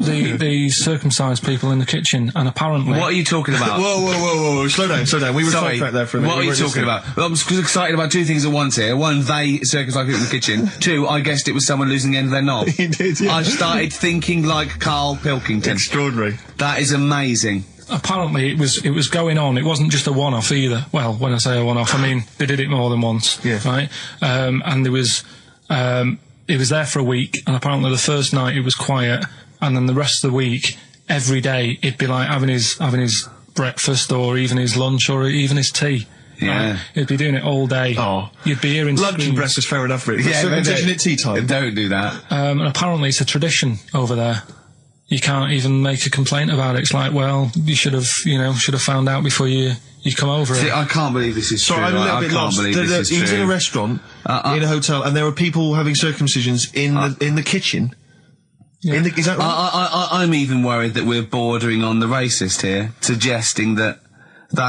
the circumcised people in the kitchen, and apparently... What are you talking about? Whoa, slow down. We were Sorry, sidetracked there for a minute. what are you talking about? Well, I'm just excited about two things at once here. One, they circumcised people in the kitchen. Two, I guessed it was someone losing the end of their knob. You did, yeah. I started thinking like Karl Pilkington. Extraordinary. That is amazing. Apparently it was going on. It wasn't just a one-off either. Well, when I say a one-off, I mean they did it more than once. Yeah. Right. And there was it was there for a week, and apparently the first night it was quiet, and then the rest of the week, every day he'd be like having his breakfast, or even his lunch, or even his tea. Yeah. Right? He'd be doing it all day. Oh. You'd be hearing Lunch and screams. breakfast, fair enough, really. Yeah, Circumcision at tea time. Don't do that. And apparently it's a tradition over there. You can't even make a complaint about it. It's like, well, you should have found out before you come over. See, it. I can't believe this is So true. I'm a little I bit can't lost. believe this is He was true. in a restaurant, in a hotel, and there were people having circumcisions in the kitchen. Yeah. Is that right? I'm even worried that we're bordering on the racist here, suggesting that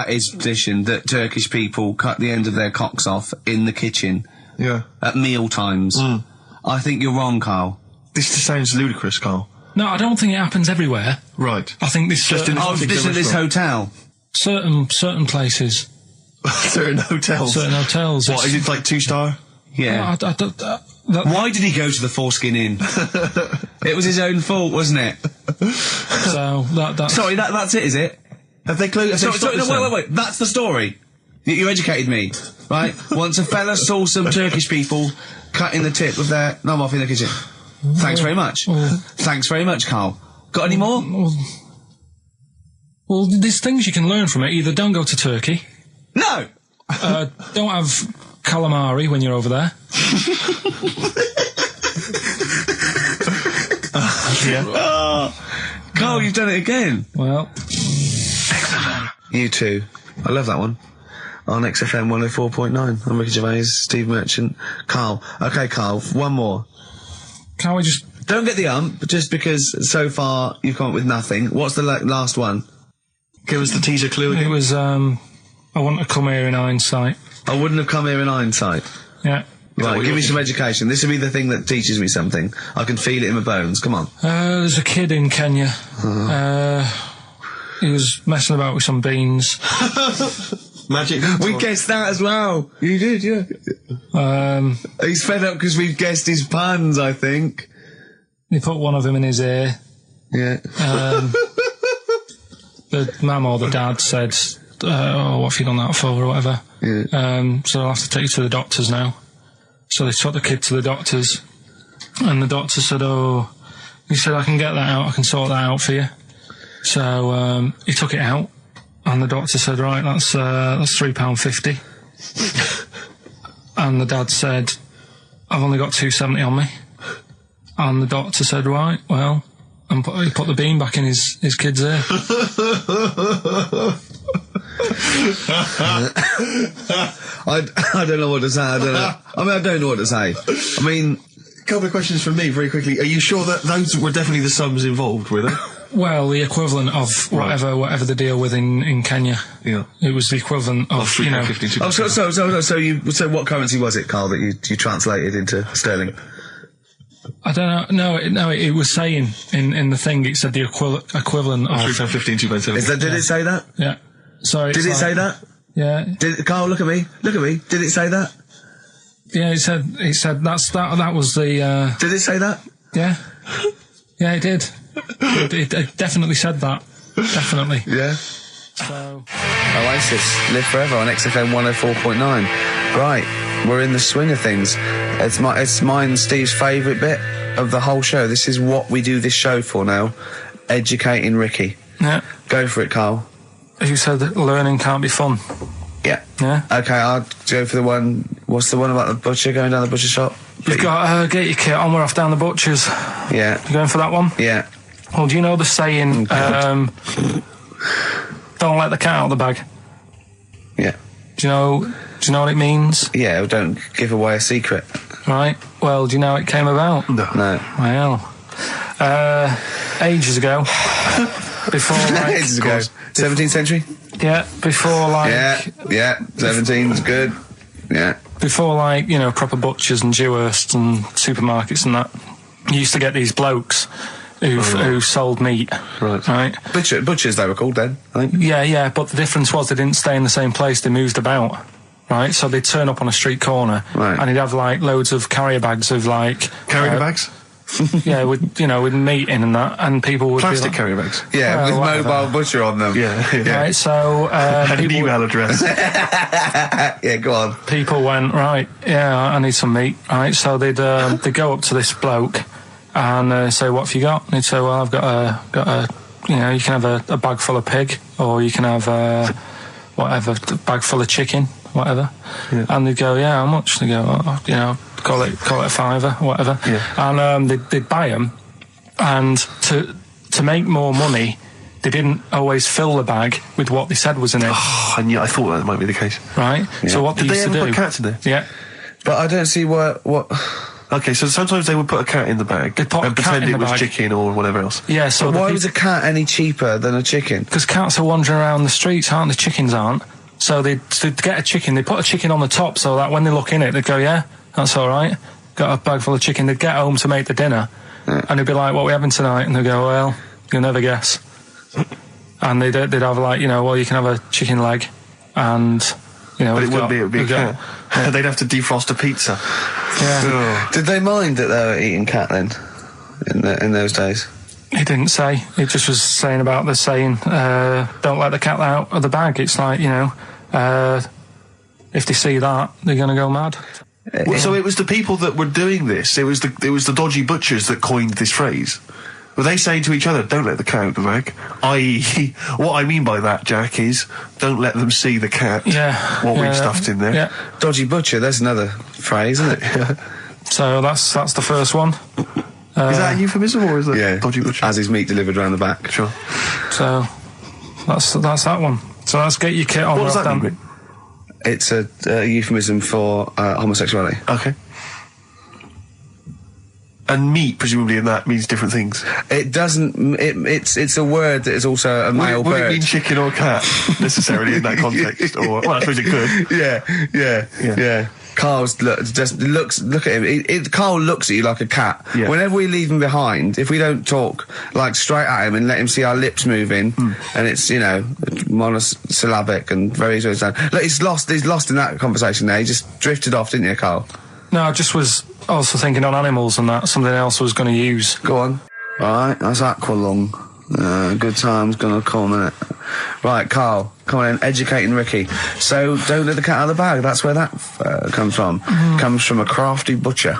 is tradition, that Turkish people cut the end of their cocks off in the kitchen Yeah. at meal times. I think you're wrong, Karl. This sounds ludicrous, Karl. No, I don't think it happens everywhere. Right. I think this Just in Oh, particular this at this restaurant. hotel. certain places, Certain hotels. certain hotels. What, is it like 2-star? Yeah. I don't, that, Why did he go to the Foreskin Inn? It was his own fault, wasn't it? so that Sorry, that's it, is it? Have they closed? Sorry, no, wait. That's the story. You educated me, right? Once a fella saw some Turkish people cutting the tip of their knob off in the kitchen. Thanks very much. Thanks very much, Karl. Got any more? Well, there's things you can learn from it. Either don't go to Turkey, No! don't have calamari when you're over there. Karl, you've done it again. Well, You too. I love that one. On XFM 104.9. I'm Ricky Gervais, Steve Merchant, Karl. Okay, Karl, one more. can't we just... Don't get the just because so far you've come up with nothing. What's the last one? Give us the teaser clue It again. was, I want to come here in hindsight. I wouldn't have come here in hindsight. Yeah. Right, give me some education. This will be the thing that teaches me something. I can feel it in my bones. Come on. There's a kid in Kenya. He was messing about with some beans. Magic. We guessed that as well. You did, yeah. He's fed up because we've guessed his puns, I think. He put one of them in his ear. Yeah. The mum or the dad said, what have you done that for, or whatever. Yeah. So I'll have to take you to the doctors now. So they took the kid to the doctors, and the doctor said, he said, I can get that out, I can sort that out for you. So he took it out, and the doctor said, right, that's £3.50. And the dad said, I've only got £2.70 on me. And the doctor said, right, well, and he put the bean back in his kid's ear. I don't know what to say. I don't know what to say. I mean, A couple of questions from me, very quickly. Are you sure that those were definitely the sums involved, were they? Well, the equivalent of whatever the deal with in Kenya. Yeah. It was the equivalent of, you know. £3.50. So what currency was it, Karl, that you translated into sterling? I don't know. It was saying in the thing, it said the equivalent of. £3.50 and £2.70. Did it say that? Yeah. So Did it say that? Yeah. Karl, look at me. Did it say that? Yeah, it said that was the. Did it say that? Yeah. Yeah, it did. It definitely said that. Definitely. Yeah. So. Oasis, Live Forever on XFM 104.9. Right, we're in the swing of things. It's mine and Steve's favourite bit of the whole show. This is what we do this show for now. Educating Ricky. Yeah. Go for it, Karl. You said that learning can't be fun. Yeah. Yeah. Okay, I'll go for the one What's the one about the butcher going down the butcher shop? You've got get your kit on. We're off down the butcher's. Yeah. You going for that one? Yeah. Well, do you know the saying? Don't let the cat out of the bag. Yeah. Do you know what it means? Yeah. Don't give away a secret. Right. Well, do you know how it came about? No. Well, ages ago. Before like Ages ago. 17th century. Yeah. Before like. Yeah. 17's good. Yeah. Before like proper butchers and Dewhursts and supermarkets and that, you used to get these blokes who sold meat. Right. Butchers they were called then, I think. Yeah. But the difference was they didn't stay in the same place. They moved about. Right. So they'd turn up on a street corner. Right. And he'd have like loads of carrier bags of like Carrier bags? yeah, with meat in and that, and people would Plastic be like, carrier bags. Yeah, with whatever. mobile butcher on them. Yeah. Right, so And an email address. Yeah, go on. people went, right, yeah, I need some meat, right? So they'd go up to this bloke and say, what have you got? And he'd say, well, I've got a you can have a bag full of pig, or you can have a bag full of chicken, whatever. Yeah. And they'd go, yeah, how much? They go, call it a fiver, whatever. Yeah. And they'd buy them, and to make more money, they didn't always fill the bag with what they said was in it. Oh, and yeah, I thought that might be the case. Right? Yeah. So what Did they they used ever to put do... cats in there? Yeah. But I don't see what... Okay, so sometimes they would put a cat in the bag They'd put a and cat pretend in it the was bag. chicken or whatever else. Yeah, so... Why was a cat any cheaper than a chicken? Because cats are wandering around the streets, aren't they? Chickens aren't. So they'd get a chicken, they put a chicken on the top so that when they look in it, they'd go, yeah, that's all right. Got a bag full of chicken. They'd get home to make the dinner, and they'd be like, what are we having tonight? And they'd go, well, you'll never guess. And they'd have like, well, you can have a chicken leg, and, But it wouldn't be, it would be a cat. They'd have to defrost a pizza. Yeah. Did they mind that they were eating cat then? In those days? He didn't say. He just was saying about the saying, don't let the cat out of the bag. It's like, if they see that, they're going to go mad. Well, so it was the people that were doing this, it was the dodgy butchers that coined this phrase. Were they saying to each other, don't let the cat out of the bag? I.e., what I mean by that, Jack, is don't let them see the cat, what we've stuffed in there. Yeah. Dodgy butcher, that's another phrase, isn't it? Yeah. So that's the first one. Is that a euphemism or is that Yeah. dodgy butcher? As his meat delivered round the back. Sure. So that's that one. So let's get your kit on. What does Rob, that Dan. mean? It's a euphemism for homosexuality. Okay. And meat, presumably, in that means different things. It doesn't. It's a word that is also a male Would it bird. mean chicken or cat, necessarily, in that context? Or, well, I suppose it could. Yeah. Carl's look at him. Carl looks at you like a cat. Yeah. Whenever we leave him behind, if we don't talk like straight at him and let him see our lips moving, and it's monosyllabic and very sad. Look, he's lost in that conversation there. He just drifted off, didn't you, Carl? No, I just was also thinking on animals and that. Something else I was going to use. Go on. Right, that's Aqualung. Good time's gonna come, innit? Right, Carl, come on in, educating Ricky. So, don't let the cat out of the bag, that's where that comes from. Comes from a crafty butcher.